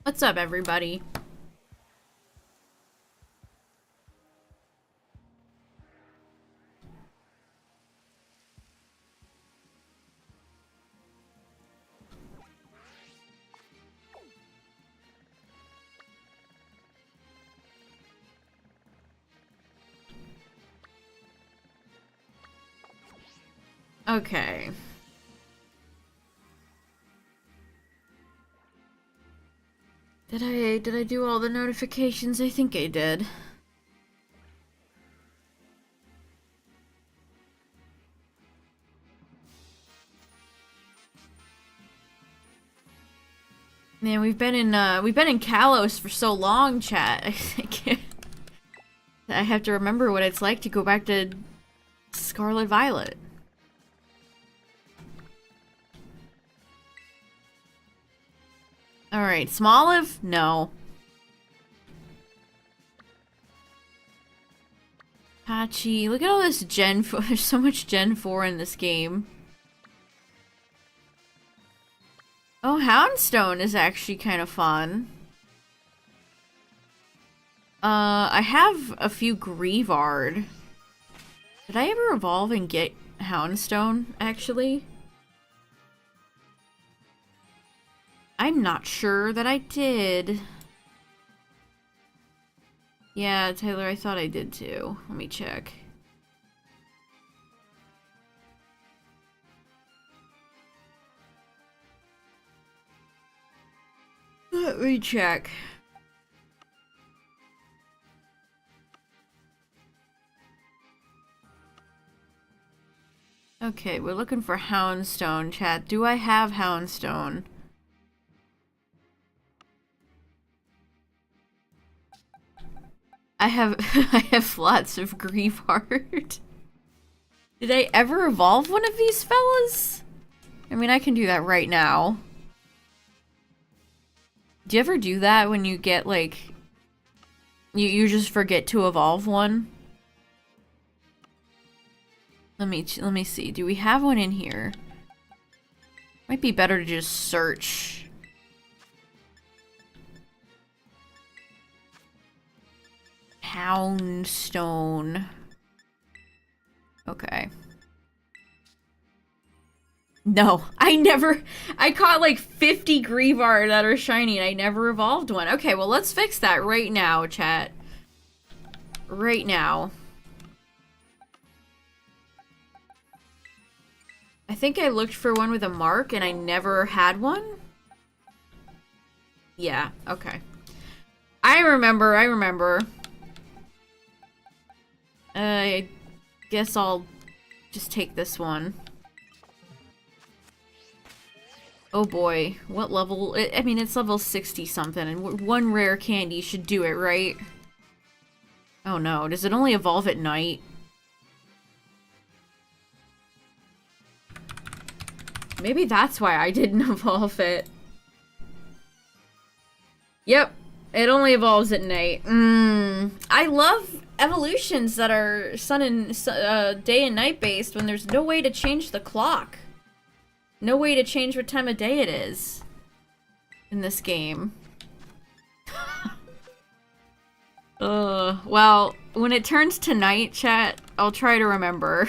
What's up, everybody? Okay. Did I do all the notifications? I think I did. Man, we've been in Kalos for so long, chat. I have to remember what it's like to go back to Scarlet Violet. Alright, Smoliv? No. Hachi. Look at all this Gen 4. There's so much Gen 4 in this game. Oh, Houndstone is actually kind of fun. I have a few Grievard. Did I ever evolve and get Houndstone, actually? I'm not sure that I did. Yeah, Taylor, I thought I did too. Let me check. Let me check. Okay, we're looking for Houndstone, chat. Do I have Houndstone? I have I have lots of Grievard. Did I ever evolve one of these fellas? I mean, I can do that right now. Do you ever do that when you get, like... You just forget to evolve one? Let me see. Do we have one in here? Might be better to just search. Houndstone. Okay. No, I caught like 50 Grievard that are shiny and I never evolved one. Okay, well let's fix that right now, chat. Right now. I think I looked for one with a mark and I never had one. Yeah, okay. I remember. I guess I'll just take this one. Oh boy, what level? I mean, it's level 60 something, and one rare candy should do it, right? Oh no, does it only evolve at night? Maybe that's why I didn't evolve it. Yep, it only evolves at night. I love evolutions that are day and night based when there's no way to change the clock. No way to change what time of day it is in this game. Well, when it turns to night, chat, I'll try to remember.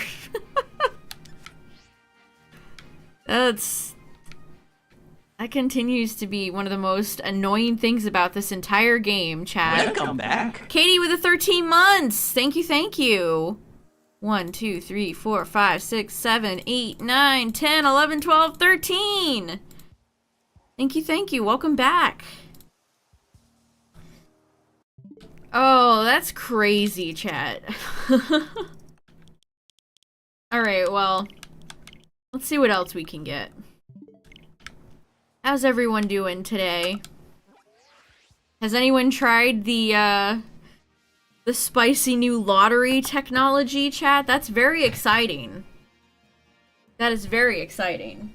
That continues to be one of the most annoying things about this entire game, chat. Welcome back. Katie with the 13 months! Thank you, thank you. 1, 2, 3, 4, 5, 6, 7, 8, 9, 10, 11, 12, 13! Thank you. Welcome back. Oh, that's crazy, chat. Alright, well, let's see what else we can get. How's everyone doing today? Has anyone tried the spicy new lottery technology, chat? That's very exciting. That is very exciting.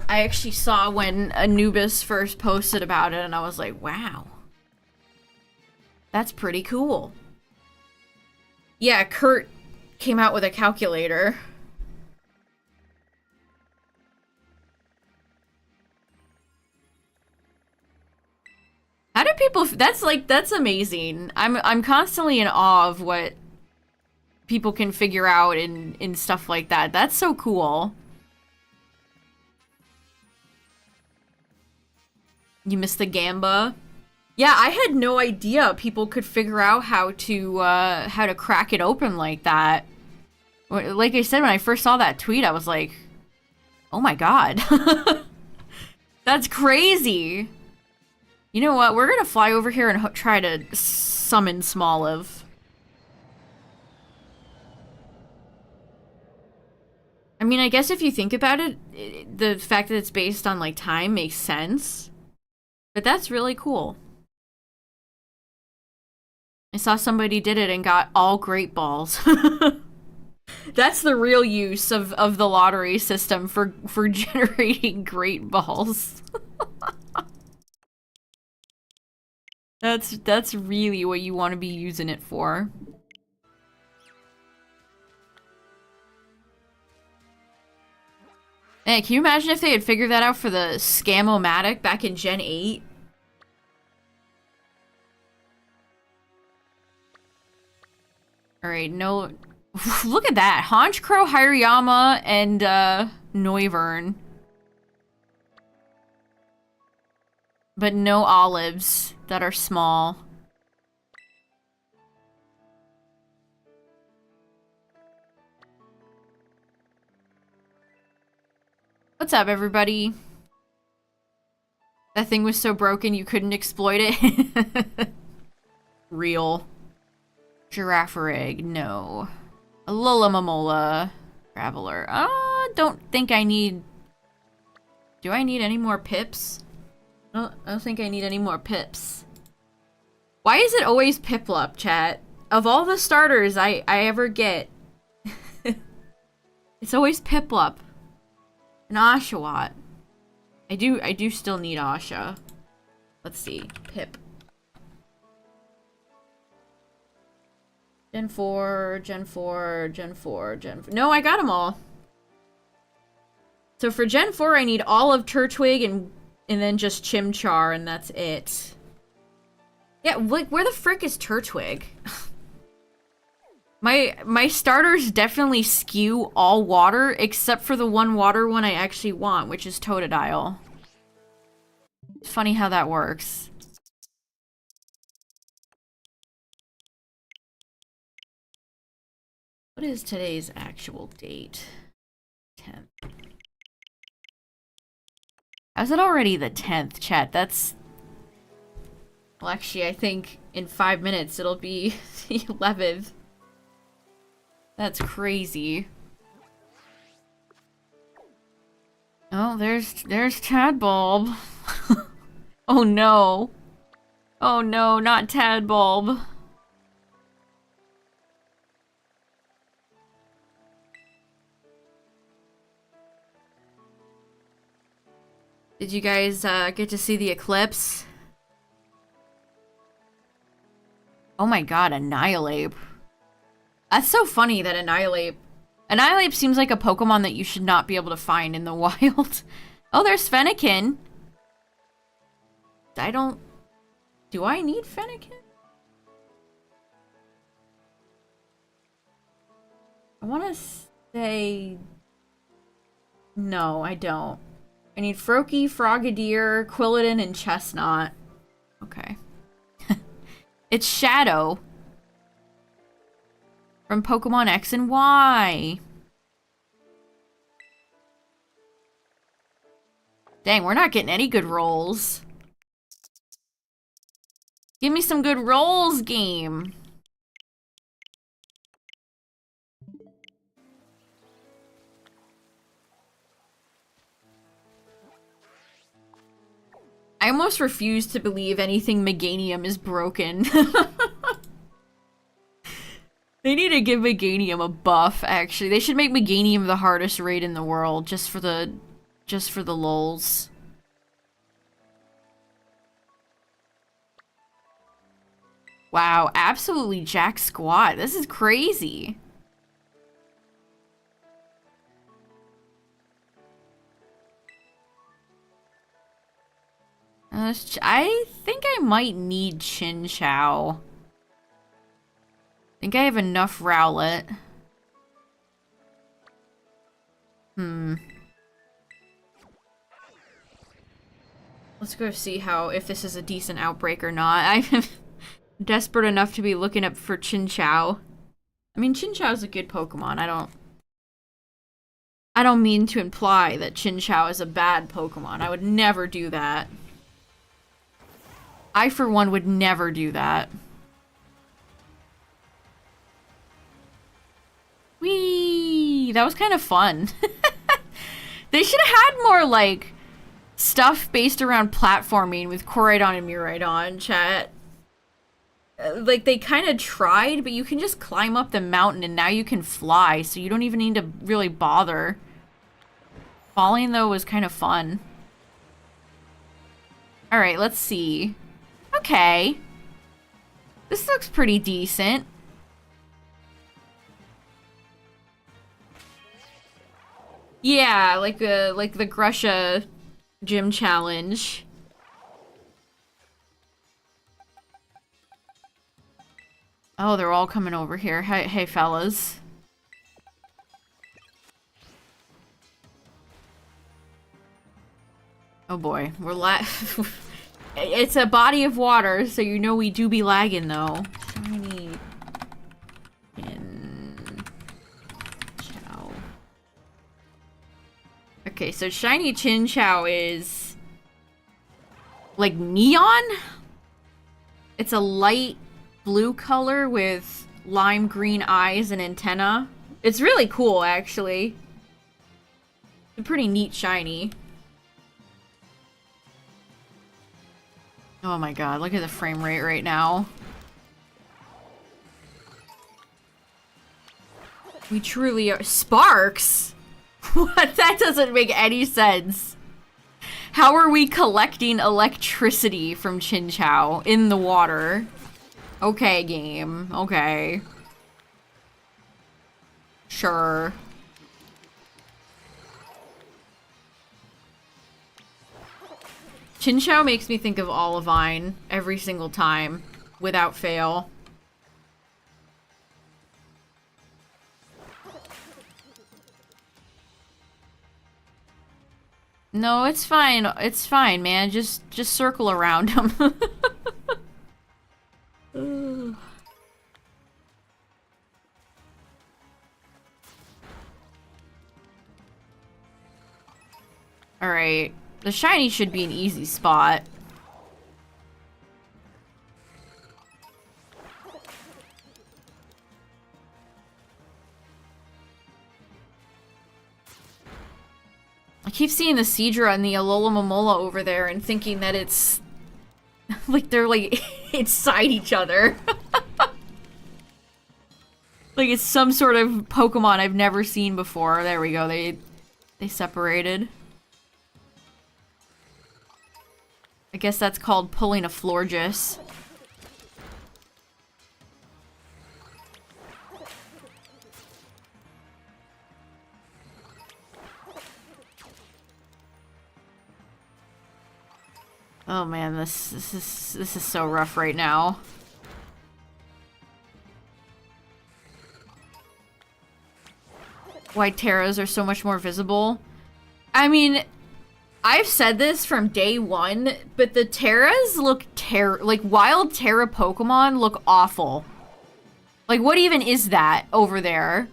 I actually saw when Anubis first posted about it and I was like, wow. That's pretty cool. Yeah, Kurt came out with a calculator. How do people, that's amazing. I'm constantly in awe of what people can figure out in stuff like that. That's so cool. You missed the gamba. Yeah, I had no idea people could figure out how to crack it open like that. Like I said, when I first saw that tweet, I was like, oh my god. That's crazy. You know what? We're gonna fly over here and try to summon Smoliv. I mean, I guess if you think about it, the fact that it's based on, like, time makes sense. But that's really cool. I saw somebody did it and got all great balls. That's the real use of the lottery system for generating great balls. That's really what you want to be using it for. Man, can you imagine if they had figured that out for the Scam-O-Matic back in Gen 8? Alright, no... Look at that! Honchkrow, Hirayama, and, Noivern. But no olives that are small. What's up, everybody? That thing was so broken you couldn't exploit it? Real. Giraffe egg, no. Alola Momola. Traveler. Don't think I need... Do I need any more pips? I don't think I need any more pips. Why is it always Piplup, chat? Of all the starters I ever get, it's always Piplup. An Oshawott. I do still need Asha. Let's see. Pip. Gen 4, Gen 4, Gen 4, Gen 4. No, I got them all. So for Gen 4, I need all of Turtwig and then just Chimchar, and that's it. Yeah, like, where the frick is Turtwig? My starters definitely skew all water, except for the one water one I actually want, which is Totodile. It's funny how that works. What is today's actual date? 10th. How's it already the 10th, chat? That's... Well, actually, I think in 5 minutes it'll be the 11th. That's crazy. Oh, there's Tadbulb. Oh no. Oh no, not Tadbulb. Did you guys get to see the eclipse? Oh my god, Annihilate. That's so funny that Annihilate seems like a Pokemon that you should not be able to find in the wild. Oh, there's Fennekin. Do I need Fennekin? I want to say... No, I don't. I need Froakie, Frogadier, Quilladin, and Chestnut. Okay. It's Shadow. From Pokemon X and Y. Dang, we're not getting any good rolls. Give me some good rolls, game. I almost refuse to believe anything Meganium is broken. They need to give Meganium a buff, actually. They should make Meganium the hardest raid in the world, just for the lulz. Wow, absolutely jack squat. This is crazy. I think I might need Chin Chow. I think I have enough Rowlet. Let's go see if this is a decent outbreak or not. I'm desperate enough to be looking up for Chin Chow. I mean, Chin Chow's a good Pokemon. I don't mean to imply that Chin Chow is a bad Pokemon. I would never do that. I, for one, would never do that. Whee! That was kind of fun. They should have had more, like, stuff based around platforming with Koraidon and Miraidon, chat. Like, they kind of tried, but you can just climb up the mountain and now you can fly, so you don't even need to really bother. Falling, though, was kind of fun. Alright, let's see. Okay. This looks pretty decent. Yeah, like the Grusha gym challenge. Oh, they're all coming over here. Hey, fellas. Oh boy, we're it's a body of water, so you know we do be lagging though. Shiny Chin Chow. Okay, so Shiny Chin Chow is like neon? It's a light blue color with lime green eyes and antenna. It's really cool, actually. It's a pretty neat shiny. Oh my god, look at the frame rate right now. We truly are- Sparks? What? That doesn't make any sense. How are we collecting electricity from Chin Chow in the water? Okay, game. Okay. Sure. Chin Chow makes me think of Olivine every single time, without fail. No, it's fine. It's fine, man. Just circle around him. Alright. The shiny should be an easy spot. I keep seeing the Seadra and the Alola Momola over there and thinking that it's... like, they're, like, inside each other. Like, it's some sort of Pokemon I've never seen before. There we go. They separated. I guess that's called pulling a Florges. Oh man, this is so rough right now. Why Terras are so much more visible. I mean, I've said this from day one, but the Terras look like wild Terra Pokemon look awful. Like, what even is that over there?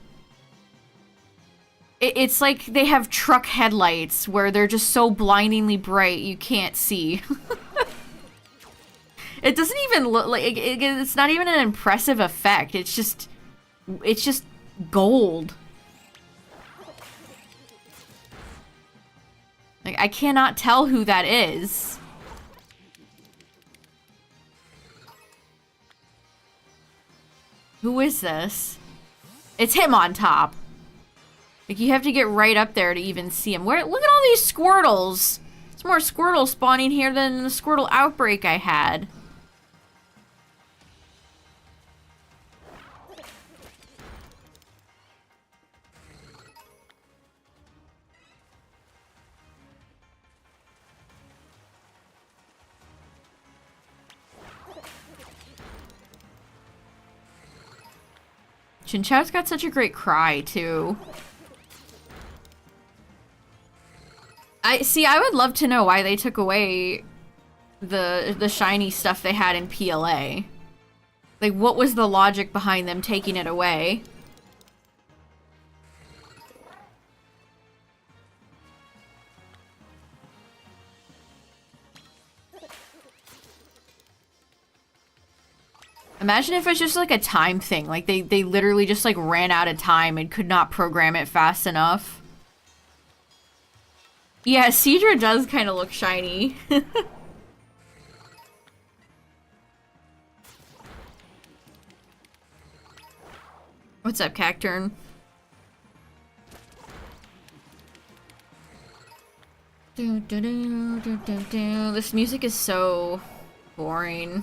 It's like they have truck headlights where they're just so blindingly bright you can't see. It doesn't even look like it's not even an impressive effect. It's just gold. Like, I cannot tell who that is. Who is this? It's him on top. Like, you have to get right up there to even see him. Look at all these Squirtles! There's more Squirtles spawning here than the Squirtle outbreak I had. Chinchou's got such a great cry, too. I would love to know why they took away the shiny stuff they had in PLA. Like, what was the logic behind them taking it away? Imagine if it's just like a time thing. Like they literally just like ran out of time and could not program it fast enough. Yeah, Seadra does kind of look shiny. What's up, Cacturn? This music is so boring.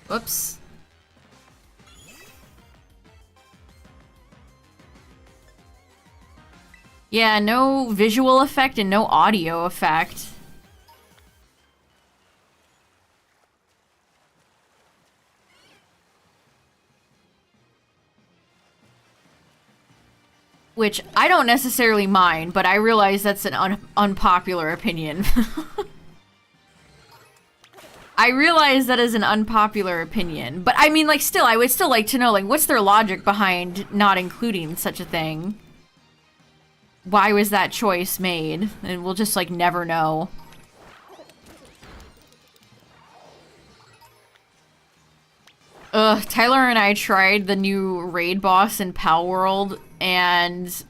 Whoops. Yeah, no visual effect and no audio effect. Which I don't necessarily mind, but I realize that's an unpopular opinion. I realize that is an unpopular opinion, but I mean, like, still, I would still like to know, like, what's their logic behind not including such a thing? Why was that choice made? And we'll just, like, never know. Ugh, Tyler and I tried the new raid boss in Pal World, and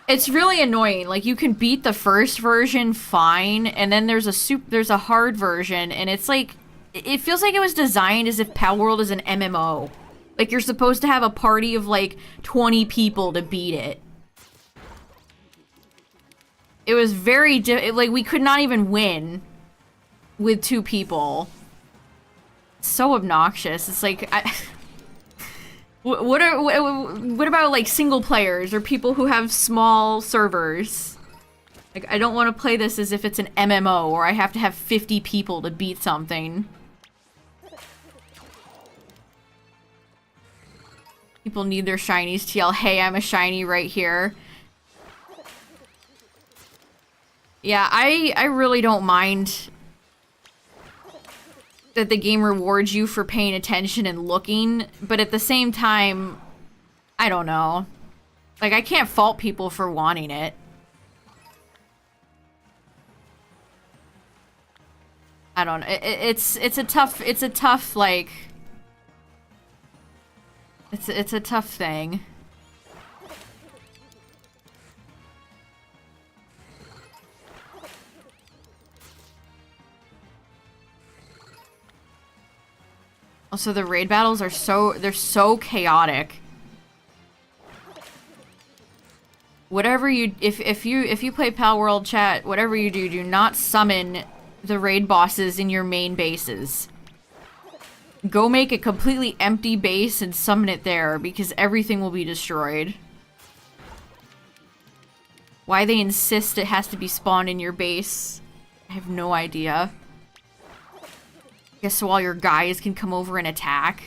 it's really annoying. Like, you can beat the first version fine, and then there's a hard version, and it's like, it feels like it was designed as if Pal World is an MMO. Like, you're supposed to have a party of, like, 20 people to beat it. It was very, like, we could not even win with 2 people. So obnoxious. It's like, what about, like, single players or people who have small servers? Like, I don't want to play this as if it's an MMO or I have to have 50 people to beat something. People need their shinies to yell, hey, I'm a shiny right here. Yeah, I really don't mind that the game rewards you for paying attention and looking, but at the same time, I don't know. Like, I can't fault people for wanting it. I don't know. It's a tough, like, it's a tough thing. Also, the raid battles are they're so chaotic. Whatever you, if you play Pal World chat, whatever you do not summon the raid bosses in your main bases. Go make a completely empty base and summon it there, because everything will be destroyed. Why they insist it has to be spawned in your base, I have no idea. I guess so all your guys can come over and attack.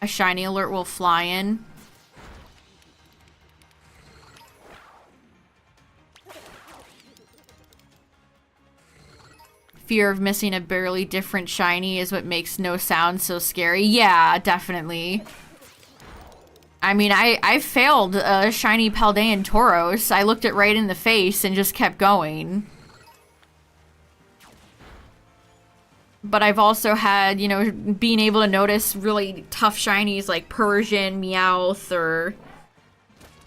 A shiny alert will fly in. Fear of missing a barely different shiny is what makes no sound so scary. Yeah, definitely. I mean, I failed a shiny Paldean Tauros. I looked it right in the face and just kept going. But I've also had, you know, being able to notice really tough shinies like Persian, Meowth, or,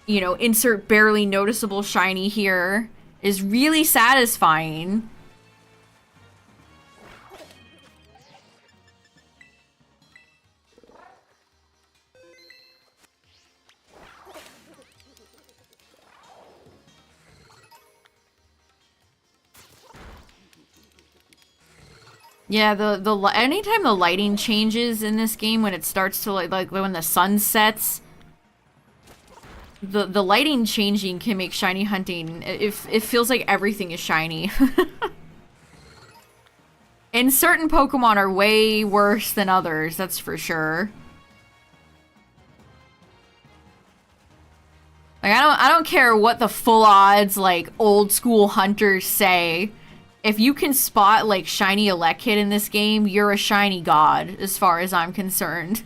you know, insert barely noticeable shiny here is really satisfying. Yeah, anytime the lighting changes in this game, when it starts to like when the sun sets, the lighting changing can make shiny hunting. It feels like everything is shiny. And certain Pokemon are way worse than others, that's for sure. Like I don't care what the full odds like old school hunters say. If you can spot like shiny Elekid in this game, you're a shiny god as far as I'm concerned.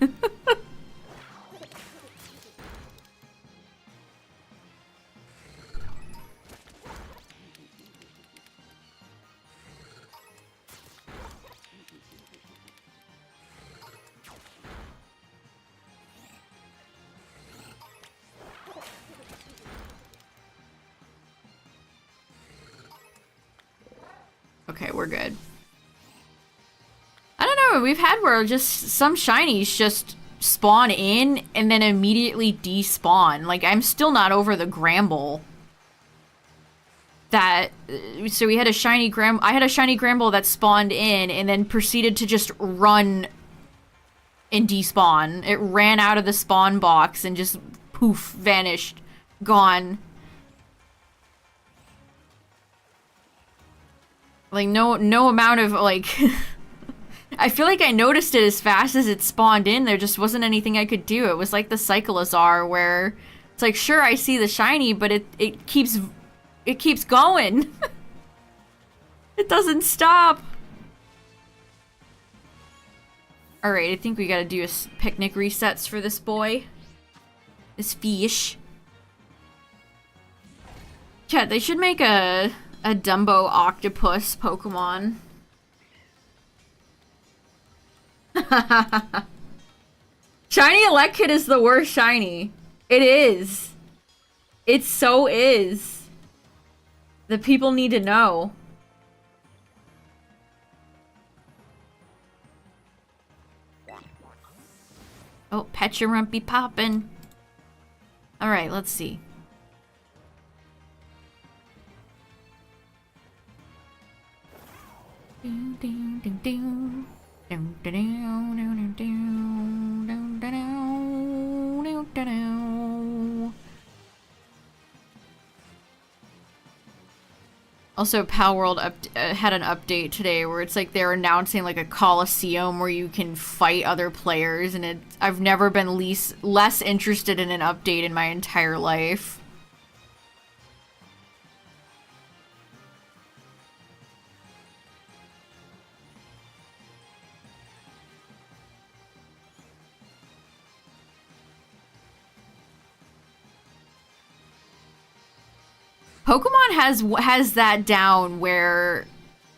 Okay, we're good. I don't know, we've had where just some shinies just spawn in and then immediately despawn. Like, I'm still not over the Gramble. So we had a shiny I had a shiny Gramble that spawned in and then proceeded to just run and despawn. It ran out of the spawn box and just poof, vanished, gone. Like, no amount of, like... I feel like I noticed it as fast as it spawned in. There just wasn't anything I could do. It was like the Cyclizar, where it's like, sure, I see the shiny, but it keeps going. It doesn't stop. Alright, I think we gotta do picnic resets for this boy. This fish. Chat, they should make a Dumbo octopus Pokemon. Shiny Elekid is the worst shiny. It is. It so is. The people need to know. Oh, Pecharumpy poppin'. Alright, let's see. Also, Palworld had an update today where it's like they're announcing like a Coliseum where you can fight other players, and I've never been less interested in an update in my entire life. Pokemon has that down where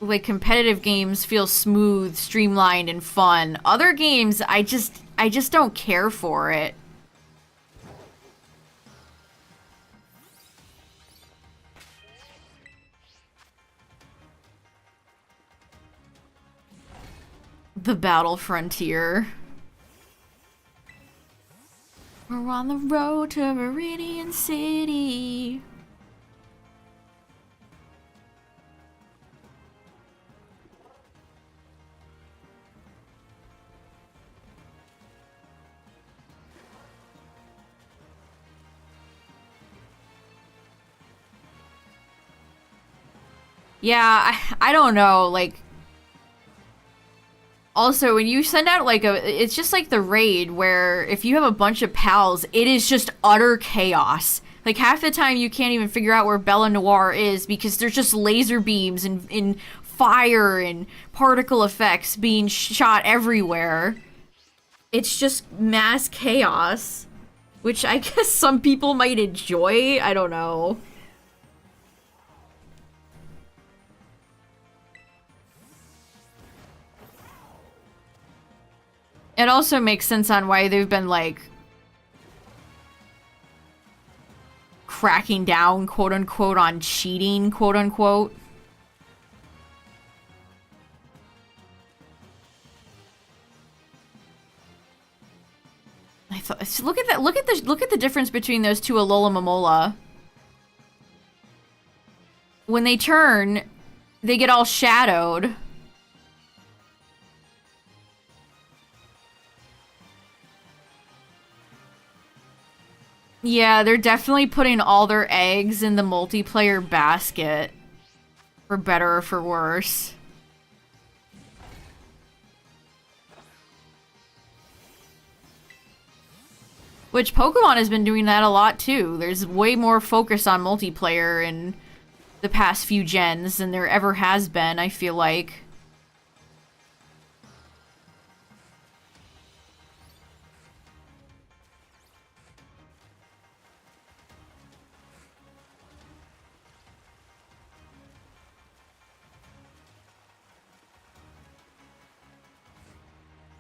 like competitive games feel smooth, streamlined, and fun. Other games, I just don't care for it. The Battle Frontier. We're on the road to Viridian City. Yeah, I don't know, like... Also, when you send out, like, it's just like the raid, where if you have a bunch of pals, it is just utter chaos. Like, half the time you can't even figure out where Bella Noir is, because there's just laser beams and fire and particle effects being shot everywhere. It's just mass chaos, which I guess some people might enjoy, I don't know. It also makes sense on why they've been, like, cracking down, quote-unquote, on cheating, quote-unquote. I thought, look at that, look at the difference between those two Alola Momola. When they turn, they get all shadowed. Yeah, they're definitely putting all their eggs in the multiplayer basket. For better or for worse. Which Pokemon has been doing that a lot too. There's way more focus on multiplayer in the past few gens than there ever has been, I feel like.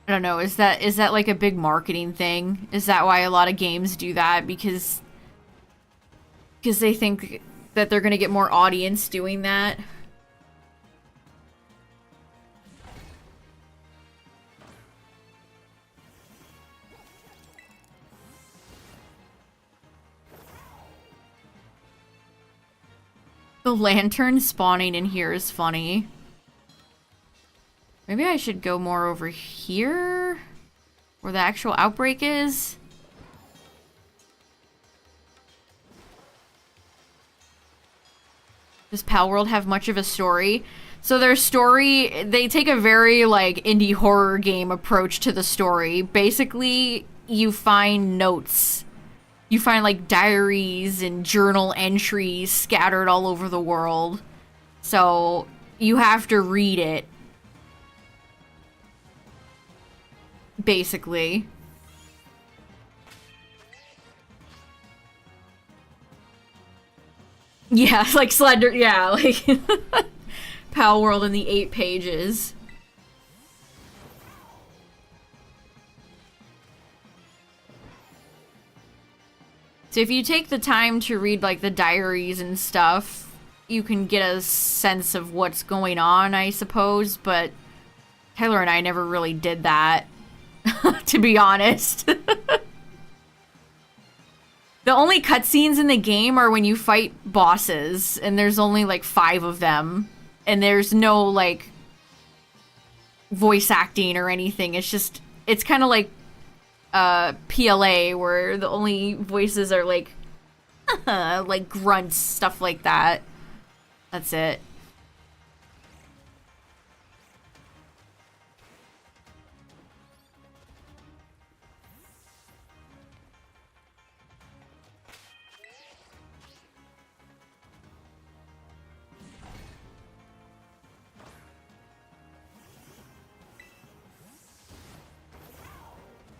I don't know, is that like a big marketing thing? Is that why a lot of games do that? Because they think that they're gonna get more audience doing that? The lantern spawning in here is funny. Maybe I should go more over here? Where the actual outbreak is? Does Pal World have much of a story? So their story, they take a very, like, indie horror game approach to the story. Basically, you find notes. You find, like, diaries and journal entries scattered all over the world. So, you have to read it. Basically. Yeah, like Slender, yeah, like Pal World in the 8 pages. So if you take the time to read like the diaries and stuff, you can get a sense of what's going on, I suppose, but Tyler and I never really did that. To be honest. The only cutscenes in the game are when you fight bosses, and there's only like 5 of them, and there's no like voice acting or anything. It's kind of like PLA, where the only voices are like like grunts, stuff like that. That's it.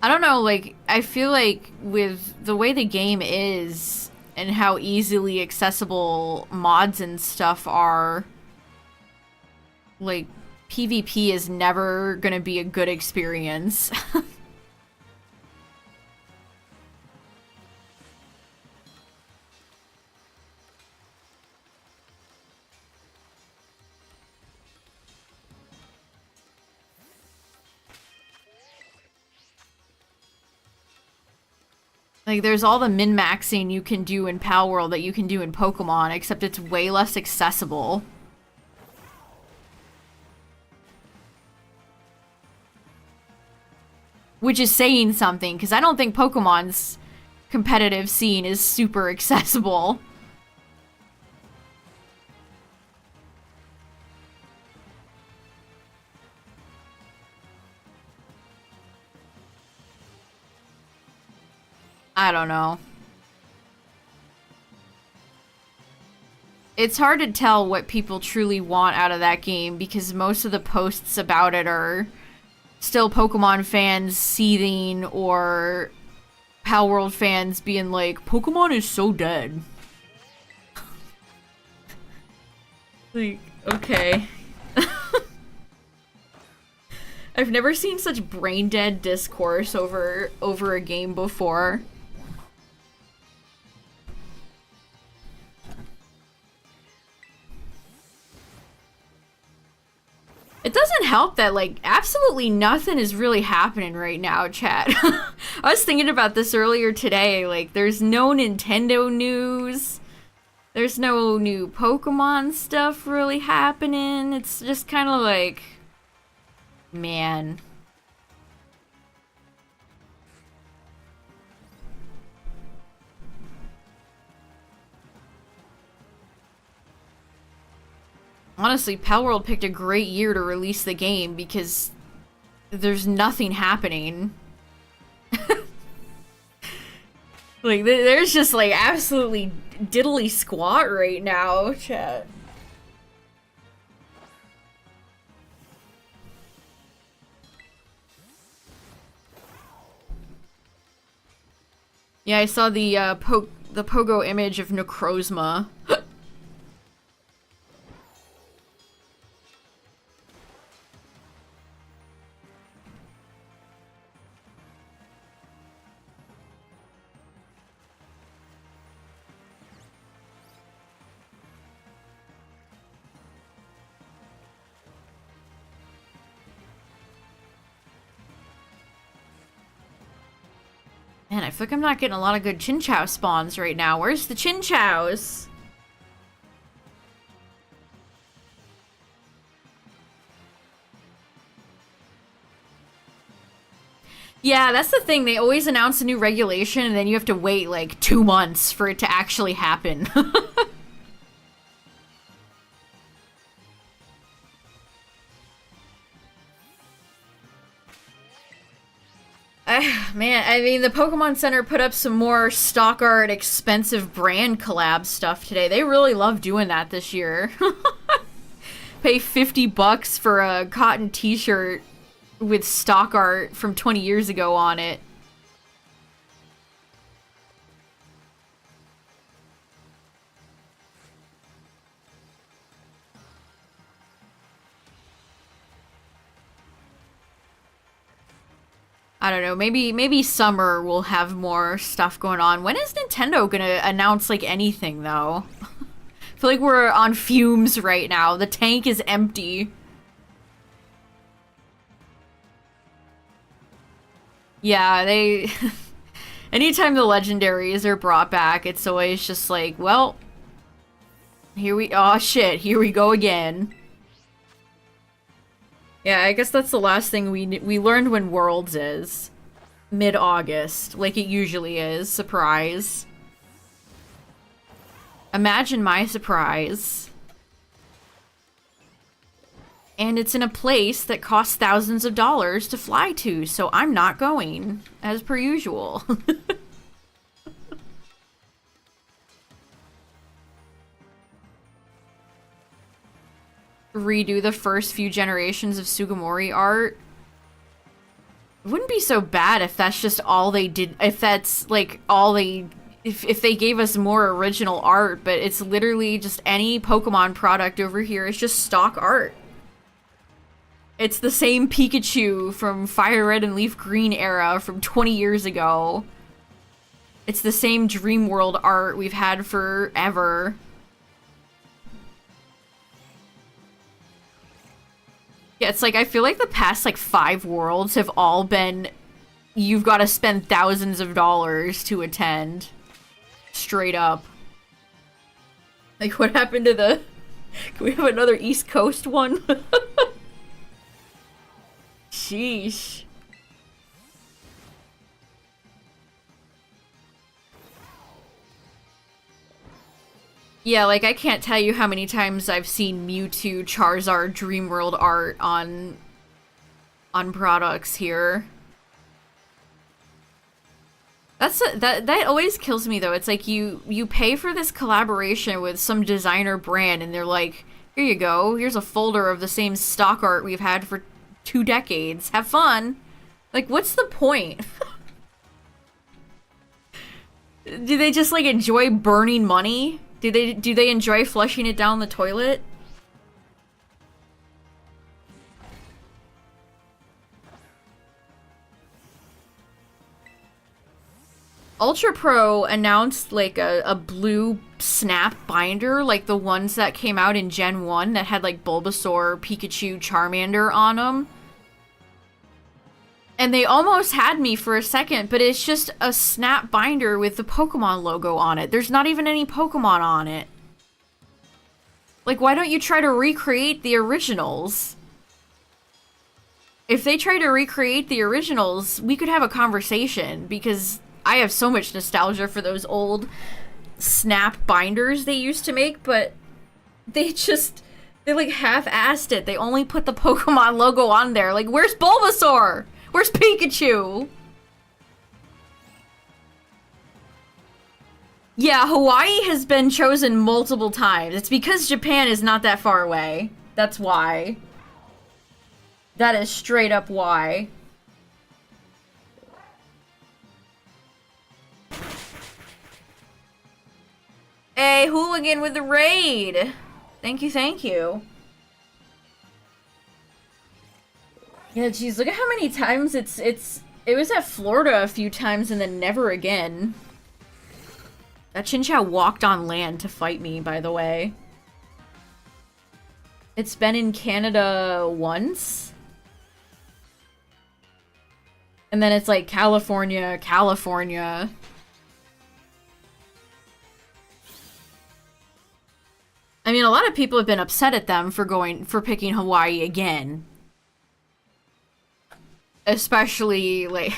I don't know, like, I feel like with the way the game is and how easily accessible mods and stuff are, like, PvP is never gonna be a good experience. Like, there's all the min-maxing you can do in Pal World that you can do in Pokemon, except it's way less accessible. Which is saying something, because I don't think Pokemon's competitive scene is super accessible. I don't know. It's hard to tell what people truly want out of that game because most of the posts about it are still Pokemon fans seething or Pal World fans being like, Pokemon is so dead. Like, okay. I've never seen such brain dead discourse over a game before. It doesn't help that, like, absolutely nothing is really happening right now, chat. I was thinking about this earlier today. Like, there's no Nintendo news. There's no new Pokemon stuff really happening. It's just kind of like, man. Honestly, Palworld picked a great year to release the game because there's nothing happening. Like, there's just, like, absolutely diddly squat right now, chat. Yeah, I saw the, the Pogo image of Necrozma. Man, I feel like I'm not getting a lot of good Chinchou spawns right now. Where's the Chinchous? Yeah, that's the thing. They always announce a new regulation and then you have to wait like 2 months for it to actually happen. Man, I mean, the Pokemon Center put up some more stock art, expensive brand collab stuff today. They really love doing that this year. Pay $50 for a cotton t-shirt with stock art from 20 years ago on it. I don't know, maybe summer will have more stuff going on. When is Nintendo gonna announce, like, anything, though? I feel like we're on fumes right now. The tank is empty. Yeah, they... Anytime the legendaries are brought back, it's always just like, well... Oh shit, here we go again. Yeah, I guess that's the last thing we learned when Worlds is. Mid-August, like it usually is. Surprise. Imagine my surprise. And it's in a place that costs thousands of dollars to fly to, so I'm not going, as per usual. Redo the first few generations of Sugimori art. It wouldn't be so bad if that's just all they did, if that's like all they, if they gave us more original art, but it's literally just any Pokemon product over here is just stock art. It's the same Pikachu from Fire Red and Leaf Green era from 20 years ago. It's the same Dream World art we've had forever. Yeah, it's like, I feel like the past, like, 5 worlds have all been, you've got to spend thousands of dollars to attend. Straight up. Like, what happened to the... Can we have another East Coast one? Sheesh. Yeah, like, I can't tell you how many times I've seen Mewtwo, Charizard, Dreamworld art on products here. That always kills me, though. It's like you pay for this collaboration with some designer brand, and they're like, here you go, here's a folder of the same stock art we've had for 2 decades. Have fun. Like, what's the point? Do they just, like, enjoy burning money? Do they enjoy flushing it down the toilet? Ultra Pro announced like a blue snap binder, like the ones that came out in Gen 1 that had like Bulbasaur, Pikachu, Charmander on them. And they almost had me for a second, but it's just a snap binder with the Pokemon logo on it. There's not even any Pokemon on it. Like, why don't you try to recreate the originals? If they try to recreate the originals, we could have a conversation, because I have so much nostalgia for those old snap binders they used to make, but they just... They like half-assed it. They only put the Pokemon logo on there. Like, where's Bulbasaur? Where's Pikachu? Yeah, Hawaii has been chosen multiple times. It's because Japan is not that far away. That's why. That is straight up why. Hey, Hooligan with the raid! Thank you, thank you. Yeah, geez, look at how many times it was at Florida a few times and then never again. That Chinchou walked on land to fight me, by the way. It's been in Canada once. And then it's like California, California. I mean, a lot of people have been upset at them for picking Hawaii again. Especially, like,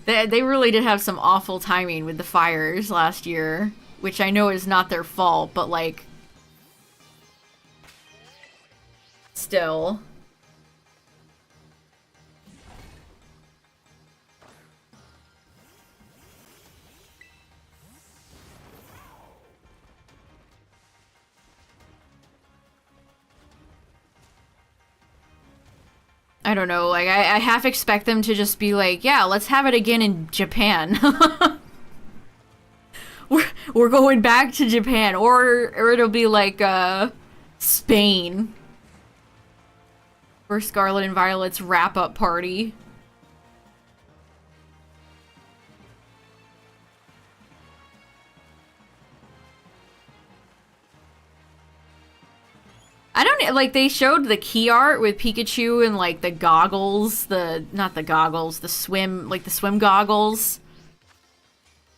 they really did have some awful timing with the fires last year, which I know is not their fault, but, like, still. I don't know, like, I half expect them to just be like, yeah, let's have it again in Japan. we're going back to Japan, or it'll be like, Spain. For Scarlet and Violet's wrap-up party. I don't, like, they showed the key art with Pikachu and, like, the goggles, not the goggles, the swim goggles.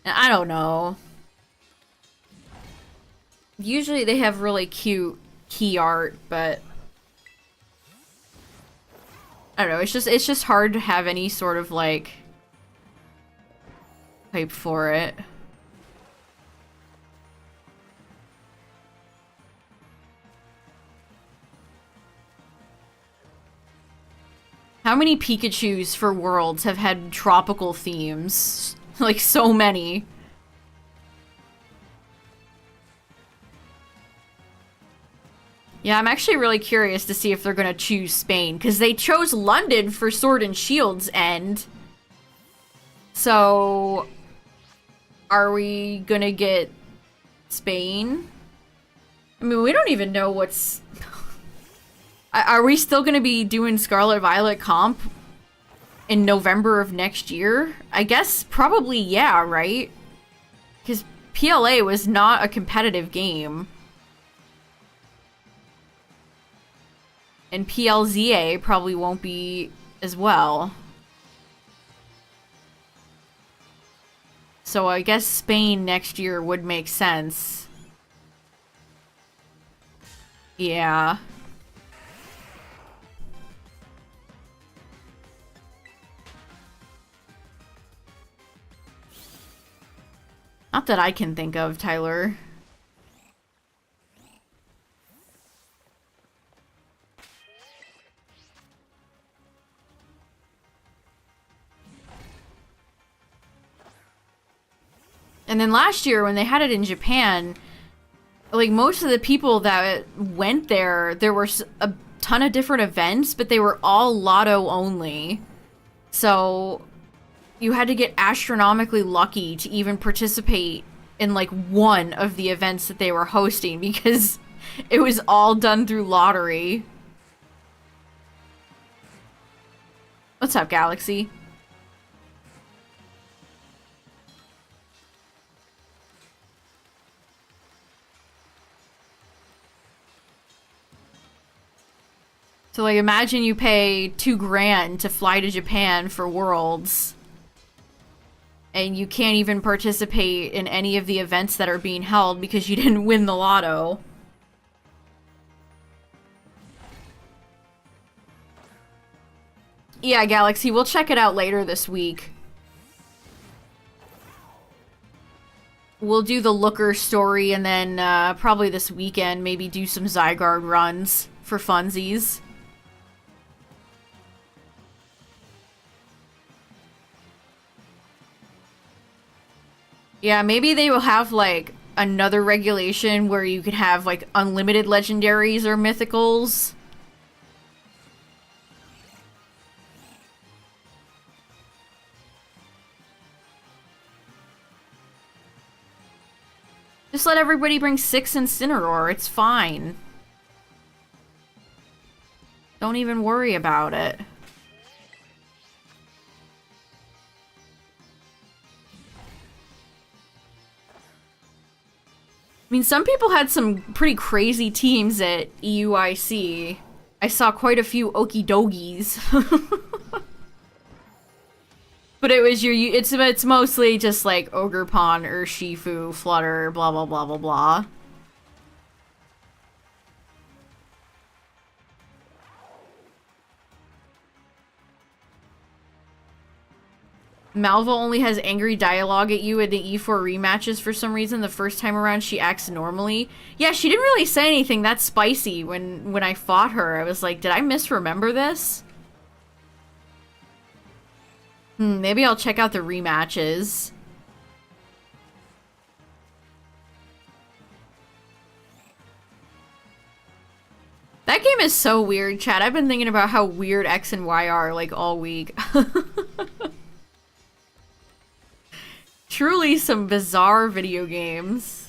And I don't know. Usually they have really cute key art, but I don't know, it's just hard to have any sort of, like, hype for it. How many Pikachus for Worlds have had tropical themes? Like, so many. Yeah, I'm actually really curious to see if they're gonna choose Spain, because they chose London for Sword and Shield's end. So, are we gonna get Spain? I mean, we don't even know what's... Are we still gonna be doing Scarlet Violet comp in November of next year? I guess probably yeah, right? Because PLA was not a competitive game. And PLZA probably won't be as well. So I guess Spain next year would make sense. Yeah. Not that I can think of, Tyler. And then last year, when they had it in Japan, like, most of the people that went there, there were a ton of different events, but they were all lotto only. So you had to get astronomically lucky to even participate in, like, one of the events that they were hosting, because it was all done through lottery. What's up, Galaxy? So, like, imagine you pay $2 grand to fly to Japan for Worlds, and you can't even participate in any of the events that are being held because you didn't win the lotto. Yeah, Galaxy, we'll check it out later this week. we'll do the Looker story, and then probably this weekend maybe do some Zygarde runs for funsies. Yeah, maybe they will have like another regulation where you could have like unlimited legendaries or mythicals. Just let everybody bring 6 Incineroar, it's fine. Don't even worry about it. I mean, some people had some pretty crazy teams at EUIC. I saw quite a few okie dogies. But it was it's mostly just like Ogerpon, Urshifu, Flutter, blah blah blah blah blah. Malva only has angry dialogue at you in the E4 rematches for some reason. The first time around, she acts normally. Yeah, she didn't really say anything that spicy when I fought her. I was like, did I misremember this? Maybe I'll check out the rematches. That game is so weird, chat. I've been thinking about how weird X and Y are, like, all week. Truly some bizarre video games.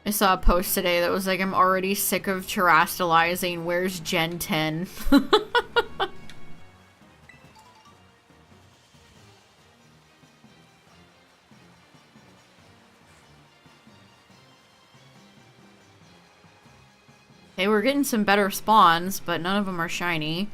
I saw a post today that was like, I'm already sick of terastallizing. Where's Gen 10? Hey, we're getting some better spawns, but none of them are shiny.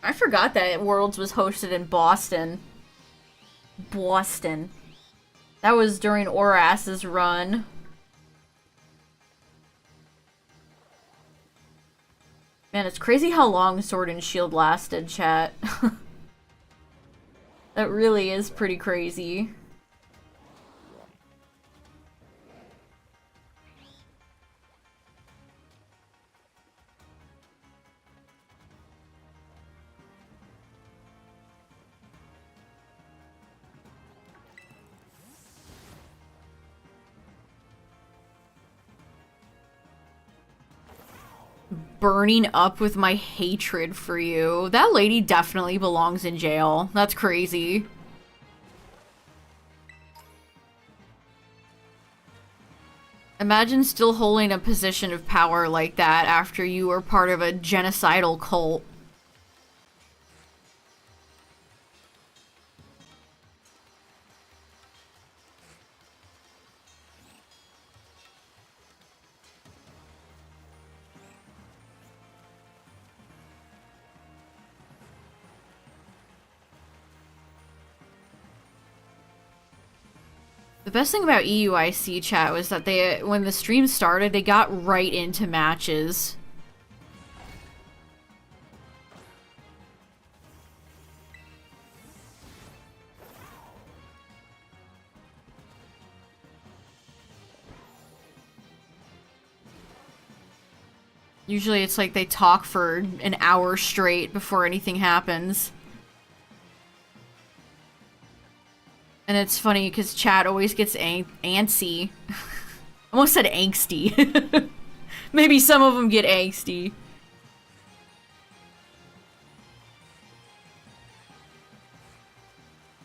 I forgot that Worlds was hosted in Boston. Boston. That was during Oras's run. Man, it's crazy how long Sword and Shield lasted, chat. That really is pretty crazy. Burning up with my hatred for you. That lady definitely belongs in jail. That's crazy. Imagine still holding a position of power like that after you were part of a genocidal cult. The best thing about EUIC chat was that when the stream started, they got right into matches. Usually it's like they talk for an hour straight before anything happens. And it's funny because chat always gets antsy. Almost said angsty. Maybe some of them get angsty.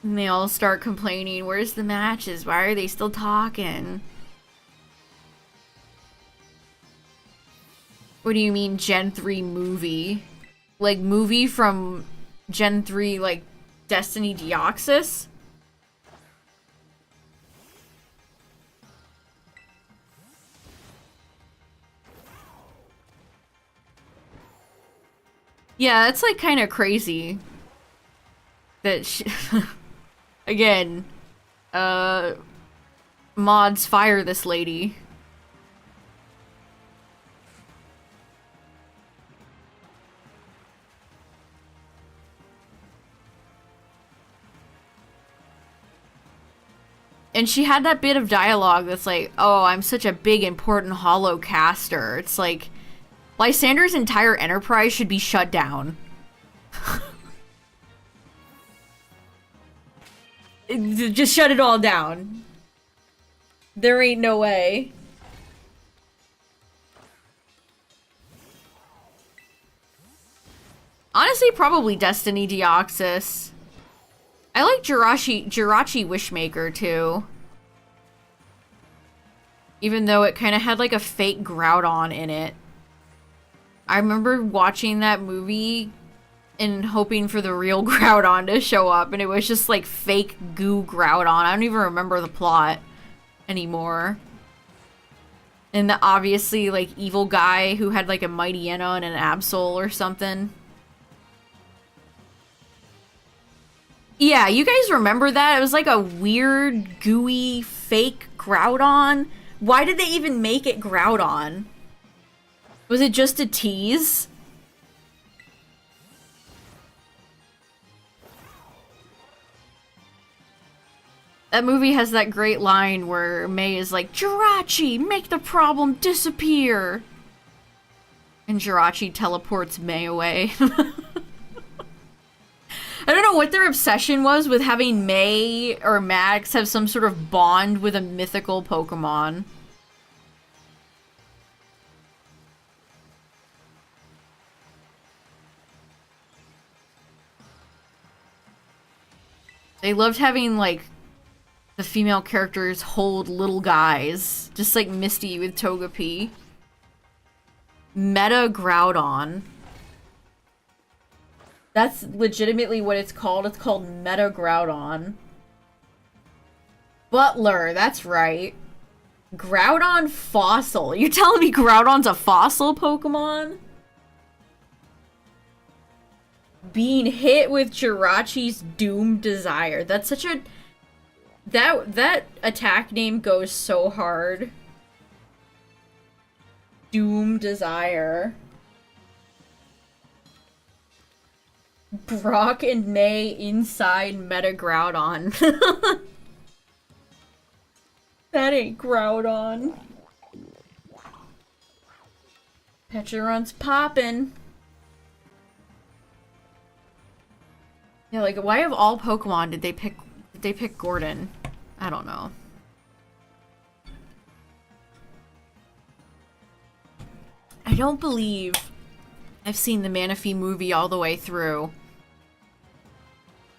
And they all start complaining, where's the matches? Why are they still talking? What do you mean Gen 3 movie? Like movie from Gen 3, like Destiny Deoxys? Yeah, that's like kind of crazy. That again, mods fire this lady. And she had that bit of dialogue that's like, oh, I'm such a big, important hollow caster. It's like, Lysander's entire enterprise should be shut down. Just shut it all down. There ain't no way. Honestly, probably Destiny Deoxys. I like Jirachi Wishmaker too. Even though it kind of had like a fake Groudon in it. I remember watching that movie and hoping for the real Groudon to show up, and it was just like fake goo Groudon. I don't even remember the plot anymore. And the obviously like evil guy who had like a Mightyena and an Absol or something. Yeah, you guys remember that? It was like a weird, gooey, fake Groudon. Why did they even make it Groudon? Was it just a tease? That movie has that great line where May is like, Jirachi, make the problem disappear! And Jirachi teleports May away. I don't know what their obsession was with having May or Max have some sort of bond with a mythical Pokemon. They loved having, like, the female characters hold little guys. Just like Misty with Togepi. Meta Groudon. That's legitimately what it's called. It's called Meta Groudon. Butler, that's right. Groudon Fossil. You're telling me Groudon's a fossil Pokemon? Being hit with Jirachi's Doom Desire. That's such a... That attack name goes so hard. Doom Desire. Brock and May inside Meta Groudon. That ain't Groudon. Petcharon's poppin'. Yeah, like, why of all Pokemon did they pick Gordon? I don't know. I don't believe I've seen the Manaphy movie all the way through.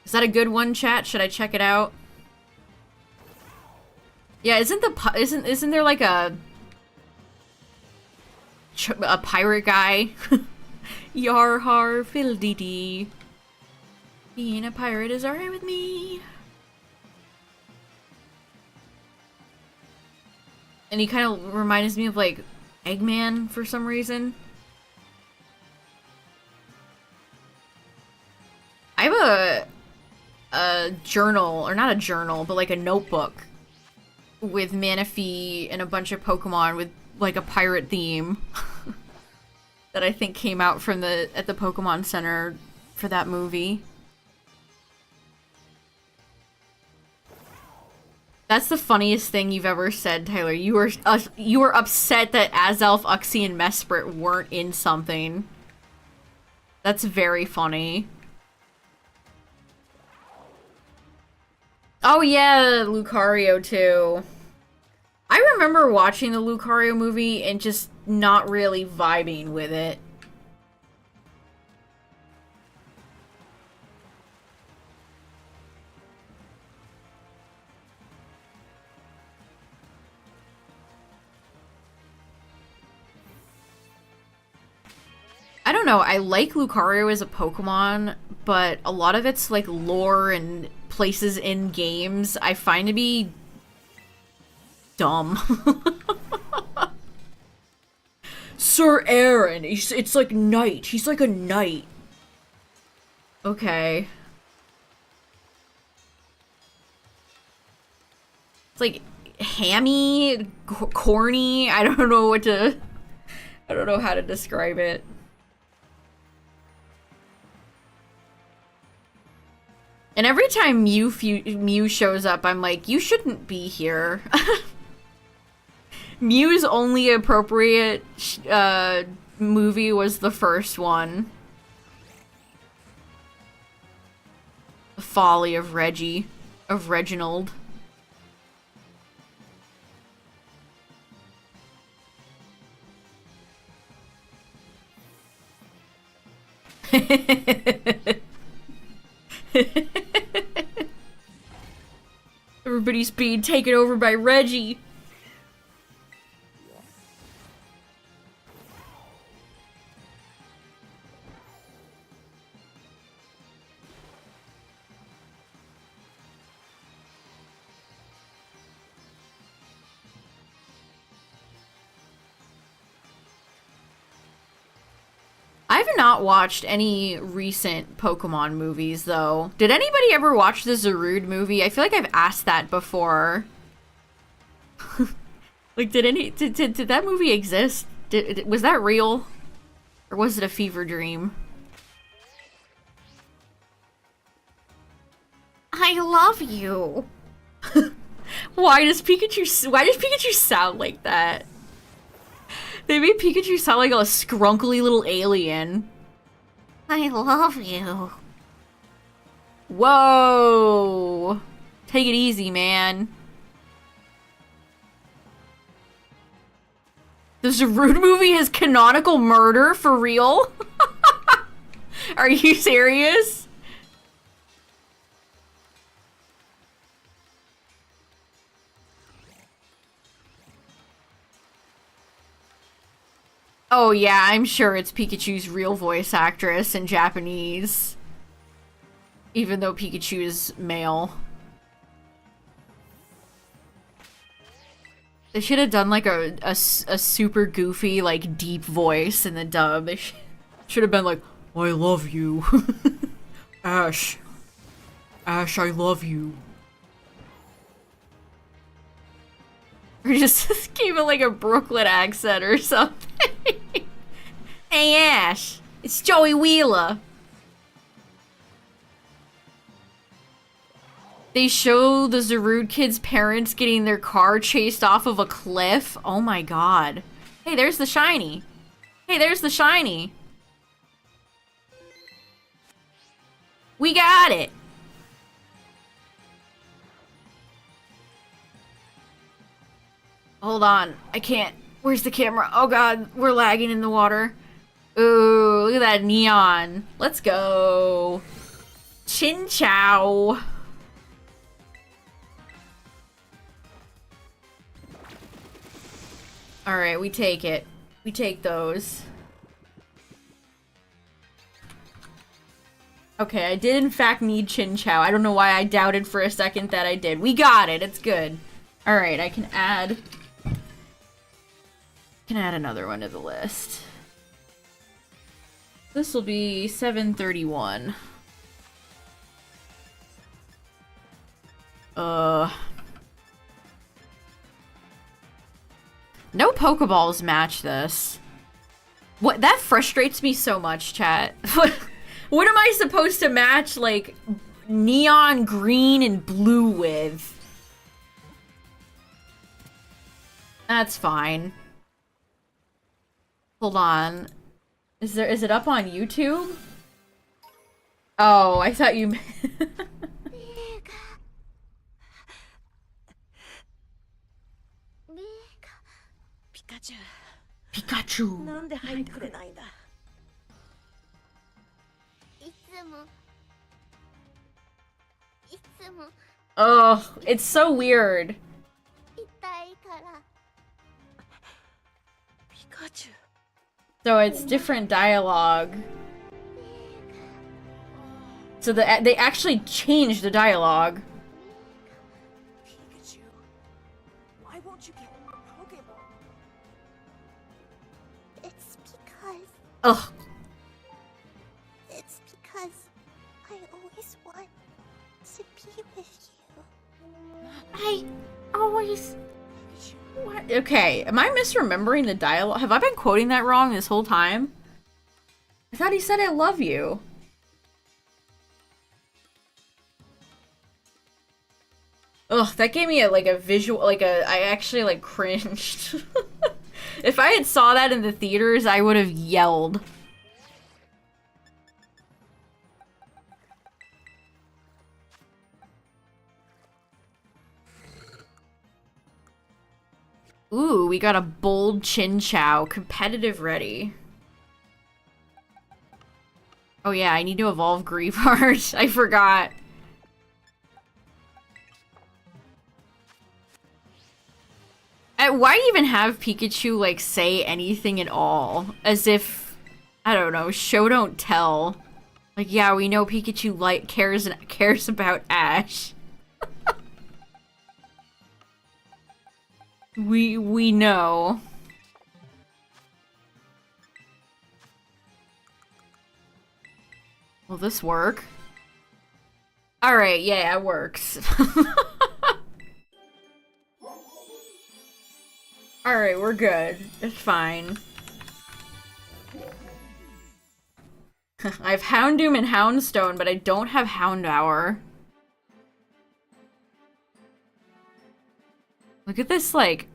Is that a good one, chat? Should I check it out? Yeah, isn't there like a pirate guy? Yar har fiddle-dee-dee. Being a pirate is alright with me. And he kind of reminds me of like Eggman for some reason. I have a journal, or not a journal, but like a notebook with Manaphy and a bunch of Pokemon with like a pirate theme that I think came out from at the Pokemon Center for that movie. That's the funniest thing you've ever said, Tyler. You were upset that Azelf, Uxie, and Mesprit weren't in something. That's very funny. Oh yeah, Lucario too. I remember watching the Lucario movie and just not really vibing with it. I don't know, I like Lucario as a Pokemon, but a lot of its like lore and places in games I find to be dumb. Sir Aaron, it's like knight. He's like a knight. Okay. It's like hammy, corny. I don't know how to describe it. And every time Mew shows up, I'm like, you shouldn't be here. Mew's only appropriate movie was the first one. The Folly of Reginald. Everybody's being taken over by Reggie. I've not watched any recent Pokemon movies, though. Did anybody ever watch the Zarude movie? I feel like I've asked that before. Like, did that movie exist? Was that real? Or was it a fever dream? I love you. Why does Pikachu sound like that? They made Pikachu sound like a scrunkly little alien. I love you. Whoa. Take it easy, man. The Zarude movie has canonical murder for real? Are you serious? Oh yeah, I'm sure it's Pikachu's real voice actress in Japanese. Even though Pikachu is male. They should have done like a super goofy, like deep voice in the dub. They should have been like, I love you. Ash. Ash, I love you. Or just give it like a Brooklyn accent or something. Hey Ash, it's Joey Wheeler. They show the Zarude kids' parents getting their car chased off of a cliff. Oh my god. Hey, there's the shiny. Hey, there's the shiny. We got it. Hold on. I can't. Where's the camera? Oh god, we're lagging in the water. Ooh, look at that neon. Let's go. Chin chow. Alright, we take it. We take those. Okay, I did in fact need Chin Chow. I don't know why I doubted for a second that I did. We got it. It's good. Alright, I can add another one to the list. This will be 731. No Pokeballs match this. What? That frustrates me so much, chat. What am I supposed to match, like, neon green and blue with? That's fine. Hold on. Is it up on YouTube? Oh, I thought you... Pikachu. Oh, it's so weird. So it's different dialogue. So they actually changed the dialogue. Pikachu, why won't you get a Pokeball? It's because... Ugh. It's because I always want to be with you. I always... Pikachu. What? Okay, am I misremembering the dialogue? Have I been quoting that wrong this whole time? I thought he said I love you. Ugh, that gave me a visual, I actually cringed. If I had saw that in the theaters, I would have yelled. Ooh, we got a bold Chin Chow, competitive ready. Oh yeah, I need to evolve Grievard. I forgot. Why even have Pikachu, like, say anything at all? As if, I don't know, show don't tell. Like, yeah, we know Pikachu cares about Ash. We know. Will this work? Alright, yeah, it works. Alright, we're good. It's fine. I have Houndoom and Houndstone, but I don't have Houndour. Look at this, like...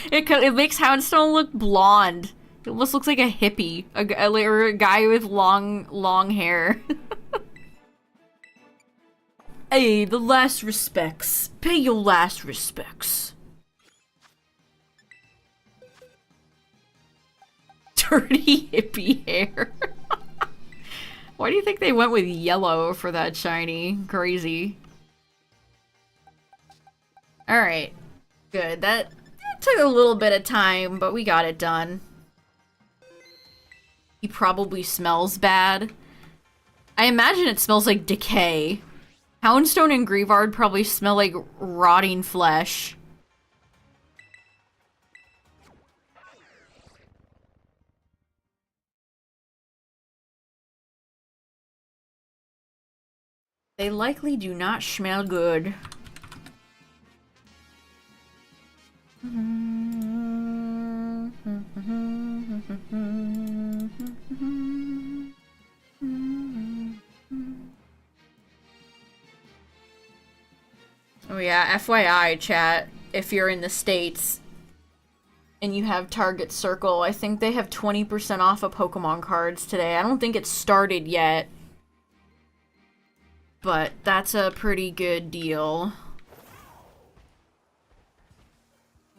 it makes Houndstone look blonde. It almost looks like a hippie. Or a guy with long hair. Hey, the last respects. Pay your last respects. Dirty hippie hair. Why do you think they went with yellow for that shiny? Crazy. Alright. Good. That took a little bit of time, but we got it done. He probably smells bad. I imagine it smells like decay. Houndstone and Grievard probably smell like rotting flesh. They likely do not smell good. Oh yeah, FYI, chat, if you're in the States and you have Target Circle, I think they have 20% off of Pokemon cards today. I don't think it's started yet, but that's a pretty good deal.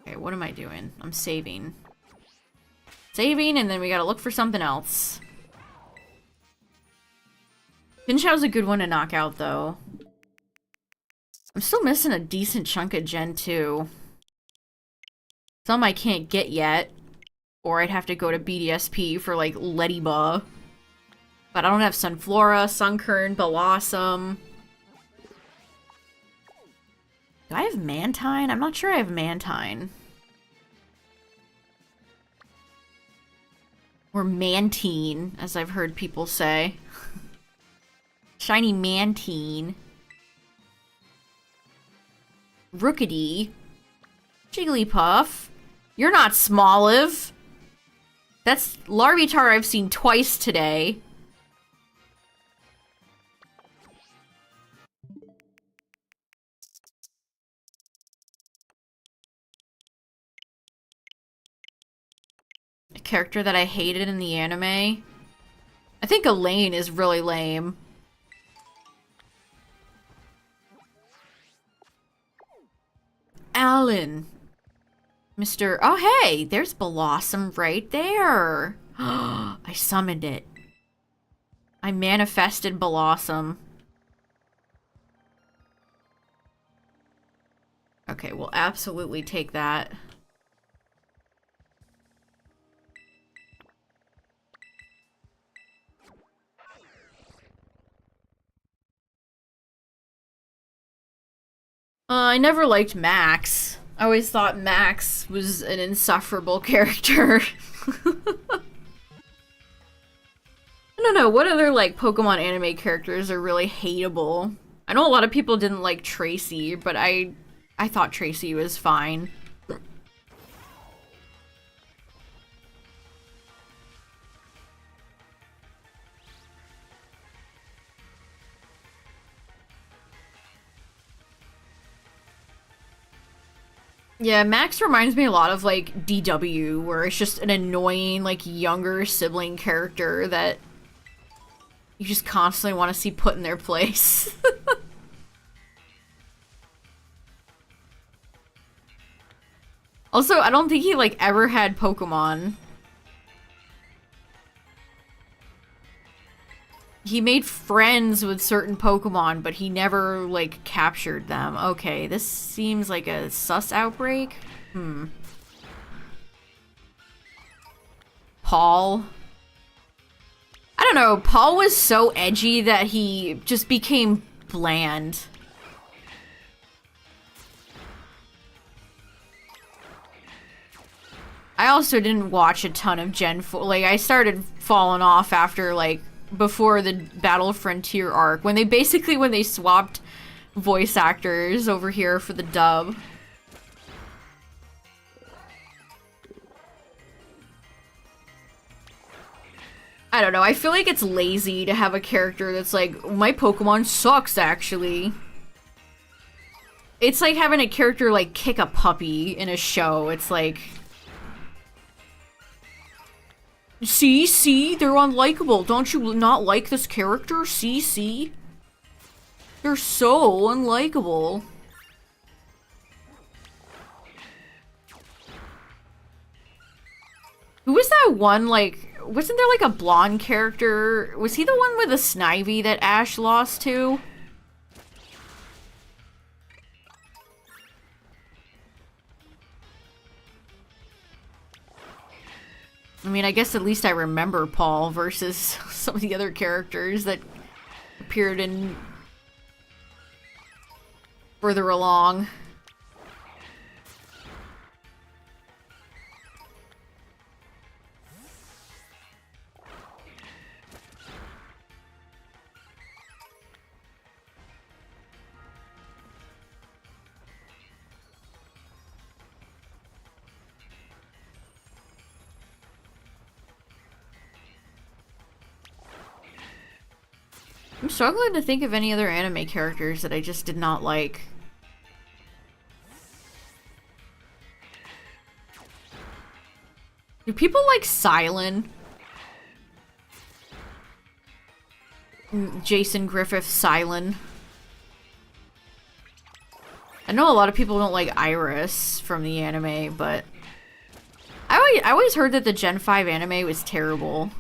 Okay, what am I doing? I'm saving. Saving, and then we gotta look for something else. Pinchow's a good one to knock out, though. I'm still missing a decent chunk of Gen 2. Some I can't get yet. Or I'd have to go to BDSP for, like, Leddyba. But I don't have Sunflora, Sunkern, Blossom. Do I have Mantine? I'm not sure I have Mantine. Or Mantine, as I've heard people say. Shiny Mantine. Rookity. Jigglypuff. You're not Smoliv. That's Larvitar I've seen twice today. A character that I hated in the anime. I think Elaine is really lame. Alan. Mr. Oh, hey! There's Blossom right there! I summoned it. I manifested Blossom. Okay, we'll absolutely take that. I never liked Max. I always thought Max was an insufferable character. I don't know, what other, like, Pokemon anime characters are really hateable? I know a lot of people didn't like Tracy, but I thought Tracy was fine. Yeah, Max reminds me a lot of, like, DW, where it's just an annoying, like, younger sibling character that you just constantly want to see put in their place. Also, I don't think he, like, ever had Pokemon. He made friends with certain Pokemon, but he never, like, captured them. Okay, this seems like a sus outbreak. Paul. I don't know, Paul was so edgy that he just became bland. I also didn't watch a ton of Gen 4. Like, I started falling off after, like, before the Battle Frontier arc, when they swapped voice actors over here for the dub. I don't know, I feel like it's lazy to have a character that's like, my Pokemon sucks, actually. It's like having a character, like, kick a puppy in a show. It's like... See, they're unlikable. Don't you not like this character? See? They're so unlikable. Who was that one, like, wasn't there like a blonde character? Was he the one with the Snivy that Ash lost to? I mean, I guess at least I remember Paul versus some of the other characters that appeared in further along. I'm struggling to think of any other anime characters that I just did not like. Do people like Silent? Jason Griffith Silent. I know a lot of people don't like Iris from the anime, but I always heard that the Gen 5 anime was terrible.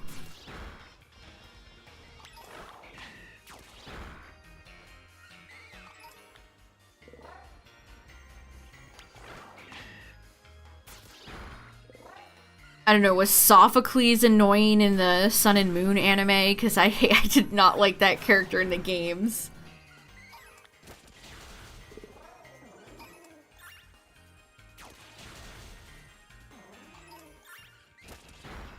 I don't know, was Sophocles annoying in the Sun and Moon anime? Because I did not like that character in the games.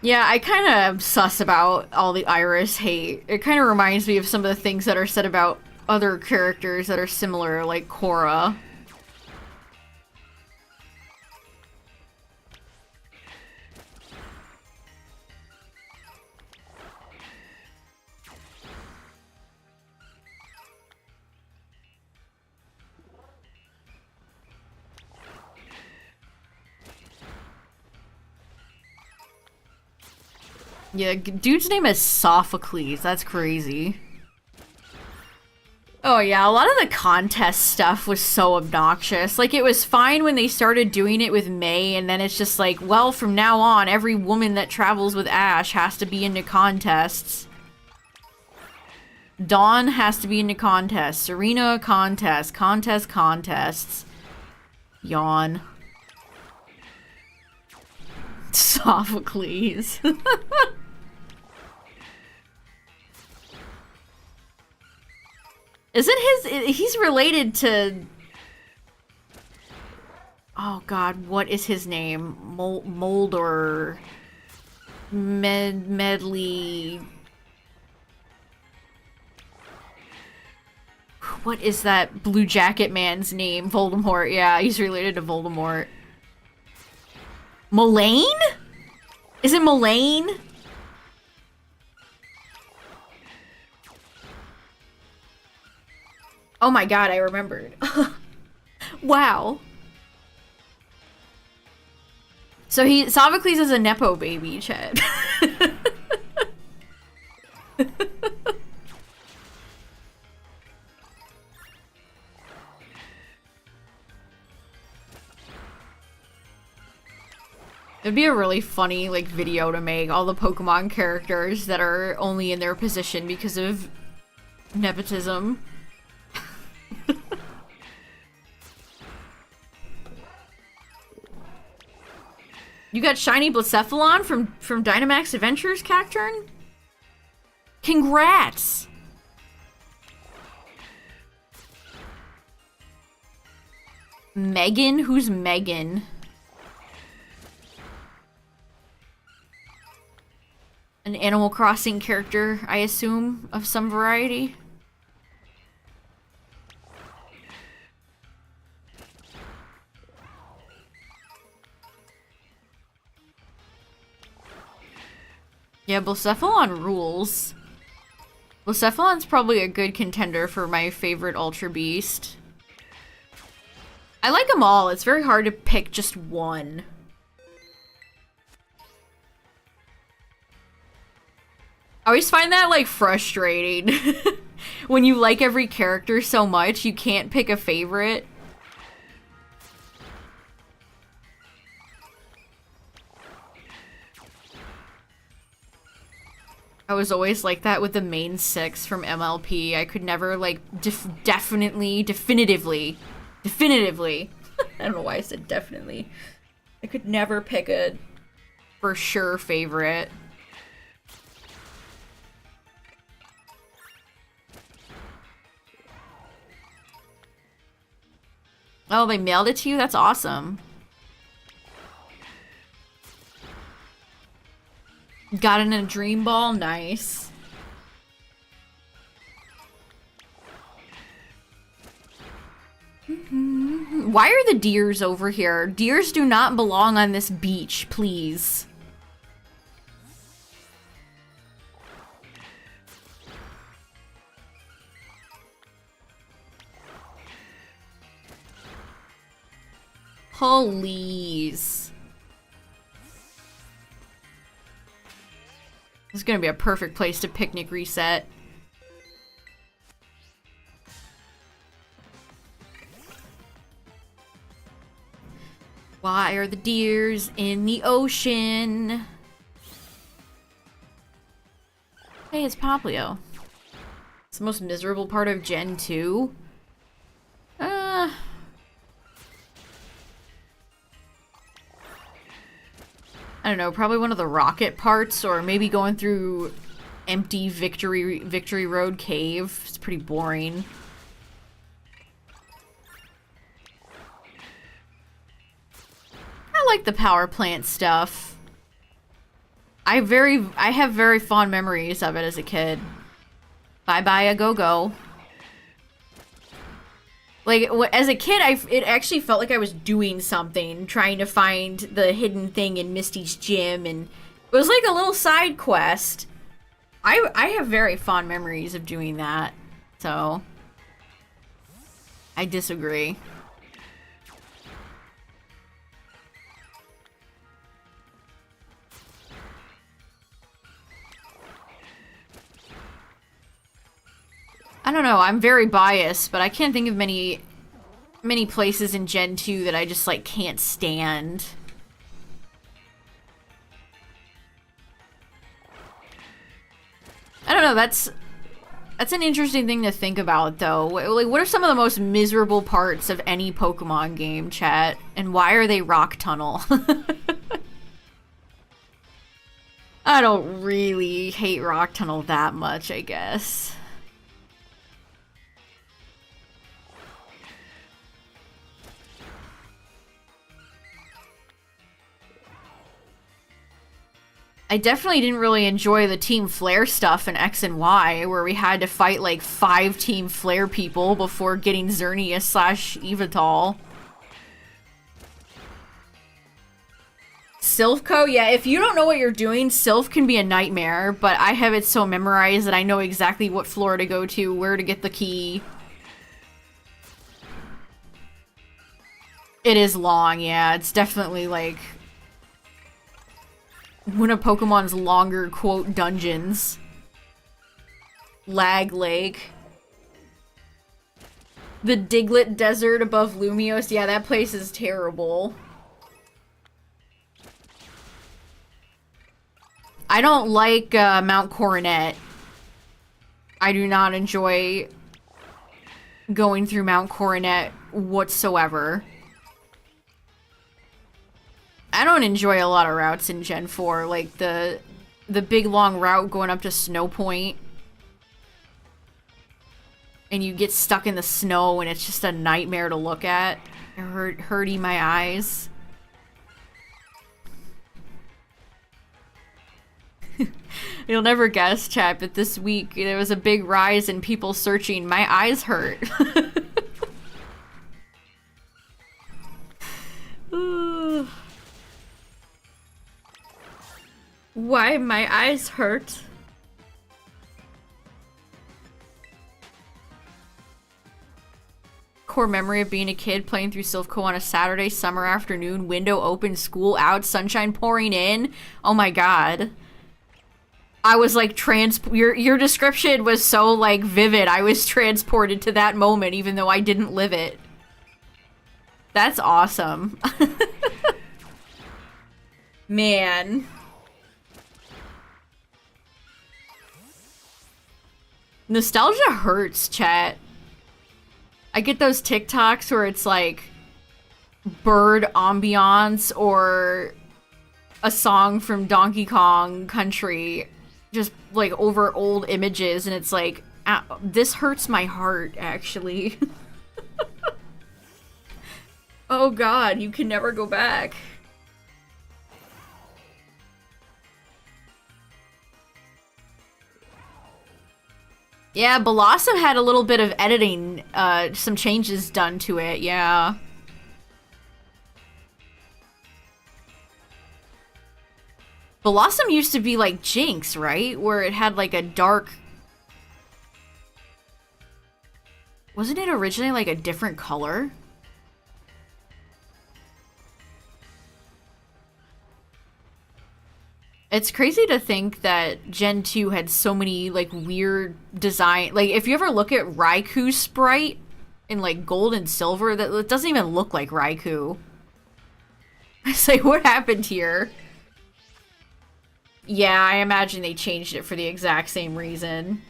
Yeah, I kind of am sus about all the Iris hate. It kind of reminds me of some of the things that are said about other characters that are similar, like Korra. Yeah, dude's name is Sophocles. That's crazy. Oh yeah, a lot of the contest stuff was so obnoxious. Like, it was fine when they started doing it with May, and then it's just like, well, from now on, every woman that travels with Ash has to be into contests. Dawn has to be into contests. Serena, contests. Yawn. Sophocles. Isn't he's related to Oh god, what is his name? Moldor... Medley... What is that blue jacket man's name? Voldemort, yeah, he's related to Voldemort. Mullane? Is it Mullane? Oh my god, I remembered. Wow. So Sophocles is a Nepo baby, Chet. It'd be a really funny, like, video to make. All the Pokemon characters that are only in their position because of nepotism. You got Shiny Blacephalon from Dynamax Adventures, Cacturn? Congrats! Megan? Who's Megan? An Animal Crossing character, I assume, of some variety. Yeah, Blacephalon rules. Blacephalon's probably a good contender for my favorite Ultra Beast. I like them all. It's very hard to pick just one. I always find that, like, frustrating. When you like every character so much, you can't pick a favorite. I was always like that with the main 6 from MLP. I could never, like, definitively. I don't know why I said definitely. I could never pick a for sure favorite. Oh, they mailed it to you? That's awesome. Got it in a dream ball? Nice. Why are the deers over here? Deers do not belong on this beach, please. Please. This is gonna be a perfect place to picnic reset. Why are the deers in the ocean? Hey, it's Poplio. It's the most miserable part of Gen 2. I don't know, probably one of the rocket parts, or maybe going through empty Victory Road Cave. It's pretty boring. I like the power plant stuff. I have very fond memories of it as a kid. Bye bye a go-go. Like, as a kid, it actually felt like I was doing something, trying to find the hidden thing in Misty's gym, and it was like a little side quest. I have very fond memories of doing that, so I disagree. I don't know, I'm very biased, but I can't think of many places in Gen 2 that I just, like, can't stand. I don't know, that's an interesting thing to think about, though. Like, what are some of the most miserable parts of any Pokemon game, chat? And why are they Rock Tunnel? I don't really hate Rock Tunnel that much, I guess. I definitely didn't really enjoy the Team Flare stuff in X and Y, where we had to fight like 5 Team Flare people before getting Xerneas slash Evital. Sylphco? Yeah, if you don't know what you're doing, Sylph can be a nightmare, but I have it so memorized that I know exactly what floor to go to, where to get the key. It is long, yeah. It's definitely like one of Pokemon's longer, quote, dungeons. Lag Lake. The Diglett Desert above Lumios. Yeah, that place is terrible. I don't like Mount Coronet. I do not enjoy going through Mount Coronet whatsoever. I don't enjoy a lot of routes in Gen 4, like the big long route going up to Snow Point. And you get stuck in the snow and it's just a nightmare to look at. It hurting my eyes. You'll never guess, chat, but this week there was a big rise in people searching. My eyes hurt. Why my eyes hurt? Core memory of being a kid playing through Sylphco on a Saturday summer afternoon, window open, school out, sunshine pouring in. Oh my god. I was like your description was so like vivid. I was transported to that moment even though I didn't live it. That's awesome. Man. Nostalgia hurts, chat. I get those TikToks where it's like bird ambiance or a song from Donkey Kong Country just like over old images, and it's like, this hurts my heart, actually. Oh god, you can never go back. Yeah, Blossom had a little bit of editing, some changes done to it, yeah. Blossom used to be like Jinx, right? Where it had like a dark... Wasn't it originally like a different color? It's crazy to think that Gen 2 had so many, like, weird design... Like, if you ever look at Raikou's sprite in, like, gold and silver, that it doesn't even look like Raikou. It's like, what happened here? Yeah, I imagine they changed it for the exact same reason.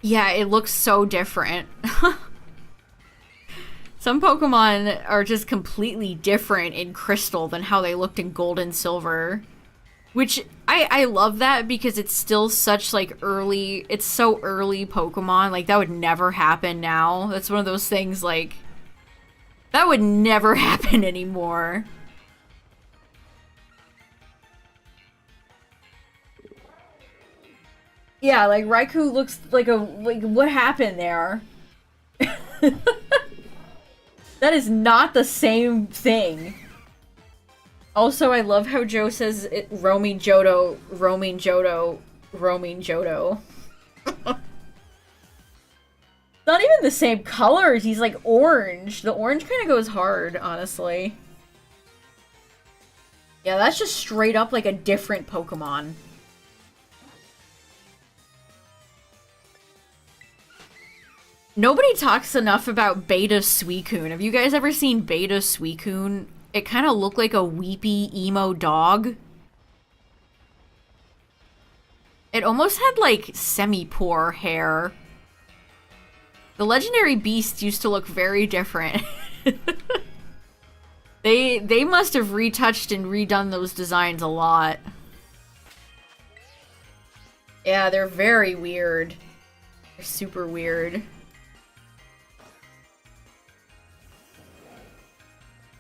Yeah, it looks so different. Some Pokemon are just completely different in Crystal than how they looked in Gold and Silver. Which, I love that because it's still such, like, early... It's so early Pokemon. Like, that would never happen now. That's one of those things, like... That would never happen anymore. Yeah, like, Raikou looks like a... Like, what happened there? That is not the same thing. Also, I love how Joe says it, roaming Johto, roaming Johto, roaming Johto. Not even the same colors, he's like orange. The orange kind of goes hard, honestly. Yeah, that's just straight up like a different Pokemon. Nobody talks enough about Beta Suicune. Have you guys ever seen Beta Suicune? It kind of looked like a weepy, emo dog. It almost had, like, semi-poor hair. The legendary beasts used to look very different. They must have retouched and redone those designs a lot. Yeah, they're very weird. They're super weird.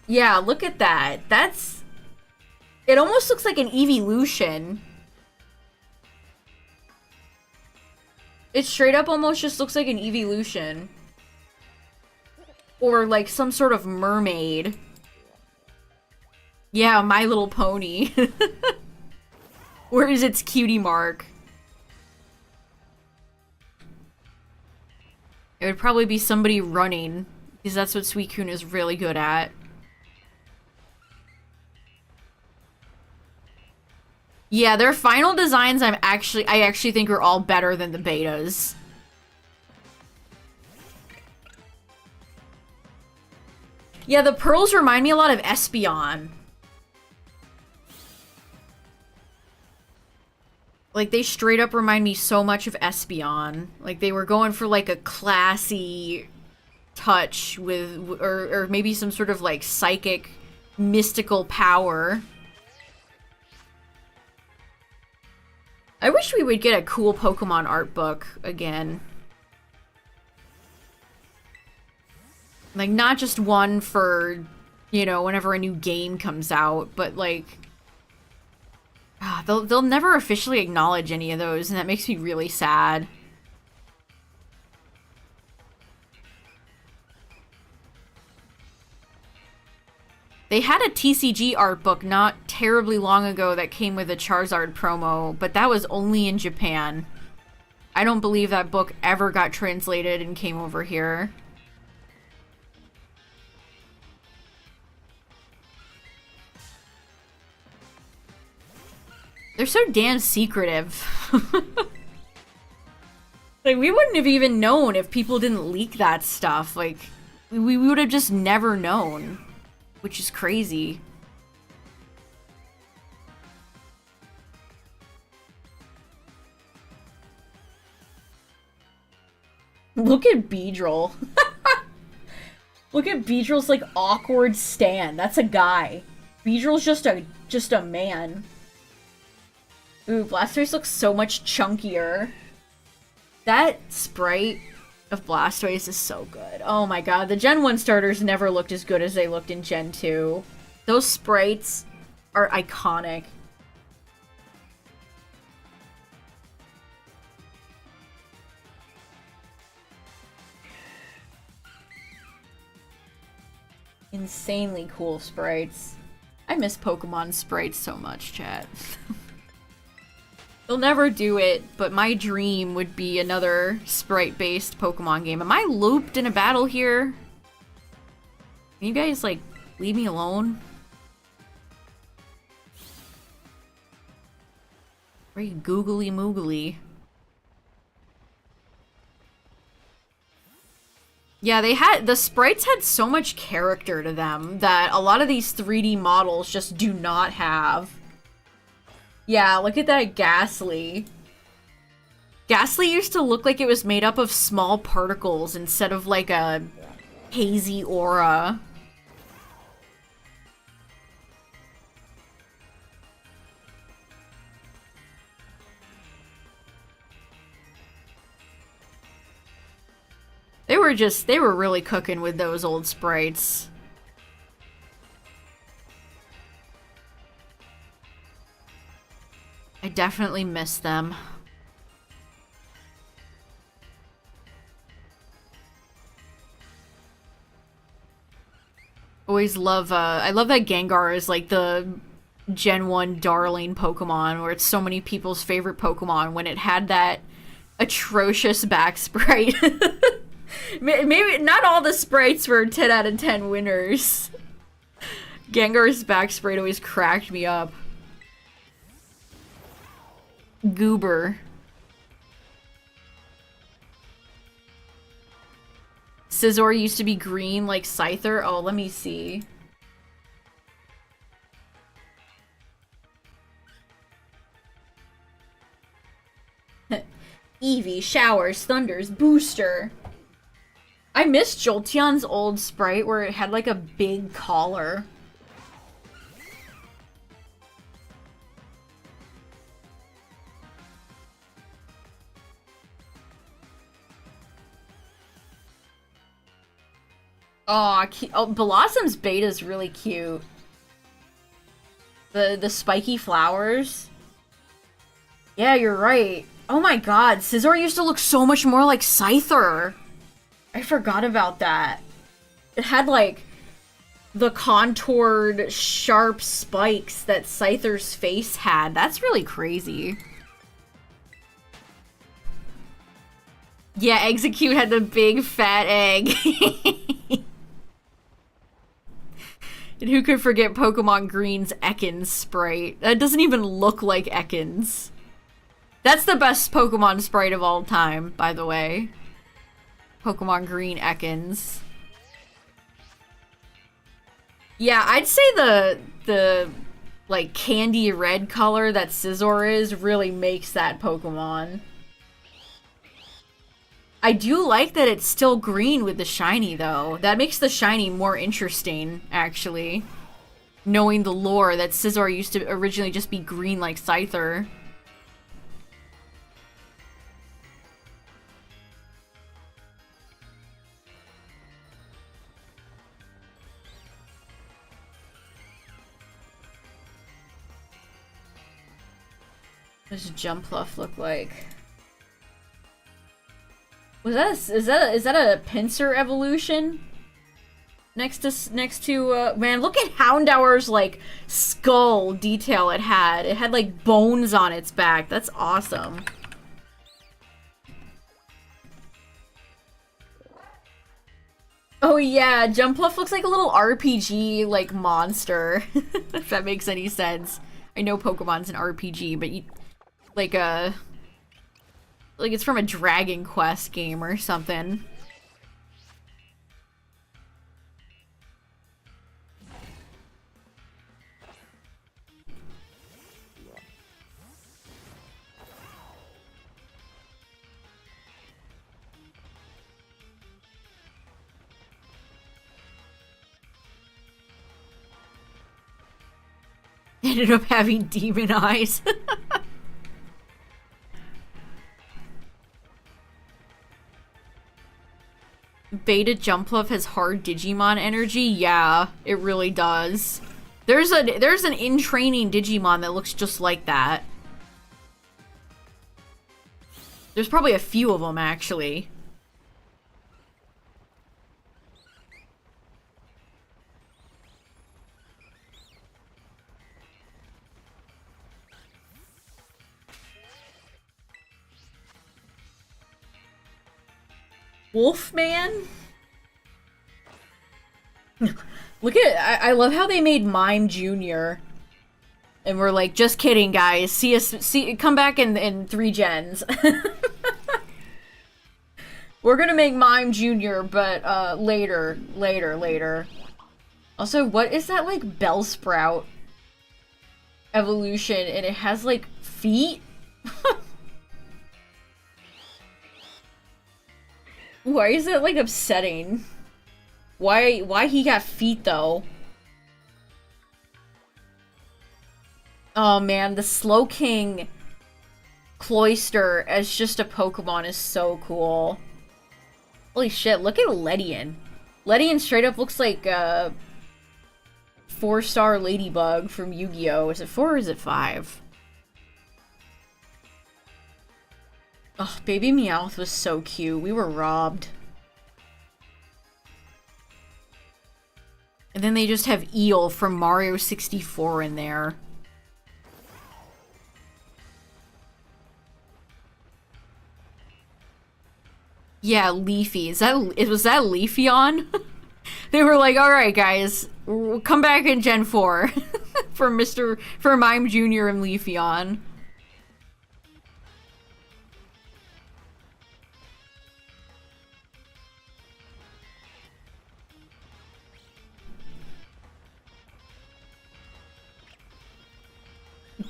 Yeah, look at that. That's... It almost looks like an evolution. It straight up almost just looks like an evolution. Or like some sort of mermaid. Yeah, My Little Pony. Where is its cutie mark? It would probably be somebody running, because that's what Suicune is really good at. Yeah, their final designs I actually think are all better than the betas. Yeah, the pearls remind me a lot of Espeon. Like, they straight up remind me so much of Espeon. Like, they were going for, like, a classy touch with... Or maybe some sort of, like, psychic, mystical power. I wish we would get a cool Pokemon art book again. Like, not just one for, you know, whenever a new game comes out, but, like... They'll never officially acknowledge any of those, and that makes me really sad. They had a TCG art book not terribly long ago that came with a Charizard promo, but that was only in Japan. I don't believe that book ever got translated and came over here. They're so damn secretive. Like, we wouldn't have even known if people didn't leak that stuff. Like, we would have just never known. Which is crazy. Look at Beedrill. Look at Beedrill's, like, awkward stand. That's a guy. Beedrill's just a man. Ooh, Blastoise looks so much chunkier. That sprite of Blastoise is so good. Oh my god, the Gen 1 starters never looked as good as they looked in Gen 2. Those sprites are iconic. Insanely cool sprites. I miss Pokemon sprites so much, chat. They'll never do it, but my dream would be another sprite-based Pokemon game. Am I looped in a battle here? Can you guys, like, leave me alone? Very googly-moogly. Yeah, the sprites had so much character to them that a lot of these 3D models just do not have. Yeah, look at that Ghastly. Ghastly used to look like it was made up of small particles instead of like a hazy aura. They were really cooking with those old sprites. I definitely miss them. Always love, I love that Gengar is like the Gen 1 darling Pokemon, where it's so many people's favorite Pokemon when it had that atrocious back sprite. Maybe not all the sprites were 10 out of 10 winners. Gengar's back sprite always cracked me up. Goober. Scizor used to be green like Scyther. Oh, let me see. Eevee, Showers, Thunders, Booster. I miss Jolteon's old sprite where it had like a big collar. Aw, oh, Blossom's beta is really cute. The spiky flowers. Yeah, you're right. Oh my god, Scizor used to look so much more like Scyther. I forgot about that. It had, like, the contoured, sharp spikes that Scyther's face had. That's really crazy. Yeah, Execute had the big fat egg. And who could forget Pokemon Green's Ekans sprite? That doesn't even look like Ekans. That's the best Pokemon sprite of all time, by the way. Pokemon Green Ekans. Yeah, I'd say the like candy red color that Scizor is really makes that Pokemon. I do like that it's still green with the shiny, though. That makes the shiny more interesting, actually. Knowing the lore that Scizor used to originally just be green like Scyther. What does Jumpluff look like? Is that a pincer evolution? Next to man, look at Houndour's like skull detail it had. It had like bones on its back. That's awesome. Oh yeah, Jumpluff looks like a little RPG like monster. If that makes any sense. I know Pokemon's an RPG, but you like it's from a Dragon Quest game or something. Ended up having demon eyes. Beta Jumpluff has hard Digimon energy? Yeah, it really does. There's an in-training Digimon that looks just like that. There's probably a few of them, actually. Wolfman? Look at I love how they made Mime Jr. And we're like, just kidding, guys. Come back in 3 gens. We're gonna make Mime Jr., but later. Also, what is that like Bellsprout evolution? And it has like feet? Why is that like upsetting? Why he got feet though? Oh man, the Slowking Cloyster as just a Pokemon is so cool. Holy shit, look at Ledian. Ledian straight up looks like a 4-star Ladybug from Yu-Gi-Oh! Is it 4 or is it 5? Oh, Baby Meowth was so cute. We were robbed. And then they just have Eel from Mario 64 in there. Yeah, Leafy. Was that Leafeon? They were like, alright guys, we'll come back in Gen 4 for Mime Jr. and Leafeon.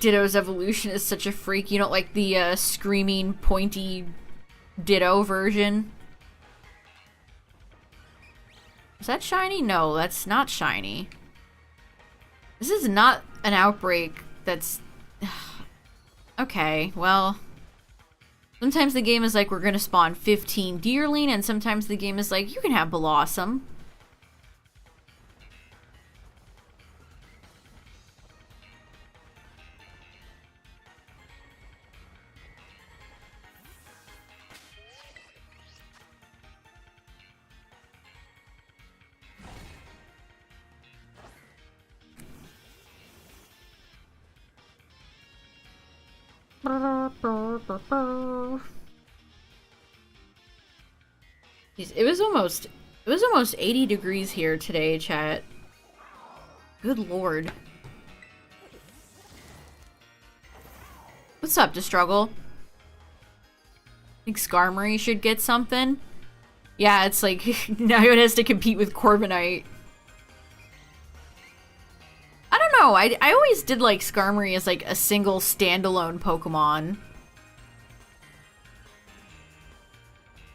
Ditto's evolution is such a freak. You don't like the screaming, pointy Ditto version? Is that shiny? No, that's not shiny. This is not an Outbreak that's... Okay, well... Sometimes the game is like, we're gonna spawn 15 Deerling, and sometimes the game is like, you can have Blossom. Jeez, it was almost 80 degrees here today, chat. Good lord. What's up, Destruggle? Think Skarmory should get something? Yeah, it's like, now it has to compete with Corviknight. I don't know, I always did like Skarmory as like a single standalone Pokemon.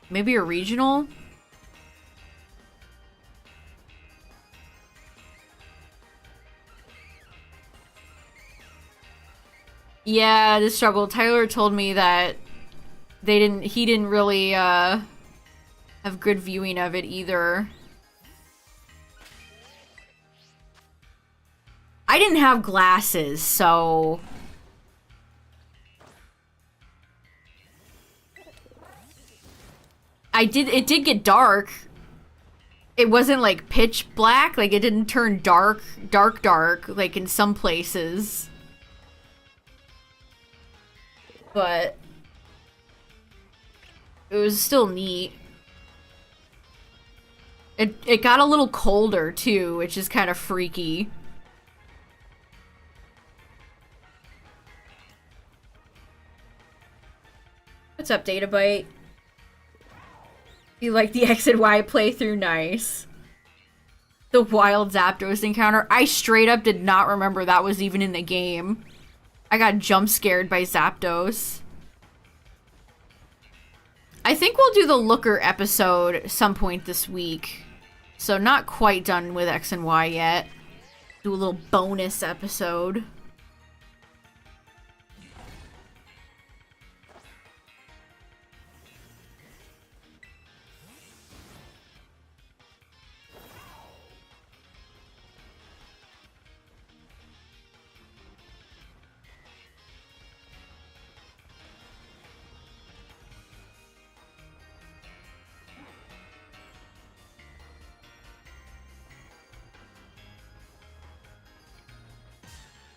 Maybe a regional? Yeah, the struggle. Tyler told me that he didn't really have good viewing of it either. I didn't have glasses, so it did get dark. It wasn't like pitch black, like it didn't turn dark like in some places. But it was still neat. It got a little colder too, which is kind of freaky. What's up, Databyte? You like the X and Y playthrough? Nice. The wild Zapdos encounter. I straight up did not remember that was even in the game. I got jump scared by Zapdos. I think we'll do the Looker episode some point this week. So not quite done with X and Y yet. Do a little bonus episode.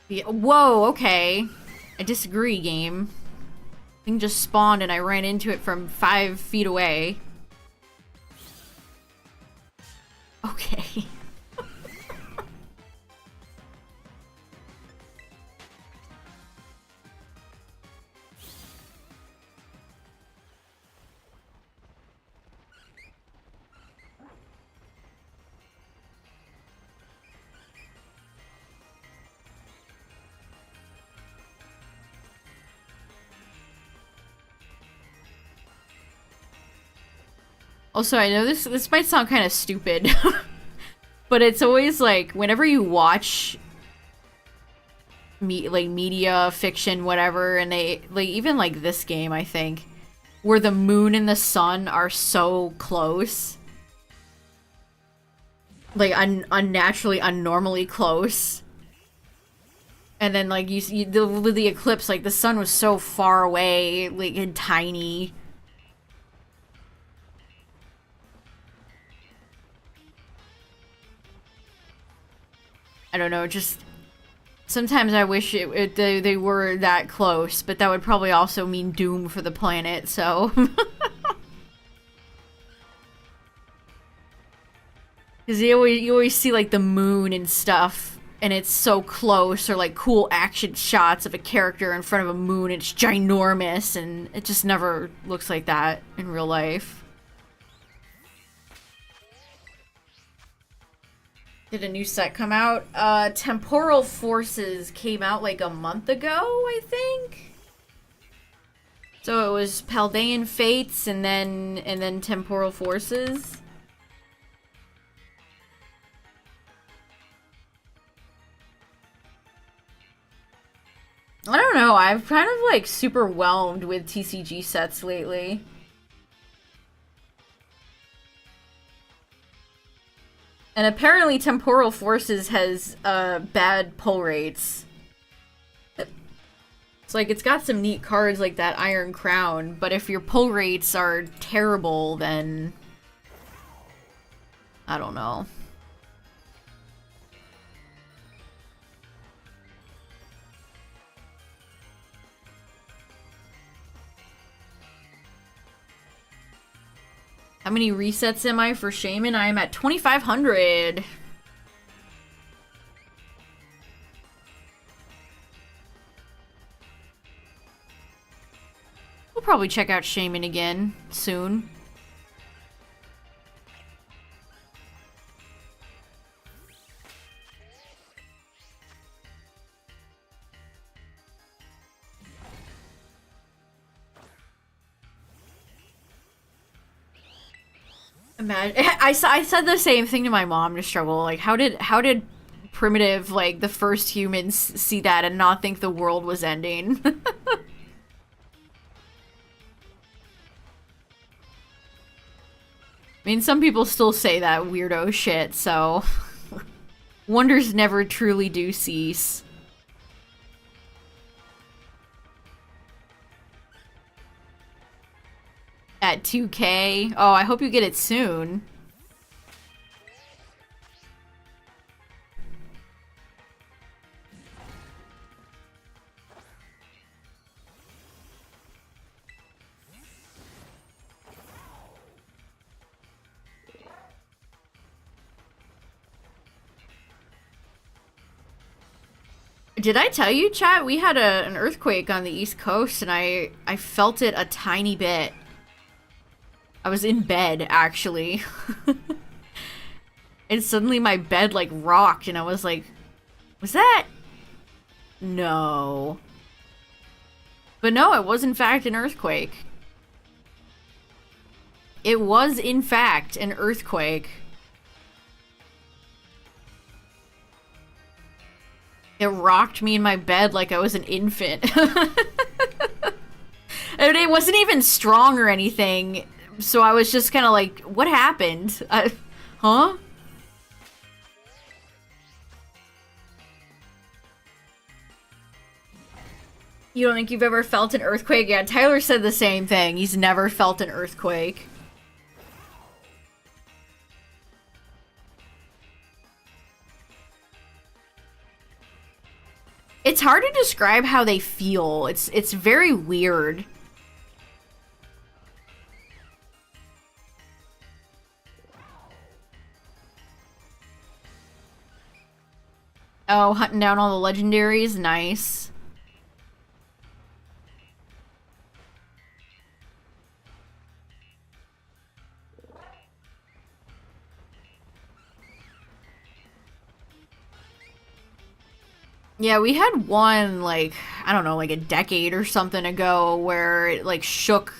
Yeah, whoa, okay. I disagree, game. Thing just spawned and I ran into it from 5 feet away. Okay. Also, I know this might sound kind of stupid, but it's always like whenever you watch media, fiction, whatever, and they like even like this game, I think, where the moon and the sun are so close, like unnaturally, unnormally close, and then like with the eclipse, like the sun was so far away, like and tiny. I don't know, just sometimes I wish they were that close, but that would probably also mean doom for the planet, so. Because you always see like the moon and stuff, and it's so close, or like cool action shots of a character in front of a moon, it's ginormous, and it just never looks like that in real life. Did a new set come out? Temporal Forces came out like a month ago, I think? So it was Paldean Fates and then Temporal Forces. I don't know, I've kind of like super whelmed with TCG sets lately. And apparently Temporal Forces has bad pull rates. It's like it's got some neat cards like that Iron Crown, but if your pull rates are terrible, then I don't know. How many resets am I for Shaman? I am at 2,500. We'll probably check out Shaman again soon. Imagine, I said the same thing to my mom to struggle. Like, how did primitive, like, the first humans see that and not think the world was ending? I mean, some people still say that weirdo shit, so wonders never truly do cease. At 2K? Oh, I hope you get it soon. Did I tell you, chat? We had an earthquake on the East Coast, and I felt it a tiny bit. I was in bed, actually. And suddenly my bed, like, rocked, and I was like, was that? No. But no, it was in fact an earthquake. It was in fact an earthquake. It rocked me in my bed like I was an infant. And it wasn't even strong or anything. So I was just kind of like, what happened? Huh? You don't think you've ever felt an earthquake? Yeah, Tyler said the same thing. He's never felt an earthquake. It's hard to describe how they feel. It's very weird. Oh, hunting down all the legendaries? Nice. Yeah, we had one, like, I don't know, like a decade or something ago where it, like, shook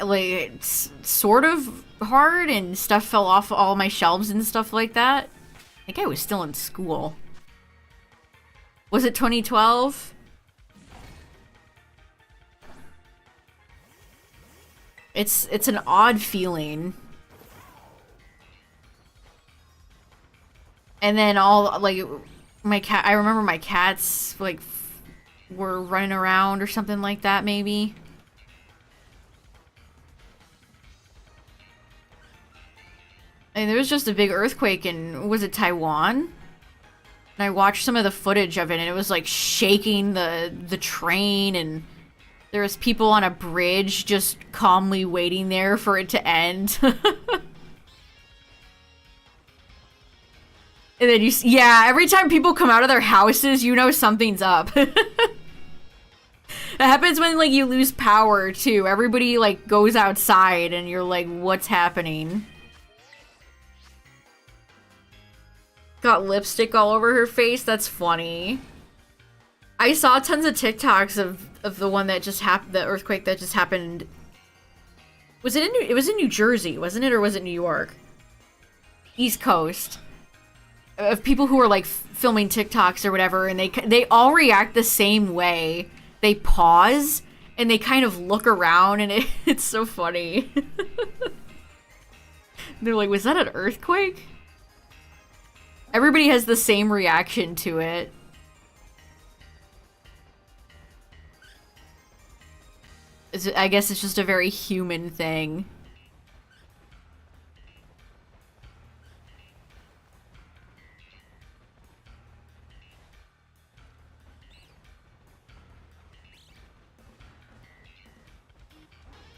like, sort of hard and stuff fell off all my shelves and stuff like that. I think I was still in school. Was it 2012? It's an odd feeling. And then all, like, my cat, I remember my cats, like, were running around or something like that, maybe. And there was just a big earthquake in, was it Taiwan? And I watched some of the footage of it, and it was, like, shaking the train, and there was people on a bridge just calmly waiting there for it to end. And then yeah, every time people come out of their houses, you know something's up. It happens when, like, you lose power, too. Everybody, like, goes outside, and you're like, what's happening? Got lipstick all over her face? That's funny. I saw tons of TikToks of the one that just happened, the earthquake that just happened. Was it in it was in New Jersey, wasn't it? Or was it New York? East Coast. Of people who are, like, filming TikToks or whatever, and they all react the same way. They pause, and they kind of look around, and it's so funny. They're like, was that an earthquake? Everybody has the same reaction to it. I guess it's just a very human thing.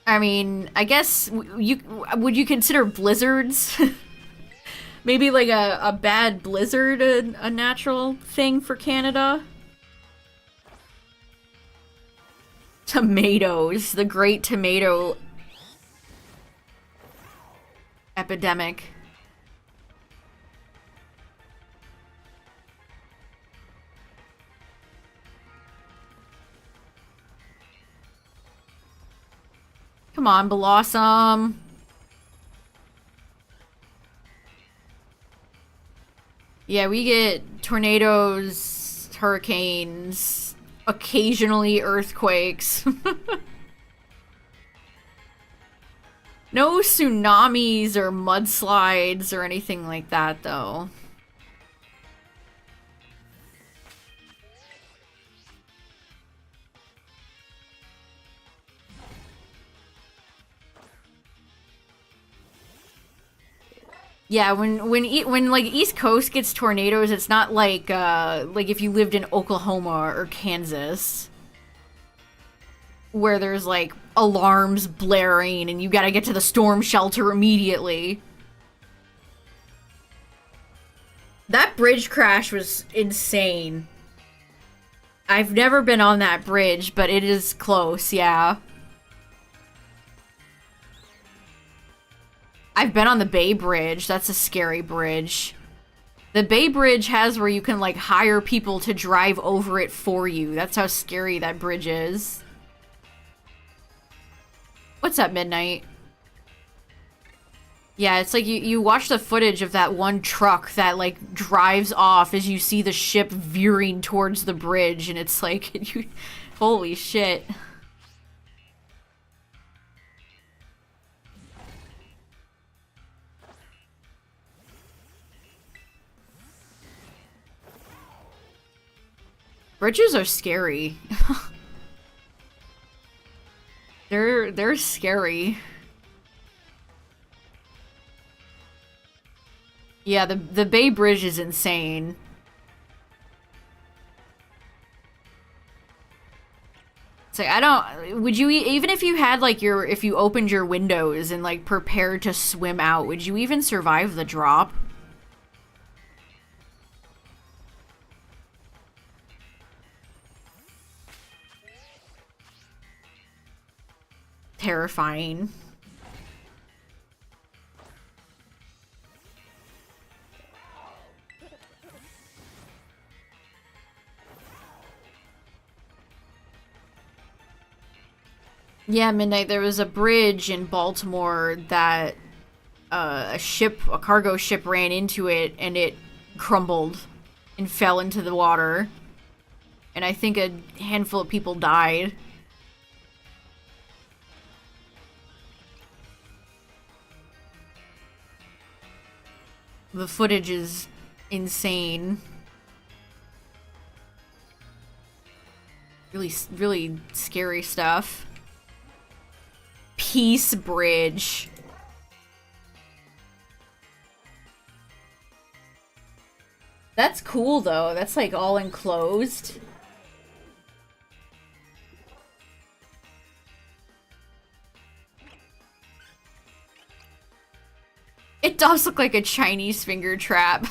I mean, I guess would you consider blizzards? Maybe like a bad blizzard a natural thing for Canada? Tomatoes, the great tomato epidemic. Come on, Blossom. Yeah, we get tornadoes, hurricanes, occasionally earthquakes. No tsunamis or mudslides or anything like that, though. Yeah, when like East Coast gets tornadoes, it's not like if you lived in Oklahoma or Kansas where there's like alarms blaring and you gotta get to the storm shelter immediately. That bridge crash was insane. I've never been on that bridge, but it is close, yeah. I've been on the Bay Bridge. That's a scary bridge. The Bay Bridge has where you can, like, hire people to drive over it for you. That's how scary that bridge is. What's up, Midnight? Yeah, it's like you watch the footage of that one truck that, like, drives off as you see the ship veering towards the bridge, and it's like, holy shit. Bridges are scary. They're scary. Yeah, the Bay Bridge is insane. It's like, I don't, would you, even if you had like if you opened your windows and like prepared to swim out, would you even survive the drop? Terrifying. Yeah, Midnight, there was a bridge in Baltimore that a cargo ship ran into it and it crumbled and fell into the water. And I think a handful of people died. The footage is insane. Really, really scary stuff. Peace Bridge. That's cool, though. That's, like, all enclosed. It does look like a Chinese finger trap.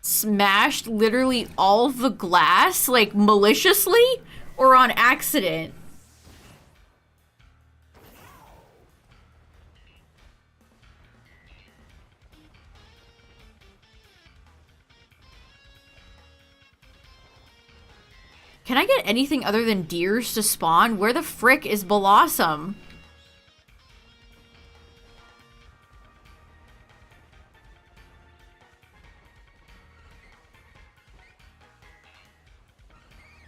Smashed literally all the glass, like, maliciously? Or on accident? Can I get anything other than deers to spawn? Where the frick is Blossom?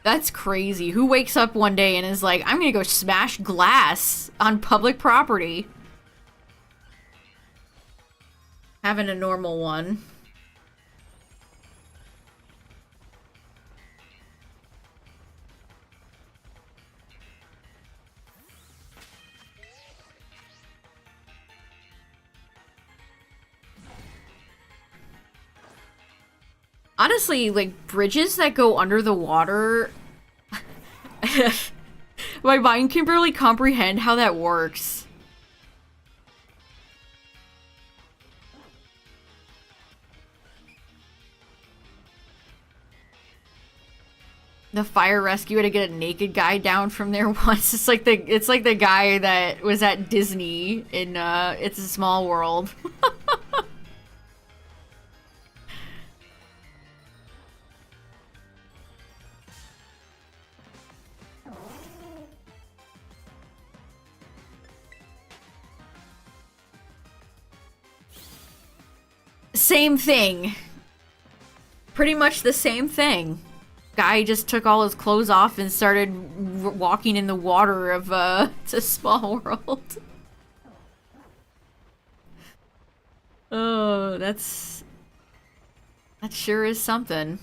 That's crazy. Who wakes up one day and is like, I'm gonna go smash glass on public property? Having a normal one. Honestly, like, bridges that go under the water... My mind can barely comprehend how that works. The fire rescue had to get a naked guy down from there once. It's like the guy that was at Disney in It's a Small World. Same thing. Pretty much the same thing. Guy just took all his clothes off and started walking in the water of It's a Small World. Oh, that sure is something.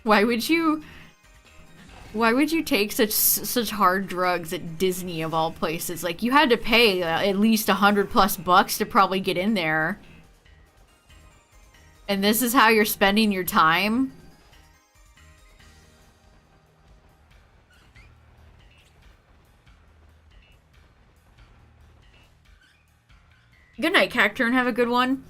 Why would you take such hard drugs at Disney of all places? Like, you had to pay at least $100+ to probably get in there. And this is how you're spending your time? Good night, Cacturn. Have a good one.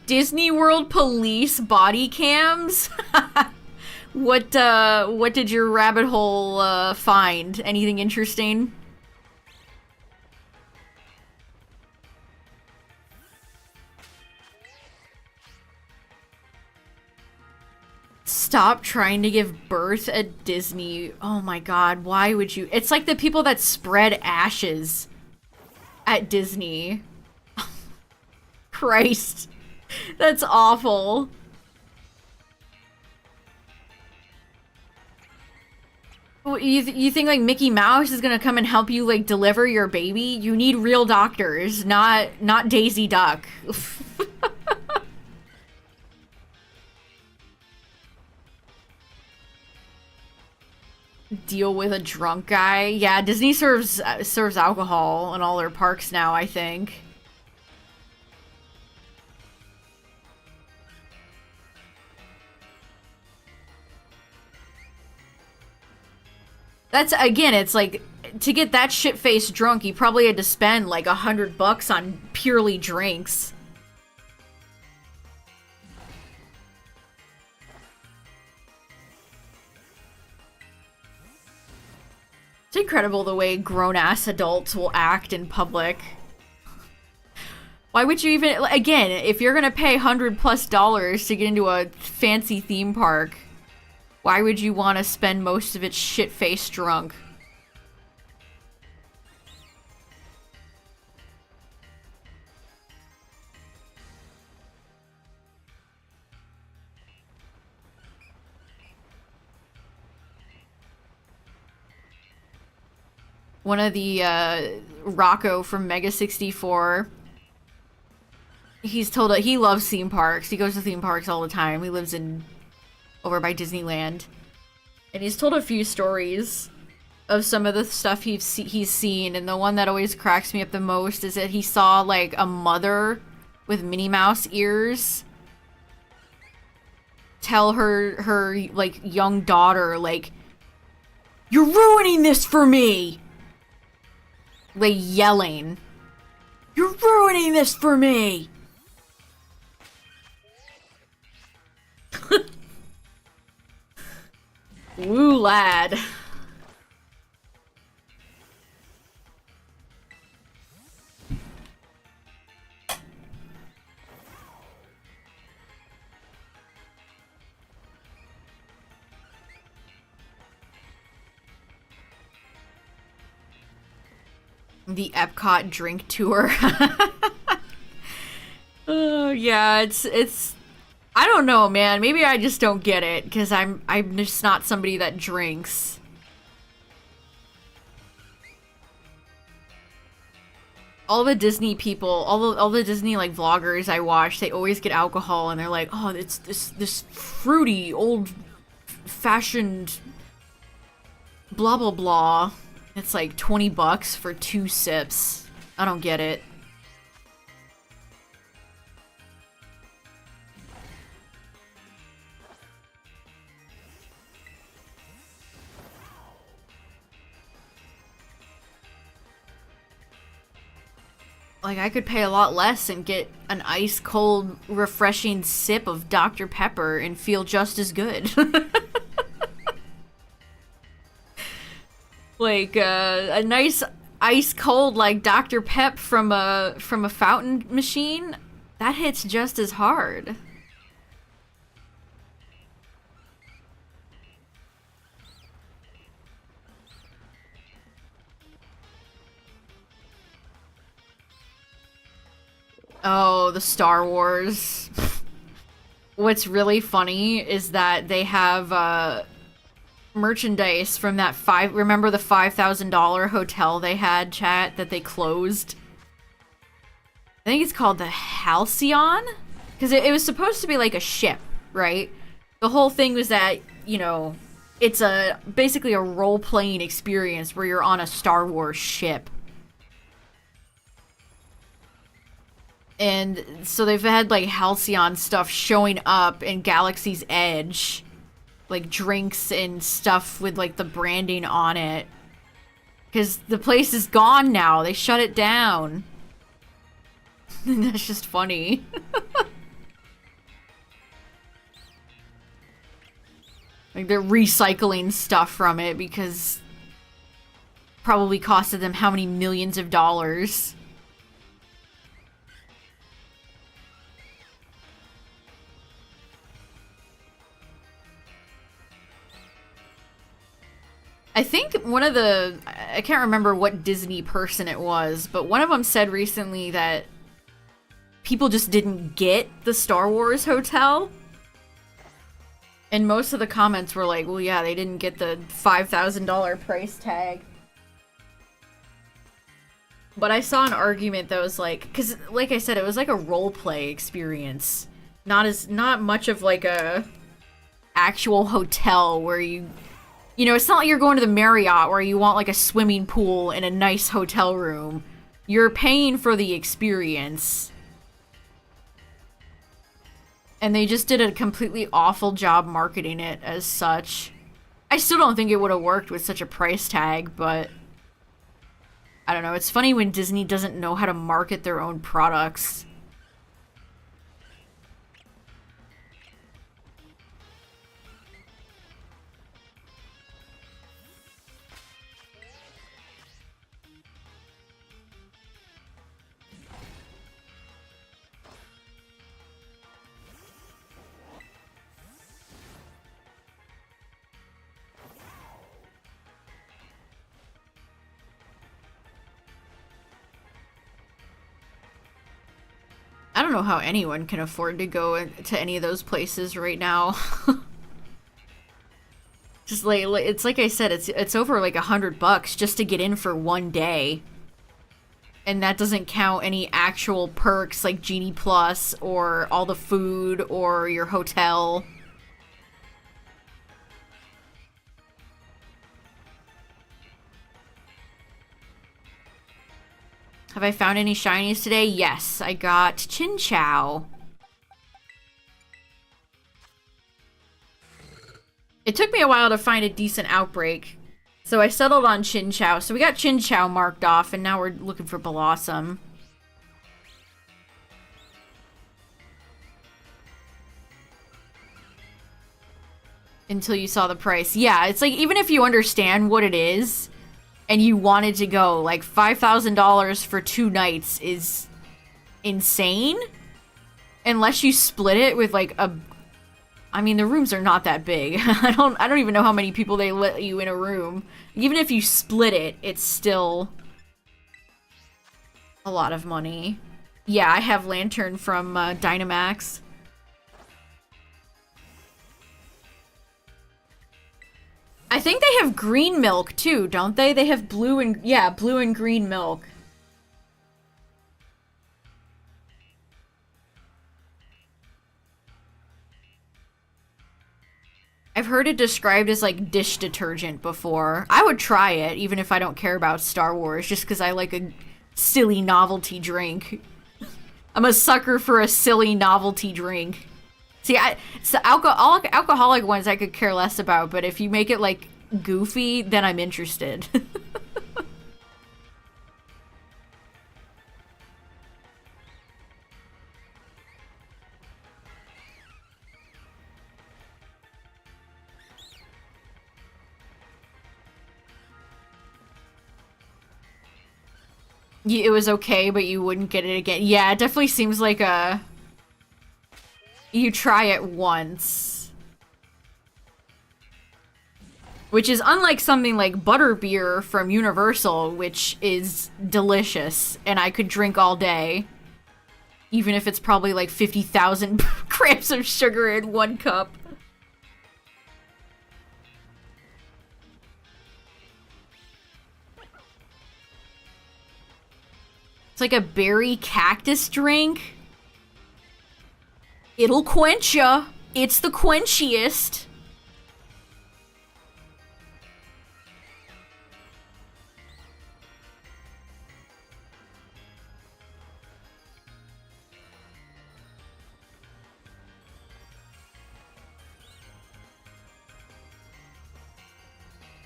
Disney World police body cams? What did your rabbit hole find? Anything interesting? Stop trying to give birth at Disney. Oh my god, why would you? It's like the people that spread ashes at Disney. Christ. That's awful. You think like Mickey Mouse is gonna come and help you like deliver your baby? You need real doctors, not Daisy Duck. Deal with a drunk guy. Yeah, Disney serves alcohol in all their parks now, I think. That's, again, it's like, to get that shit-faced drunk, he probably had to spend like $100 on purely drinks. It's incredible the way grown-ass adults will act in public. Why would you even, again, if you're gonna pay $100+ to get into a fancy theme park, why would you want to spend most of it shit-faced drunk? One of the, Rocco from Mega 64, he's told that he loves theme parks. He goes to theme parks all the time. He lives over by Disneyland. And he's told a few stories of some of the stuff he's seen, and the one that always cracks me up the most is that he saw, like, a mother with Minnie Mouse ears tell her like, young daughter, like, "You're ruining this for me!" Like, yelling. "You're ruining this for me!" Woo, lad. The Epcot drink tour. Oh, yeah, it's I don't know, man. Maybe I just don't get it, because I'm just not somebody that drinks. all the Disney people, all the Disney like vloggers I watch, they always get alcohol and they're like, oh, it's this fruity old fashioned blah blah blah. It's like $20 for 2 sips. I don't get it. Like, I could pay a lot less and get an ice-cold, refreshing sip of Dr. Pepper and feel just as good. Like, a nice ice-cold, like, Dr. Pep from a fountain machine, that hits just as hard. Oh, the Star Wars. What's really funny is that they have merchandise from that remember the $5,000 hotel they had, chat, that they closed? I think it's called the Halcyon? Because it was supposed to be like a ship, right? The whole thing was that, you know, it's basically a role-playing experience where you're on a Star Wars ship. And so they've had, like, Halcyon stuff showing up in Galaxy's Edge. Like, drinks and stuff with, like, the branding on it. Because the place is gone now. They shut it down. That's just funny. Like, they're recycling stuff from it because probably costed them how many millions of dollars. I think one of the, I can't remember what Disney person it was, but one of them said recently that people just didn't get the Star Wars hotel. And most of the comments were like, well, yeah, they didn't get the $5,000 price tag. But I saw an argument that was like, because like I said, it was like a roleplay experience. Not much of like a actual hotel where you know, it's not like you're going to the Marriott where you want like a swimming pool and a nice hotel room. You're paying for the experience. And they just did a completely awful job marketing it as such. I still don't think it would have worked with such a price tag, but I don't know. It's funny when Disney doesn't know how to market their own products. I don't know how anyone can afford to go to any of those places right now. Just like it's like I said, it's over like $100 just to get in for one day. And that doesn't count any actual perks like Genie Plus or all the food or your hotel. Have I found any shinies today? Yes, I got Chin Chow. It took me a while to find a decent Outbreak, so I settled on Chin Chow. So we got Chin Chow marked off, and now we're looking for Blossom. Until you saw the price. Yeah, it's like, even if you understand what it is, and you wanted to go, like, $5,000 for 2 nights is insane. Unless you split it with, like, I mean, the rooms are not that big. I don't even know how many people they let you in a room. Even if you split it, it's still a lot of money. Yeah, I have Lantern from Dynamax. I think they have green milk too, don't they? They have blue and green milk. I've heard it described as like dish detergent before. I would try it, even if I don't care about Star Wars, just because I like a silly novelty drink. I'm a sucker for a silly novelty drink. See, it's the alcoholic ones I could care less about, but if you make it like goofy, then I'm interested. It was okay, but you wouldn't get it again. Yeah, it definitely seems like a... You try it once. Which is unlike something like butterbeer from Universal, which is delicious, and I could drink all day. Even if it's probably like 50,000 grams of sugar in one cup. It's like a berry cactus drink. It'll quench ya. It's the quenchiest.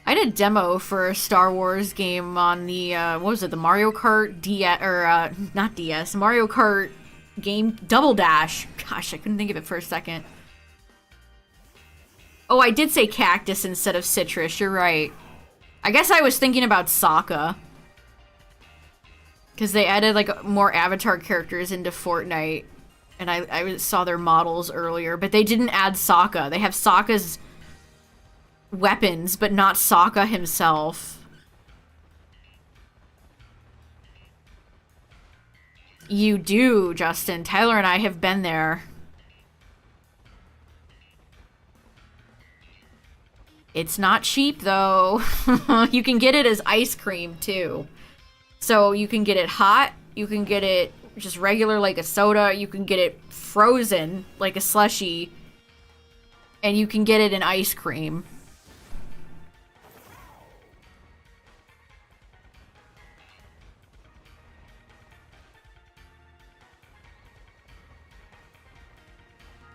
I did a demo for a Star Wars game on the, what was it, the Mario Kart DS, or, not DS, Mario Kart game, Double Dash. Gosh, I couldn't think of it for a second. Oh, I did say cactus instead of citrus, you're right. I guess I was thinking about Sokka. Because they added, like, more Avatar characters into Fortnite. And I saw their models earlier, but they didn't add Sokka. They have Sokka's weapons, but not Sokka himself. You do, Justin. Tyler and I have been there. It's not cheap, though. You can get it as ice cream, too. So you can get it hot, you can get it just regular like a soda, you can get it frozen like a slushie, and you can get it in ice cream.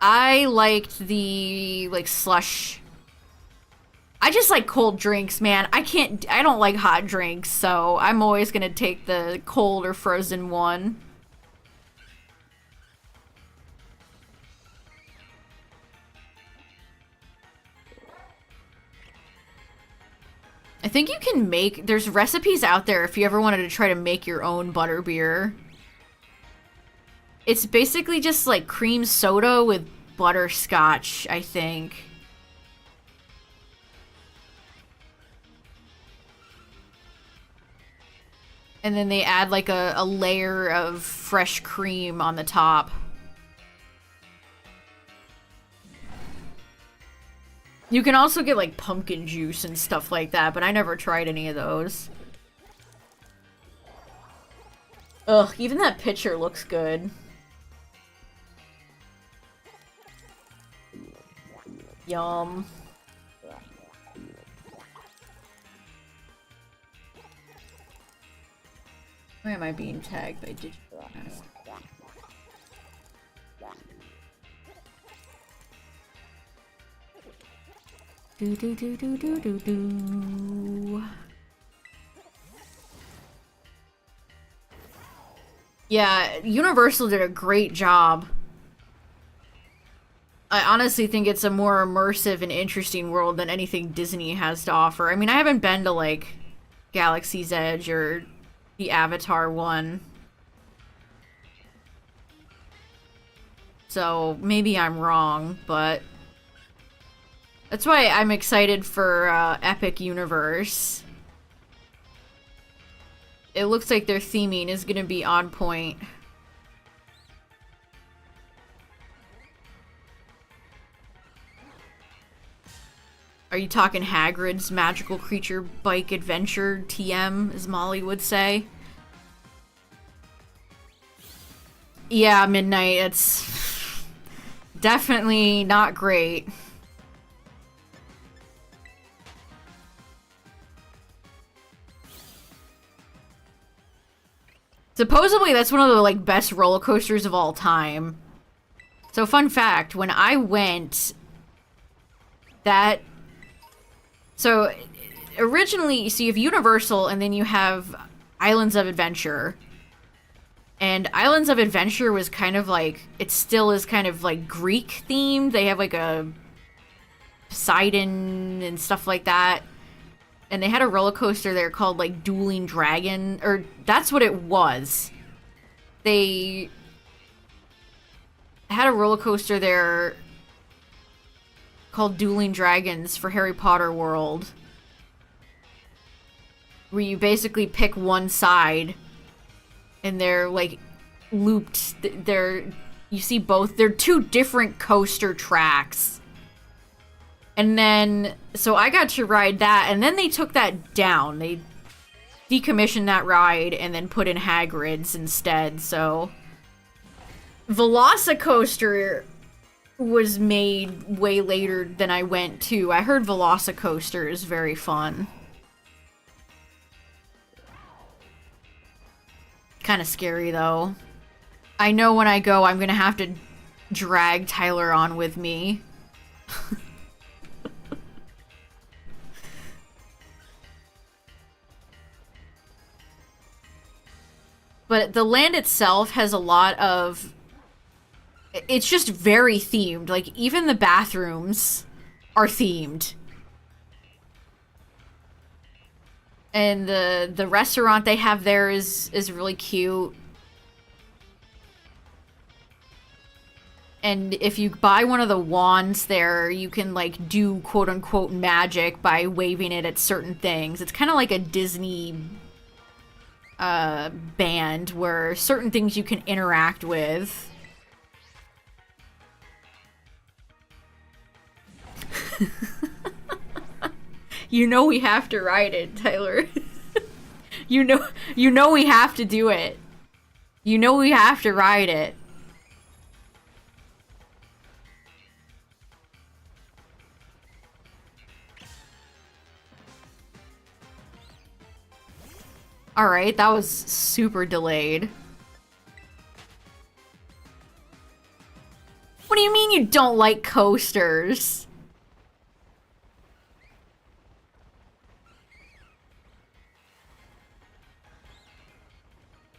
I liked the, like, slush. I just like cold drinks, man. I don't like hot drinks, so I'm always gonna take the cold or frozen one. I think you can make, there's recipes out there if you ever wanted to try to make your own butterbeer. It's basically just like cream soda with butterscotch, I think. And then they add like a layer of fresh cream on the top. You can also get like pumpkin juice and stuff like that, but I never tried any of those. Ugh, even that picture looks good. Yum. Why am I being tagged by digital mask? Do do do do do do do. Yeah, Universal did a great job. I honestly think it's a more immersive and interesting world than anything Disney has to offer. I mean, I haven't been to, like, Galaxy's Edge or the Avatar one. So, maybe I'm wrong, but that's why I'm excited for Epic Universe. It looks like their theming is gonna be on point. Are you talking Hagrid's Magical Creature Bike Adventure TM, as Molly would say? Yeah, Midnight, it's definitely not great. Supposedly, that's one of the, like, best roller coasters of all time. So, fun fact, when I went, so, originally, so you have Universal, and then you have Islands of Adventure. And Islands of Adventure was kind of like, it still is kind of, like, Greek-themed. They have, like, a Poseidon and stuff like that. And they had a roller coaster there called, like, Dueling Dragon, or that's what it was. They had a roller coaster there called Dueling Dragons for Harry Potter World, where you basically pick one side, and they're, like, looped. You see both. They're two different coaster tracks. And then, so I got to ride that, and then they took that down. They decommissioned that ride and then put in Hagrid's instead, so... Velocicoaster was made way later than I went to. I heard Velocicoaster is very fun. Kind of scary, though. I know when I go, I'm gonna have to drag Tyler on with me. But the land itself has a lot of... It's just very themed. Like, even the bathrooms are themed. And the restaurant they have there is really cute. And if you buy one of the wands there, you can, like, do quote-unquote magic by waving it at certain things. It's kind of like a Disney... band where certain things you can interact with. You know we have to ride it, Tyler. you know we have to do it. You know we have to ride it. Alright, that was super delayed. What do you mean you don't like coasters?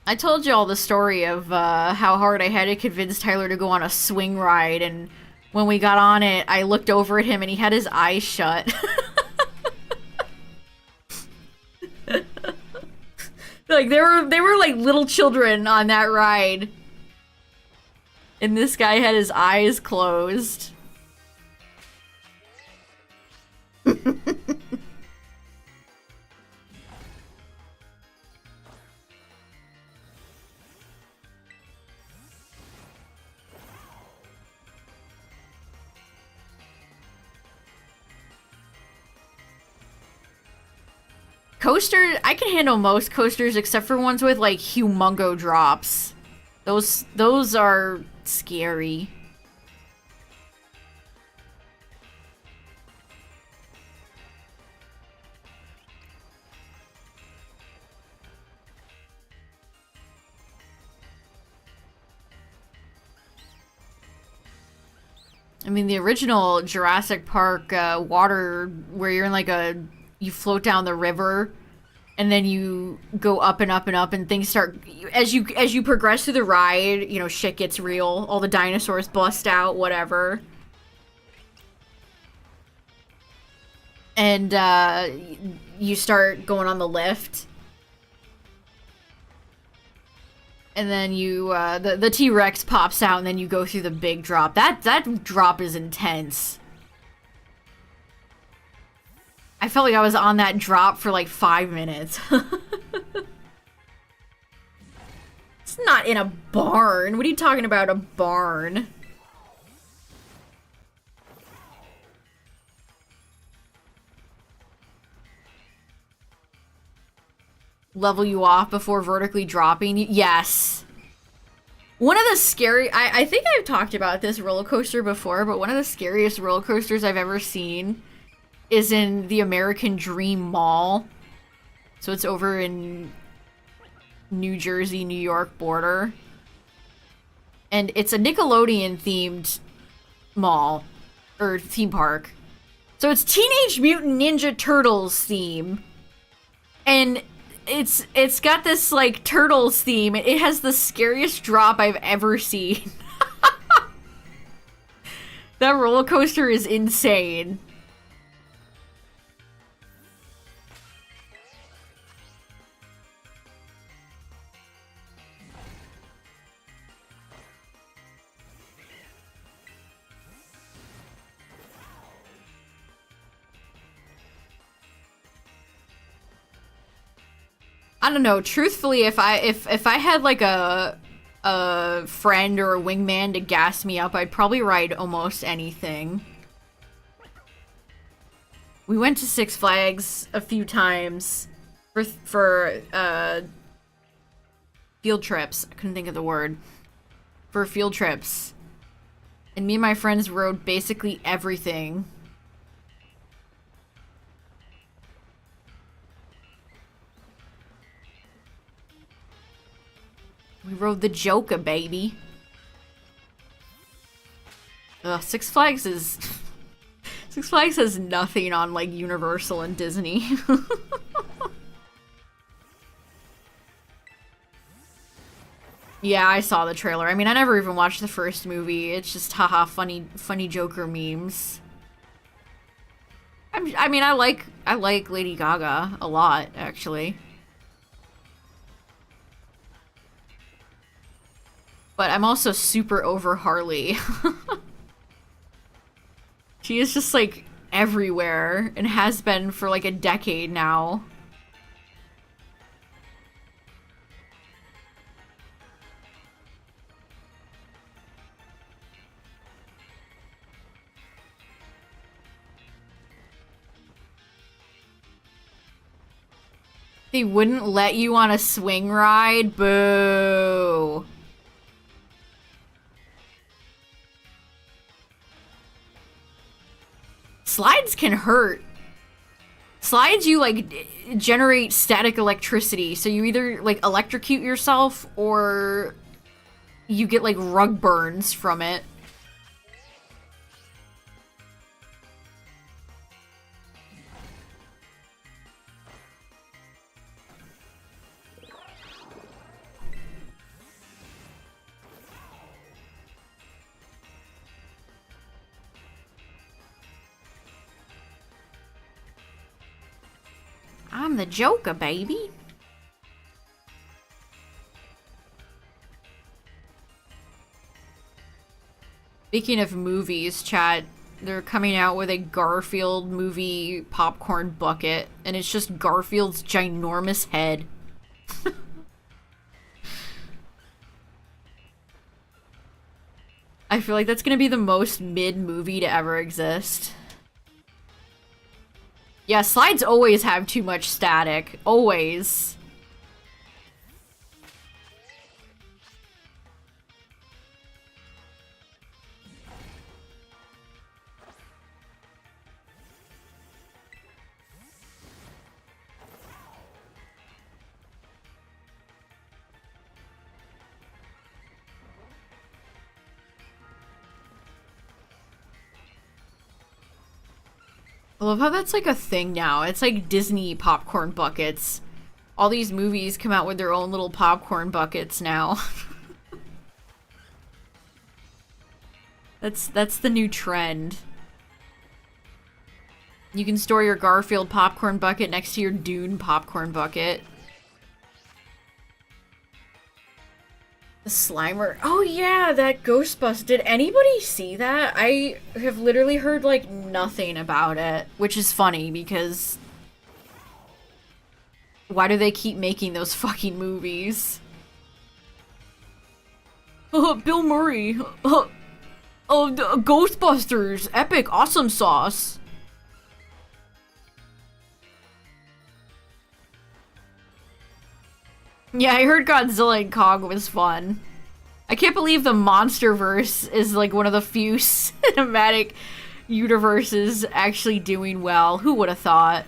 I told you all the story of how hard I had to convince Tyler to go on a swing ride, and when we got on it, I looked over at him and he had his eyes shut. Like, they were like little children on that ride. And this guy had his eyes closed. Coaster, I can handle most coasters except for ones with, like, humongo drops. Those are scary. I mean, the original Jurassic Park water, where you're in, like, you float down the river, and then you go up and up and up, and things start... As you progress through the ride, you know, shit gets real. All the dinosaurs bust out, whatever. And, you start going on the lift. And then you, the T-Rex pops out, and then you go through the big drop. That drop is intense. I felt like I was on that drop for like 5 minutes. It's not in a barn. What are you talking about, a barn? Level you off before vertically dropping? Yes. One of the scary... I think I've talked about this roller coaster before, but one of the scariest roller coasters I've ever seen is in the American Dream Mall. So it's over in New Jersey, New York border. And it's a Nickelodeon themed mall or theme park. So it's Teenage Mutant Ninja Turtles theme. And it's got this like Turtles theme. It has the scariest drop I've ever seen. That roller coaster is insane. I don't know. Truthfully, if I had like a friend or a wingman to gas me up, I'd probably ride almost anything. We went to Six Flags a few times for field trips. I couldn't think of the word. For field trips. And me and my friends rode basically everything. We rode the Joker, baby. Ugh, Six Flags is... Six Flags has nothing on, like, Universal and Disney. Yeah, I saw the trailer. I mean, I never even watched the first movie. It's just, haha, funny Joker memes. I mean, I like Lady Gaga a lot, actually. But I'm also super over Harley. She is just, like, everywhere, and has been for, like, a decade now. They wouldn't let you on a swing ride? Boo. Slides can hurt. Slides, you, like, generate static electricity. So you either, like, electrocute yourself or you get, like, rug burns from it. I'm the Joker, baby. Speaking of movies, chat, they're coming out with a Garfield movie popcorn bucket, and it's just Garfield's ginormous head. I feel like that's gonna be the most mid movie to ever exist. Yeah, slides always have too much static. Always. I love how that's like a thing now. It's like Disney popcorn buckets. All these movies come out with their own little popcorn buckets now. That's the new trend. You can store your Garfield popcorn bucket next to your Dune popcorn bucket. The Slimer. Oh yeah, that Ghostbusters. Did anybody see that? I have literally heard like nothing about it, which is funny because why do they keep making those fucking movies? Bill Murray. Ghostbusters. Epic awesome sauce. Yeah, I heard Godzilla and Kong was fun. I can't believe the MonsterVerse is like one of the few cinematic universes actually doing well. Who would have thought?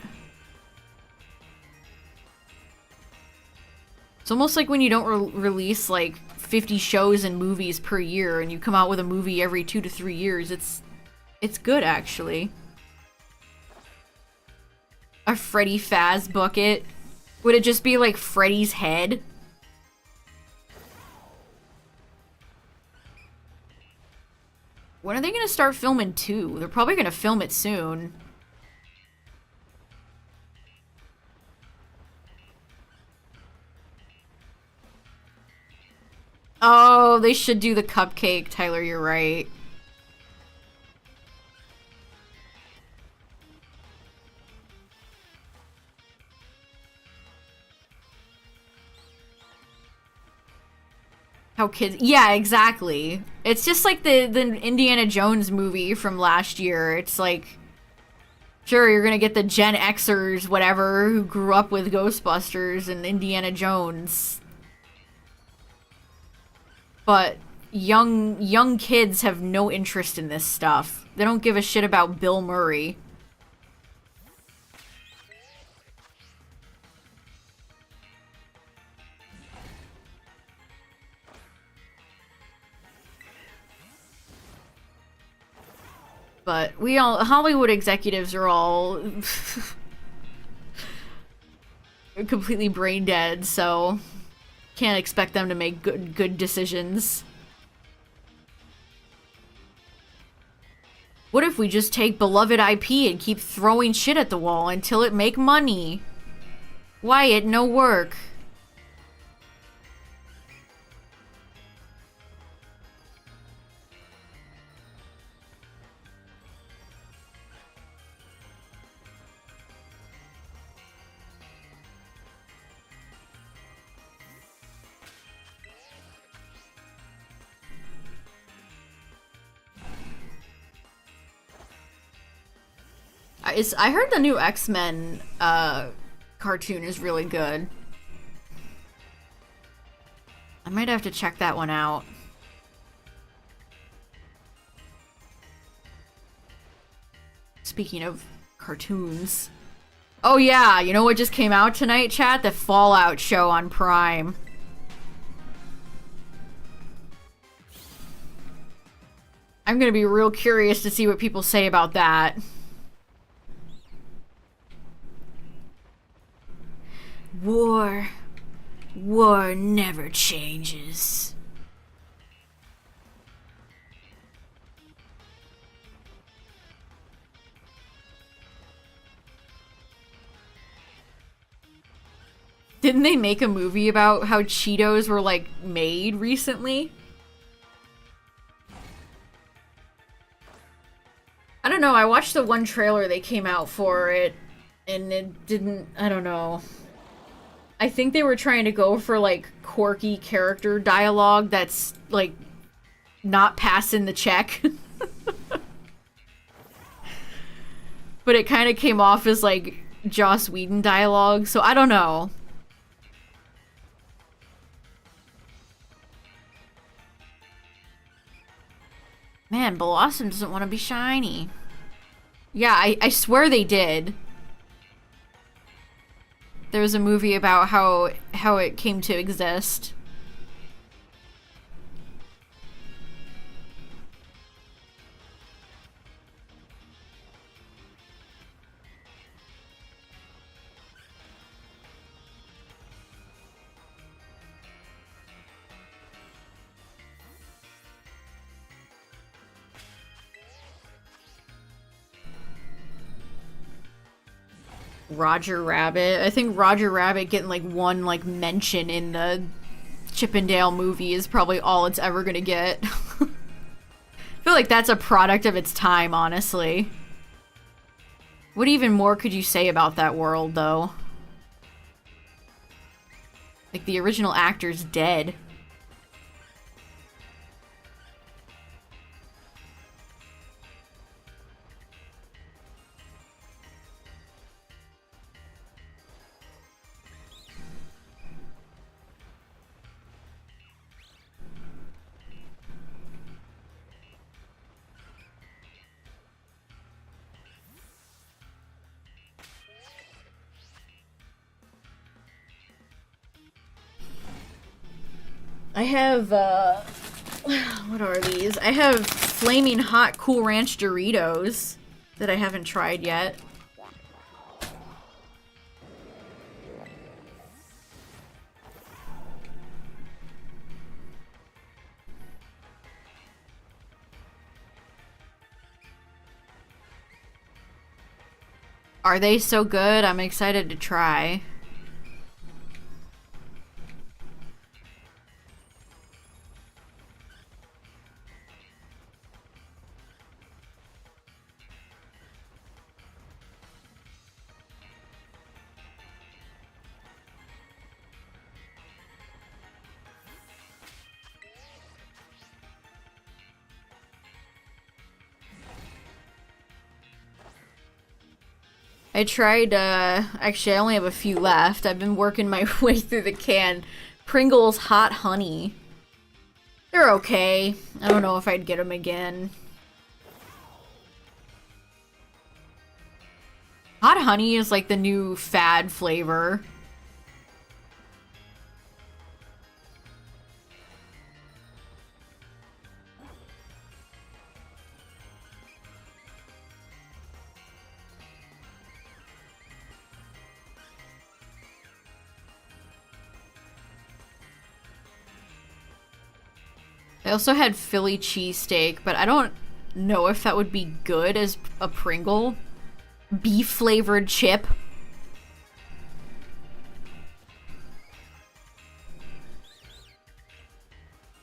It's almost like when you don't release like 50 shows and movies per year and you come out with a movie every 2 to 3 years. It's good, actually. A Freddy Faz bucket. Would it just be like Freddy's head? When are they gonna start filming 2? They're probably gonna film it soon. Oh, they should do the cupcake, Tyler, you're right. How kids... Yeah, exactly. It's just like the Indiana Jones movie from last year. It's like... Sure, you're gonna get the Gen Xers, whatever, who grew up with Ghostbusters and Indiana Jones. But young kids have no interest in this stuff. They don't give a shit about Bill Murray. But Hollywood executives are all completely brain dead, so can't expect them to make good decisions. What if we just take beloved IP and keep throwing shit at the wall until it make money? Wyatt, no work. I heard the new X-Men cartoon is really good. I might have to check that one out. Speaking of cartoons. Oh yeah, you know what just came out tonight, chat? The Fallout show on Prime. I'm gonna be real curious to see what people say about that. War never changes. Didn't they make a movie about how Cheetos were, like, made recently? I don't know, I watched the one trailer they came out for it, and it didn't... I don't know. I think they were trying to go for, like, quirky character dialogue that's, like, not passing the check. But it kind of came off as, like, Joss Whedon dialogue, so I don't know. Man, Blossom doesn't want to be shiny. Yeah, I swear they did. There was a movie about how it came to exist. Roger Rabbit. I think Roger Rabbit getting like one like mention in the Chippendale movie is probably all it's ever gonna get. I feel like that's a product of its time, honestly. What even more could you say about that world, though? Like, the original actor's dead. I have, what are these? I have Flaming Hot Cool Ranch Doritos that I haven't tried yet. Are they so good? I'm excited to try. I tried, actually I only have a few left. I've been working my way through the can. Pringles Hot Honey. They're okay. I don't know if I'd get them again. Hot Honey is like the new fad flavor. I also had Philly cheesesteak, but I don't know if that would be good as a Pringle. Beef flavored chip.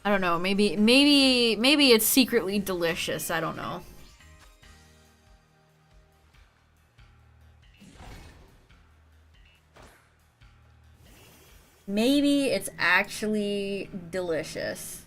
I don't know, maybe it's secretly delicious, I don't know. Maybe it's actually delicious.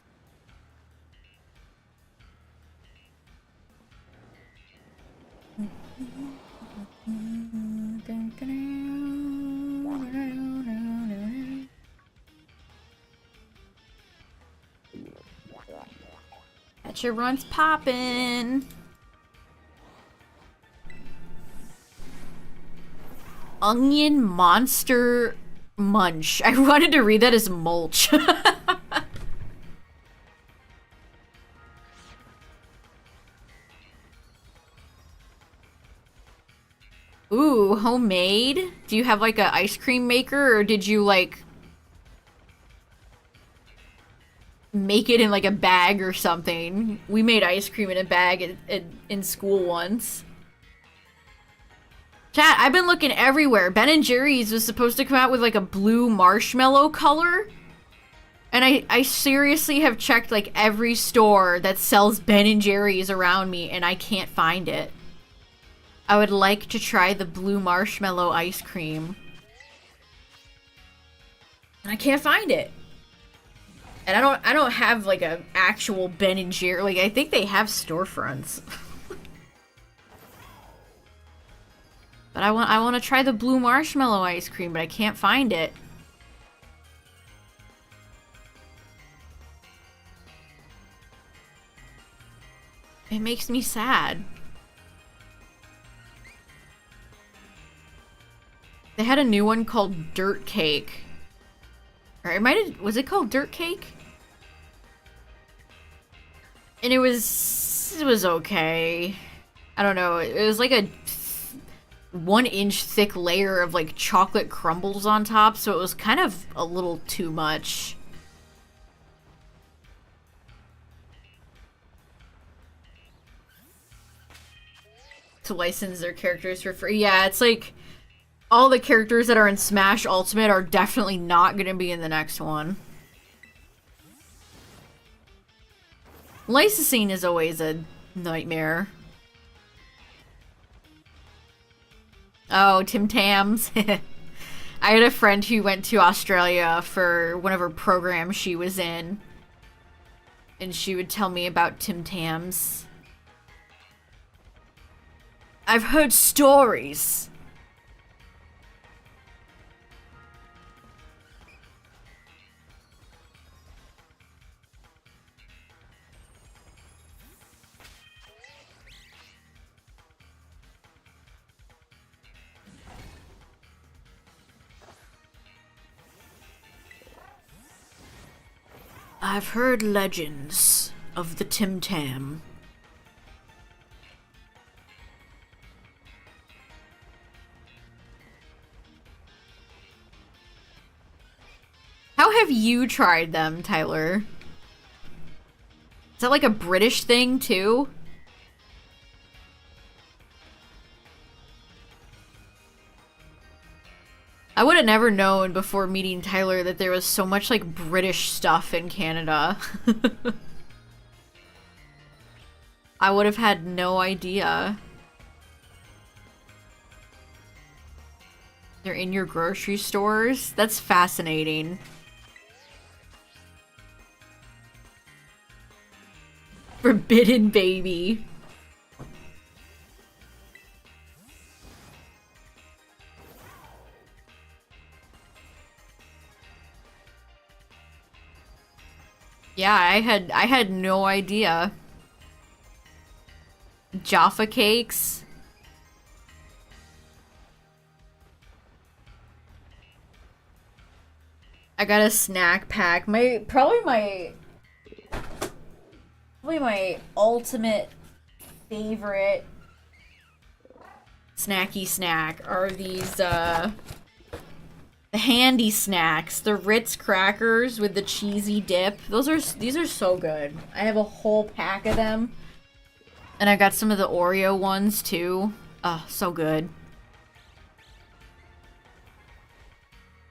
Betcha runs poppin'. Onion Monster Munch. I wanted to read that as mulch. Ooh, homemade? Do you have like a ice cream maker, or did you like make it in like a bag or something? We made ice cream in a bag in school once. Chat, I've been looking everywhere. Ben & Jerry's was supposed to come out with like a blue marshmallow color. And I seriously have checked like every store that sells Ben & Jerry's around me and I can't find it. I would like to try the blue marshmallow ice cream. And I can't find it. And I don't have like a actual Ben & Jerry. Like I think they have storefronts. But I want to try the blue marshmallow ice cream, but I can't find it. It makes me sad. They had a new one called Dirt Cake. Or it might have, was it called Dirt Cake? And it was okay. I don't know. It was like a 1-inch thick layer of like chocolate crumbles on top, so it was kind of a little too much. To license their characters for free. Yeah, it's like all the characters that are in Smash Ultimate are definitely not going to be in the next one. Licensing is always a nightmare. Oh, Tim Tams. I had a friend who went to Australia for one of her programs she was in. And she would tell me about Tim Tams. I've heard stories. I've heard legends of the Tim Tam. How have you tried them, Tyler? Is that like a British thing, too? I would have never known before meeting Tyler that there was so much, like, British stuff in Canada. I would have had no idea. They're in your grocery stores? That's fascinating. Forbidden baby. Yeah, I had no idea. Jaffa cakes. I got a snack pack. Probably my ultimate favorite snacky snack are these the handy snacks, the Ritz crackers with the cheesy dip. These are so good. I have a whole pack of them. And I got some of the Oreo ones too. Oh, so good.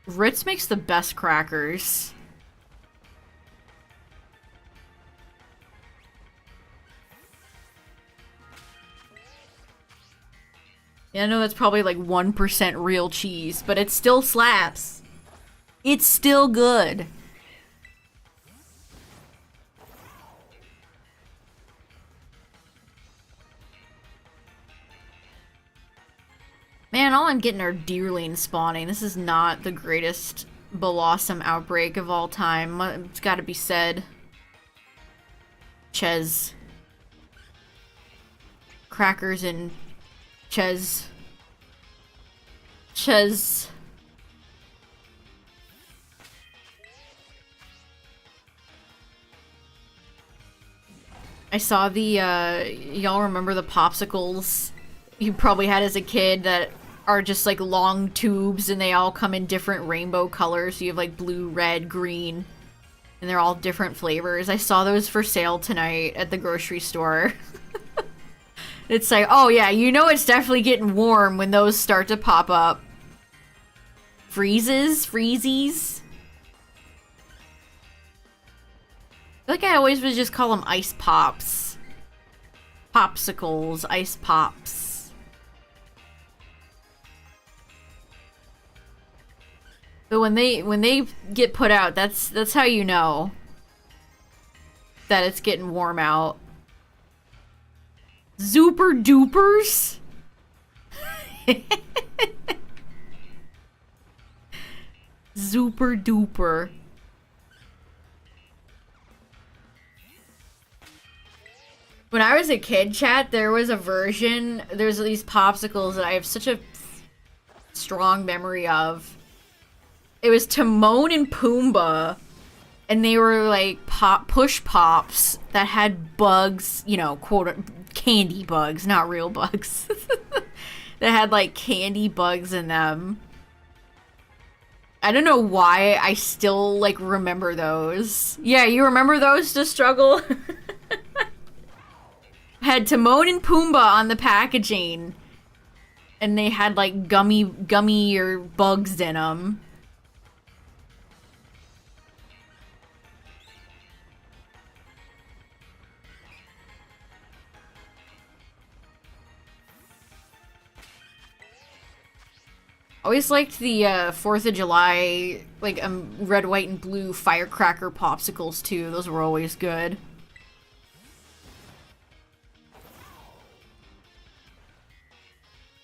Ritz makes the best crackers. Yeah, I know that's probably like 1% real cheese, but it still slaps. It's still good. Man, all I'm getting are deerling spawning. This is not the greatest Blossom outbreak of all time. It's gotta be said. Ches. Crackers and Ches. I saw the, y'all remember the popsicles you probably had as a kid that are just like long tubes and they all come in different rainbow colors. So you have like blue, red, green, and they're all different flavors. I saw those for sale tonight at the grocery store. It's like, oh yeah, you know it's definitely getting warm when those start to pop up. Freezies. I feel like I always would just call them ice pops. Popsicles, ice pops. But when they get put out, that's how you know that it's getting warm out. Super dupers? Super duper. When I was a kid, chat, there was a version, there's these popsicles that I have such a strong memory of. It was Timon and Pumbaa, and they were like push pops that had bugs, you know, quote candy bugs, not real bugs. That had like candy bugs in them. I don't know why I still like remember those. Yeah, you remember those to struggle? Had Timon and Pumbaa on the packaging, and they had like gummy or bugs in them. Always liked the 4th of July, like red, white, and blue firecracker popsicles too. Those were always good.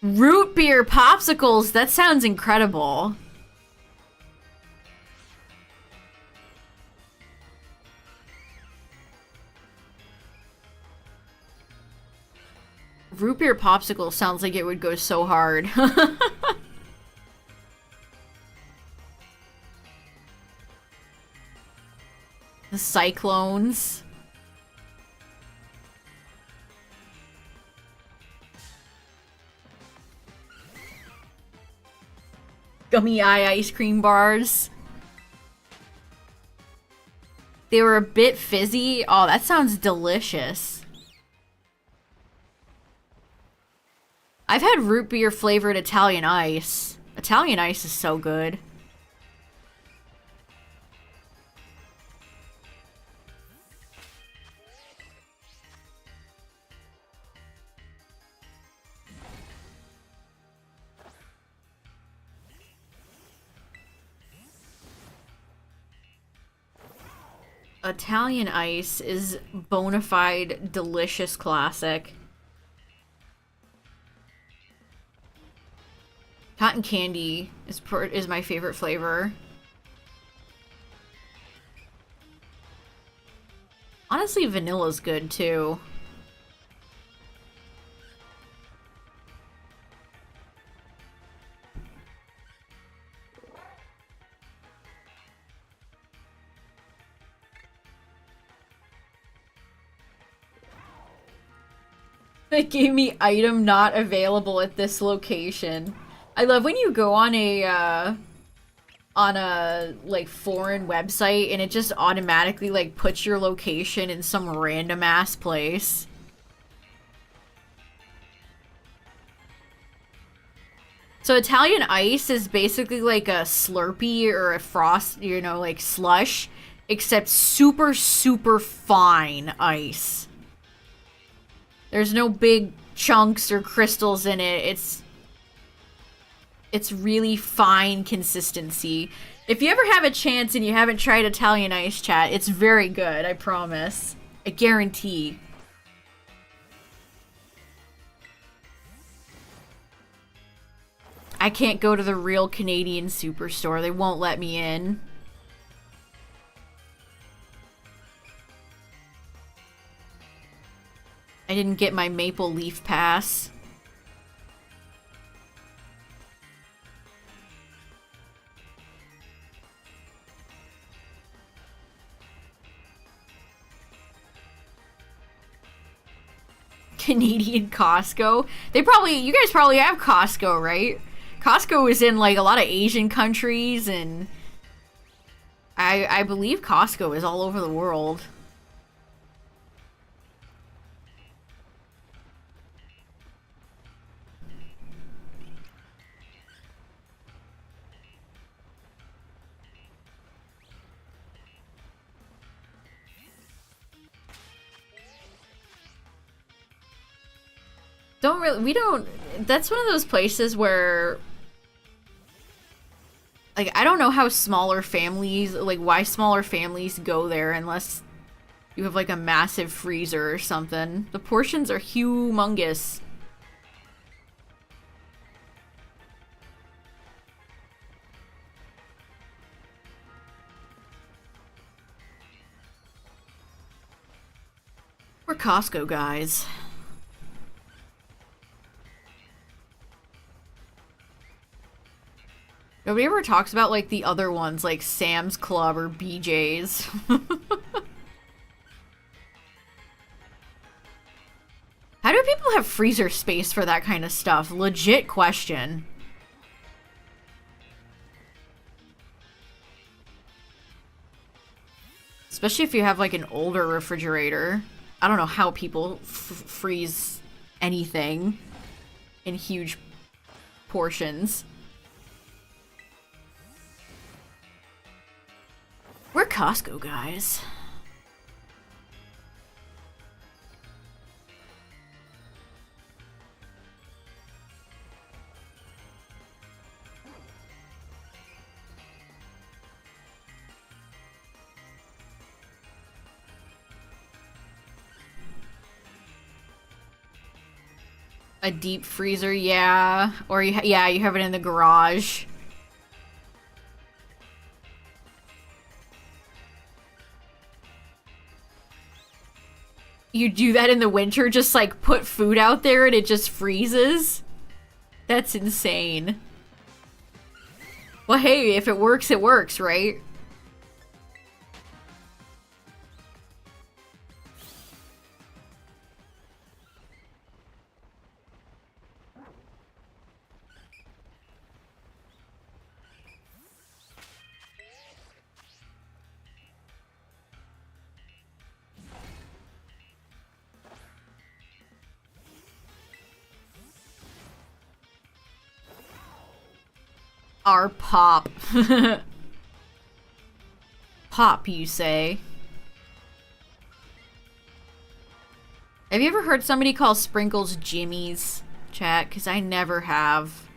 Root beer popsicles, that sounds incredible. Root beer popsicle sounds like it would go so hard. The cyclones. Gummy eye ice cream bars. They were a bit fizzy. Oh, that sounds delicious. I've had root beer flavored Italian ice. Italian ice is so good. Italian ice is bona fide delicious classic. Cotton candy is my favorite flavor. Honestly, vanilla's good too. It gave me item not available at this location. I love when you go on a like foreign website and it just automatically like puts your location in some random ass place. So Italian ice is basically like a Slurpee or a Frost, you know, like slush, except super, super fine ice. There's no big chunks or crystals in it. It's really fine consistency. If you ever have a chance and you haven't tried Italian ice, chat, it's very good, I promise. I guarantee. I can't go to the real Canadian superstore. They won't let me in. I didn't get my Maple Leaf Pass. Canadian Costco. You guys probably have Costco, right? Costco is in like a lot of Asian countries, and I believe Costco is all over the world. That's one of those places where, like, I don't know how smaller families, like, why smaller families go there unless you have, like, a massive freezer or something. The portions are humongous. We're Costco guys. Nobody ever talks about, like, the other ones, like Sam's Club or BJ's. How do people have freezer space for that kind of stuff? Legit question. Especially if you have, like, an older refrigerator. I don't know how people freeze anything in huge portions. We're Costco guys. A deep freezer, yeah. Or you have it in the garage. You do that in the winter, just like put food out there and it just freezes? That's insane. Well, hey, if it works, right? Our pop. Pop, you say? Have you ever heard somebody call sprinkles jimmies, chat? Because I never have.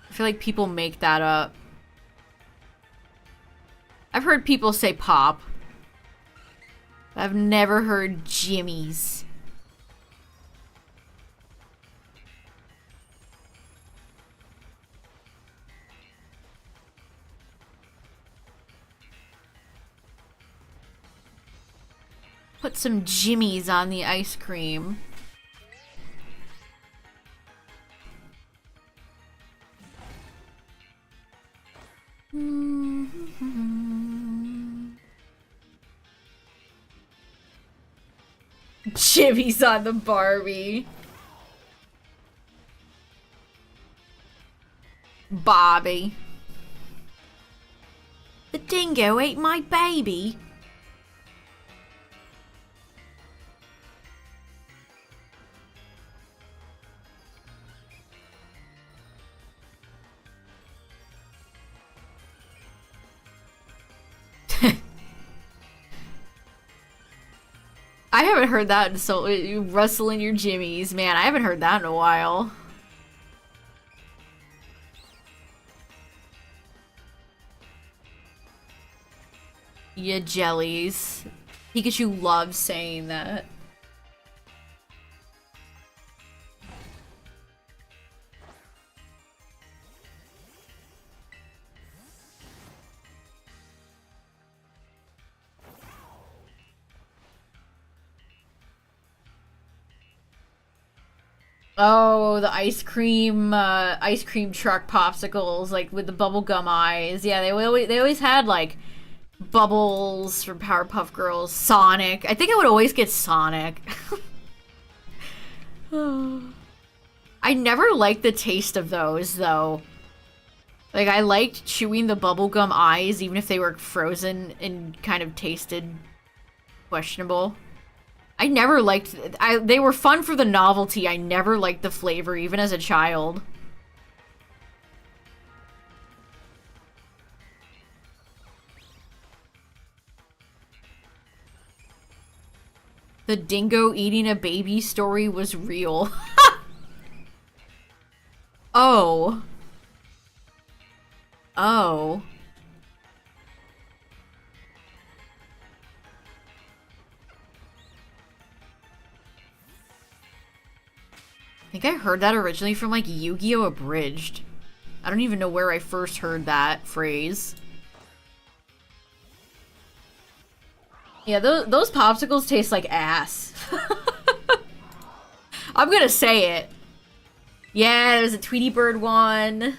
I feel like people make that up. I've heard people say pop. I've never heard jimmies. Put some jimmies on the ice cream. Jimmies on the Barbie. Bobby. The dingo ate my baby. I haven't heard that in so you rustling your jimmies, man. I haven't heard that in a while. Ya jellies. Pikachu loves saying that. Oh, the ice cream truck popsicles, like with the bubblegum eyes. Yeah, they always had like Bubbles from Powerpuff Girls, Sonic. I think I would always get Sonic. I never liked the taste of those though. Like I liked chewing the bubblegum eyes even if they were frozen and kind of tasted questionable. I never liked they were fun for the novelty. I never liked the flavor even as a child. The dingo eating a baby story was real. Oh. Oh. I think I heard that originally from like Yu-Gi-Oh! Abridged. I don't even know where I first heard that phrase. Yeah, those popsicles taste like ass. I'm gonna say it. Yeah, there's a Tweety Bird one.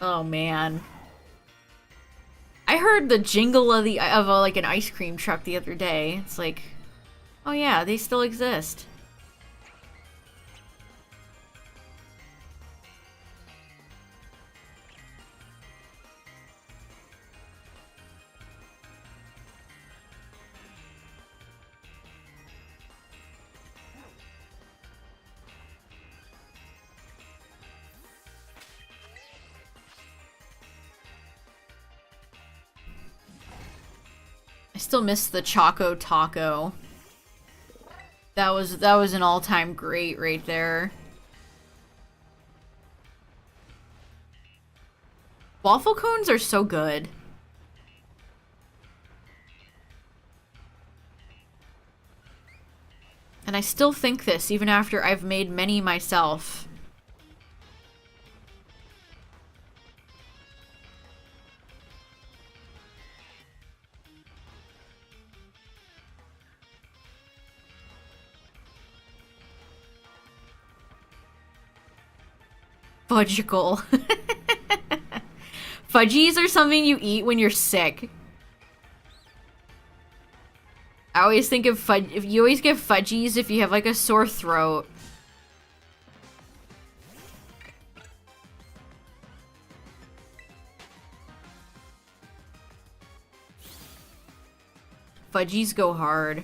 Oh man. I heard the jingle of like an ice cream truck the other day. It's like, oh yeah, they still exist. I still miss the Choco Taco. That was an all-time great right there. Waffle cones are so good. And I still think this even after I've made many myself. Fudgicle. Fudgies are something you eat when you're sick. I always think of if you always get fudgies if you have like a sore throat. Fudgies go hard.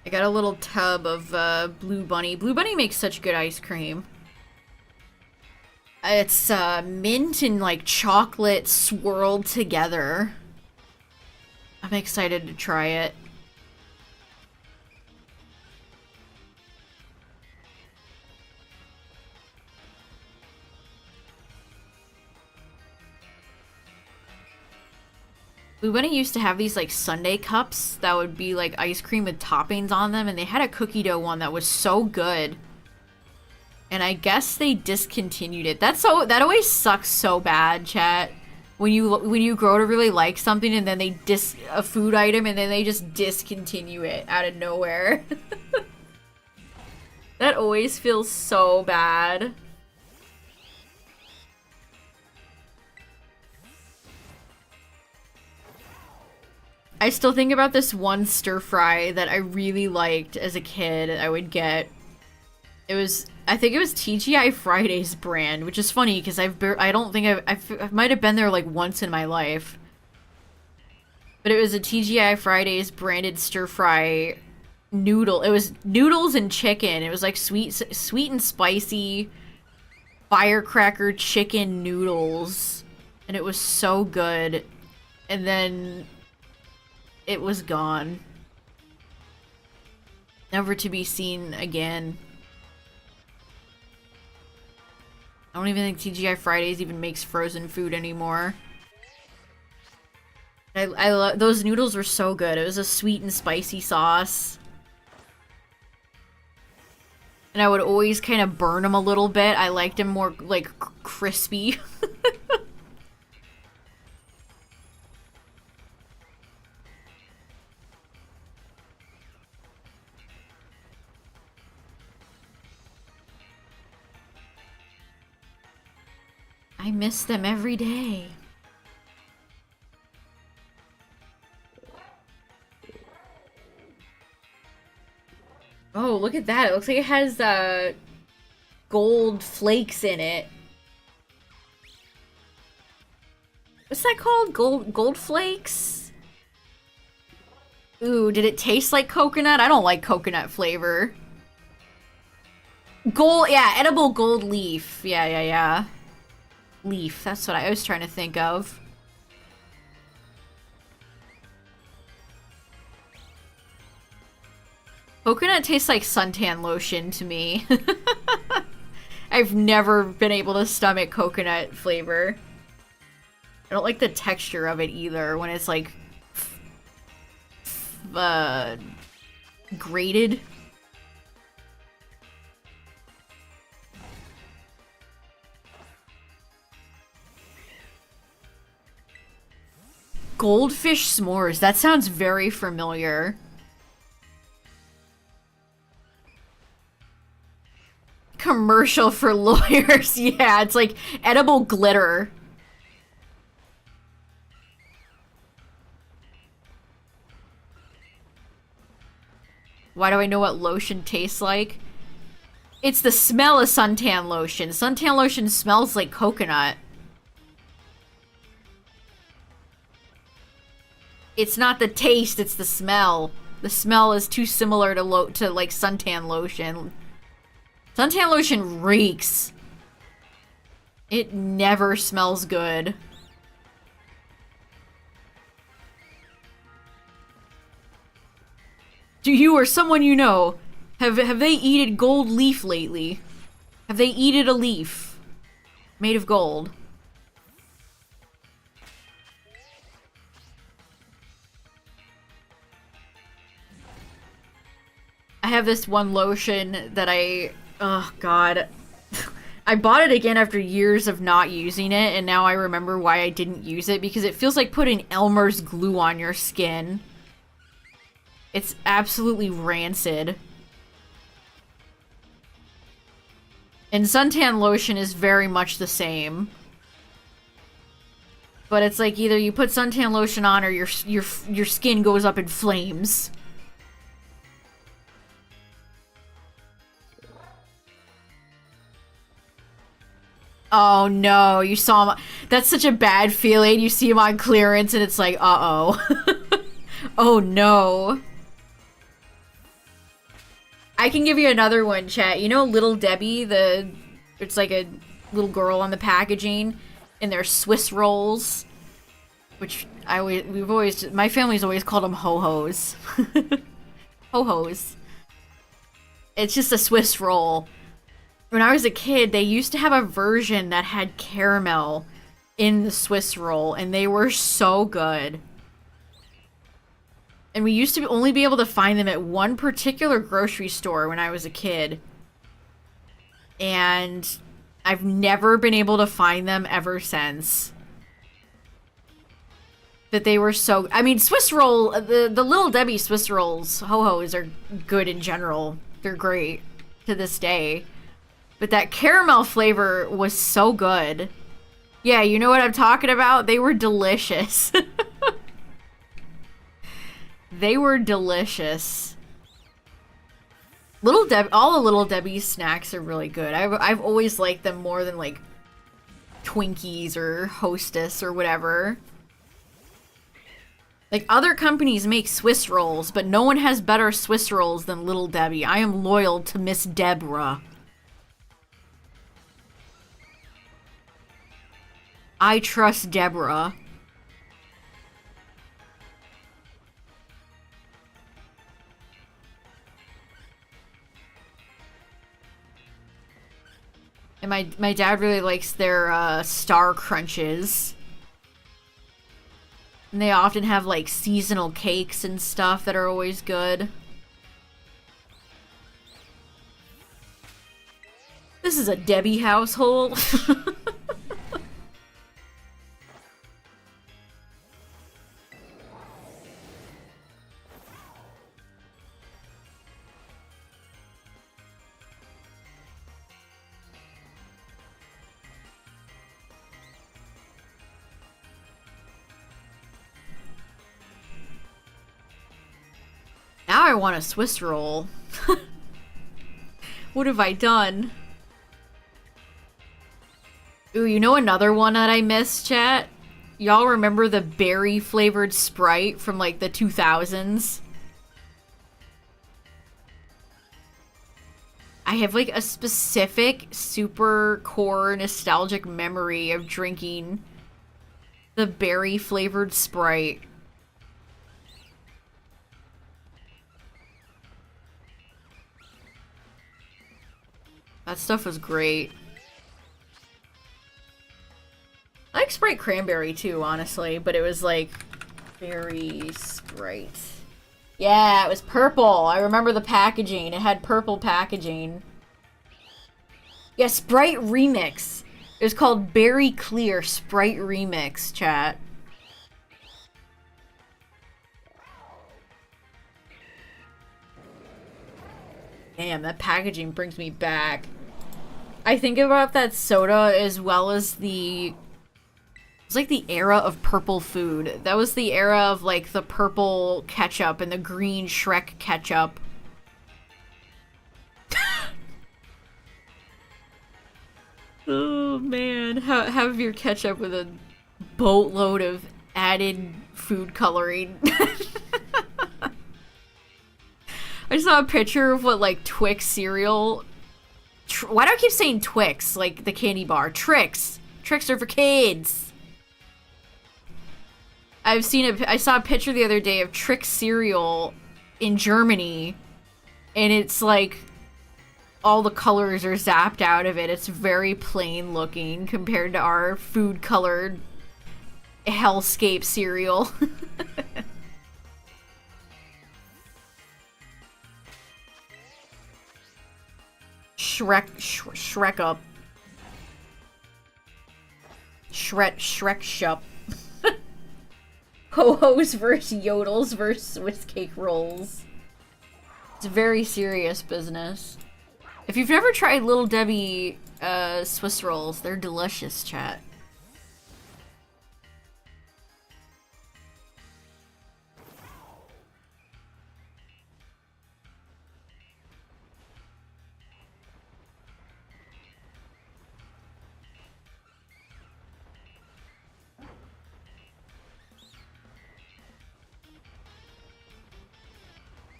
I got a little tub of Blue Bunny. Blue Bunny makes such good ice cream. It's mint and like chocolate swirled together. I'm excited to try it. Blue Bunny used to have these like sundae cups that would be like ice cream with toppings on them, and they had a cookie dough one that was so good. And I guess they discontinued it. That always sucks so bad, chat. When you grow to really like something and then they a food item and then they just discontinue it out of nowhere. That always feels so bad. I still think about this one stir fry that I really liked as a kid. I would get. I think it was TGI Fridays brand, which is funny because I don't think I might have been there like once in my life. But it was a TGI Fridays branded stir fry noodle. It was noodles and chicken. It was like sweet and spicy firecracker chicken noodles, and it was so good. And then it was gone. Never to be seen again. I don't even think TGI Fridays even makes frozen food anymore. I love those noodles were so good. It was a sweet and spicy sauce. And I would always kind of burn them a little bit. I liked them more like crispy. I miss them every day. Oh, look at that. It looks like it has gold flakes in it. What's that called? Gold flakes? Ooh, did it taste like coconut? I don't like coconut flavor. Yeah, edible gold leaf. Yeah. Leaf, that's what I was trying to think of. Coconut tastes like suntan lotion to me. I've never been able to stomach coconut flavor. I don't like the texture of it either when it's like grated. Goldfish s'mores. That sounds very familiar. Commercial for lawyers. Yeah, it's like edible glitter. Why do I know what lotion tastes like? It's the smell of suntan lotion. Suntan lotion smells like coconut. It's not the taste, it's the smell. The smell is too similar to like suntan lotion. Suntan lotion reeks. It never smells good. Do you or someone you know have they eaten gold leaf lately? Have they eaten a leaf made of gold? I have this one lotion that oh god. I bought it again after years of not using it, and now I remember why I didn't use it, because it feels like putting Elmer's glue on your skin. It's absolutely rancid. And suntan lotion is very much the same. But it's like either you put suntan lotion on or your skin goes up in flames. Oh no, you saw him. That's such a bad feeling. You see him on clearance and it's like, uh-oh. Oh no. I can give you another one, chat. You know Little Debbie, it's like a little girl on the packaging, and they're Swiss rolls, which my family's always called them ho-hos. Ho-hos. It's just a Swiss roll. When I was a kid, they used to have a version that had caramel in the Swiss roll, and they were so good. And we used to only be able to find them at one particular grocery store when I was a kid. And I've never been able to find them ever since. That they were so... I mean, Swiss roll... The Little Debbie Swiss rolls, ho-hos, are good in general. They're great to this day. But that caramel flavor was so good. Yeah, you know what I'm talking about? They were delicious. They were delicious. All the Little Debbie snacks are really good. I've always liked them more than like Twinkies or Hostess or whatever. Like, other companies make Swiss rolls, but no one has better Swiss rolls than Little Debbie. I am loyal to Miss Deborah. I trust Deborah. And my dad really likes their Star Crunches. And they often have like seasonal cakes and stuff that are always good. This is a Debbie household. Now I want a Swiss roll. What have I done? Ooh, you know another one that I missed, chat? Y'all remember the berry flavored Sprite from like the 2000s? I have like a specific super core nostalgic memory of drinking the berry flavored Sprite. That stuff was great. I like Sprite Cranberry too, honestly, but it was like berry Sprite. Yeah, it was purple. I remember the packaging. It had purple packaging. Yeah, Sprite Remix. It was called Berry Clear Sprite Remix, chat. Damn, that packaging brings me back. I think about that soda as well as the... It's like the era of purple food. That was the era of like the purple ketchup and the green Shrek ketchup. Oh man, have your ketchup with a boatload of added food coloring. I saw a picture of what like Twix cereal... Why do I keep saying Twix? Like the candy bar. Trix. Tricks are for kids. I saw a picture the other day of Trix cereal in Germany. And it's like all the colors are zapped out of it. It's very plain looking compared to our food colored hellscape cereal. Shrek up. Shrek shup. Ho-hos versus yodels versus Swiss cake rolls. It's very serious business. If you've never tried Little Debbie Swiss rolls, they're delicious, chat.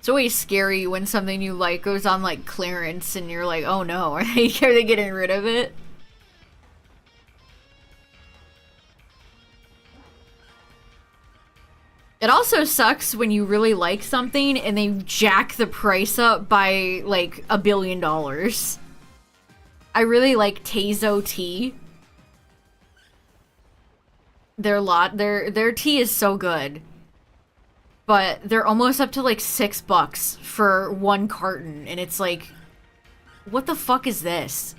It's always scary when something you like goes on like clearance and you're like, oh no, are they getting rid of it? It also sucks when you really like something and they jack the price up by like $1 billion. I really like Tazo tea. Their tea is so good. But they're almost up to like $6 for one carton, and it's like, what the fuck is this?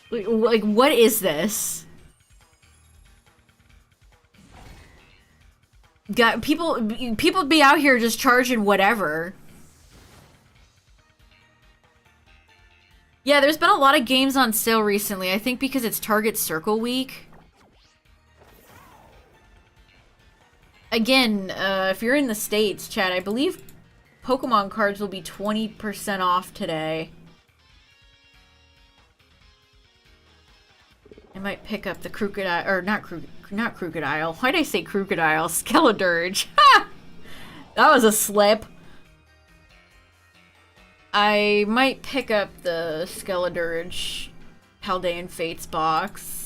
Like, what is this? Got people be out here just charging whatever. Yeah, there's been a lot of games on sale recently. I think because it's Target Circle Week. Again, if you're in the States, chat, I believe Pokemon cards will be 20% off today. I might pick up the Crocodile, or not Crocodile. Why'd I say Crocodile? Skeledirge. Ha! That was a slip. I might pick up the Skeledirge Paldean Fates box.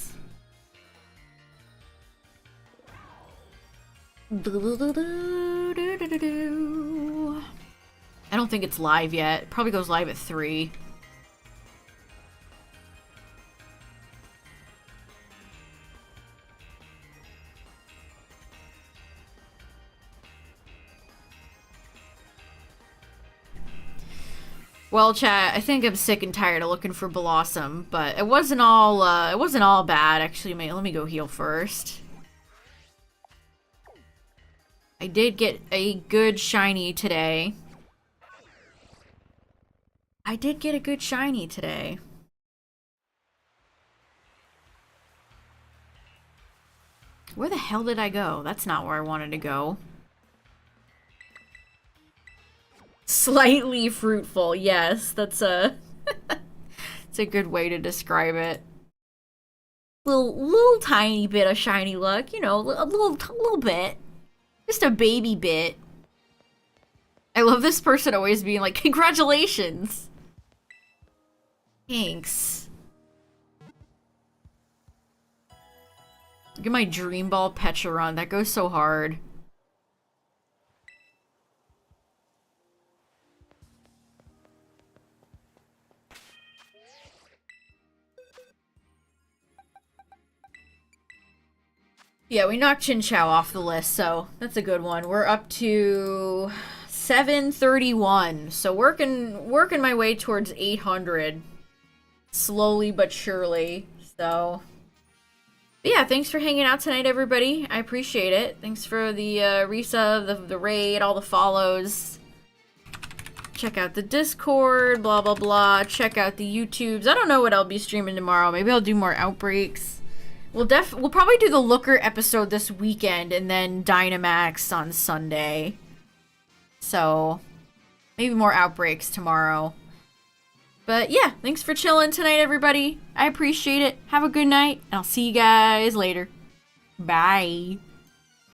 I don't think it's live yet. It probably goes live at 3. Well, chat, I think I'm sick and tired of looking for Blossom, but it wasn't all bad. Actually, let me go heal first. I did get a good shiny today. Where the hell did I go? That's not where I wanted to go. Slightly fruitful, yes, that's a it's a good way to describe it. Little tiny bit of shiny luck, you know, a little bit, just a baby bit. I love this person always being like, congratulations. Thanks. Look at my Dream Ball Petra run. That goes so hard. Yeah, we knocked Chinchou off the list, so that's a good one. We're up to 731, so working my way towards 800, slowly but surely. So, but yeah, thanks for hanging out tonight, everybody. I appreciate it. Thanks for the Risa, the raid, all the follows. Check out the Discord, blah blah blah. Check out the YouTubes. I don't know what I'll be streaming tomorrow. Maybe I'll do more Outbreaks. We'll probably do the Looker episode this weekend and then Dynamax on Sunday. So, maybe more Outbreaks tomorrow. But yeah, thanks for chilling tonight, everybody. I appreciate it. Have a good night, and I'll see you guys later. Bye.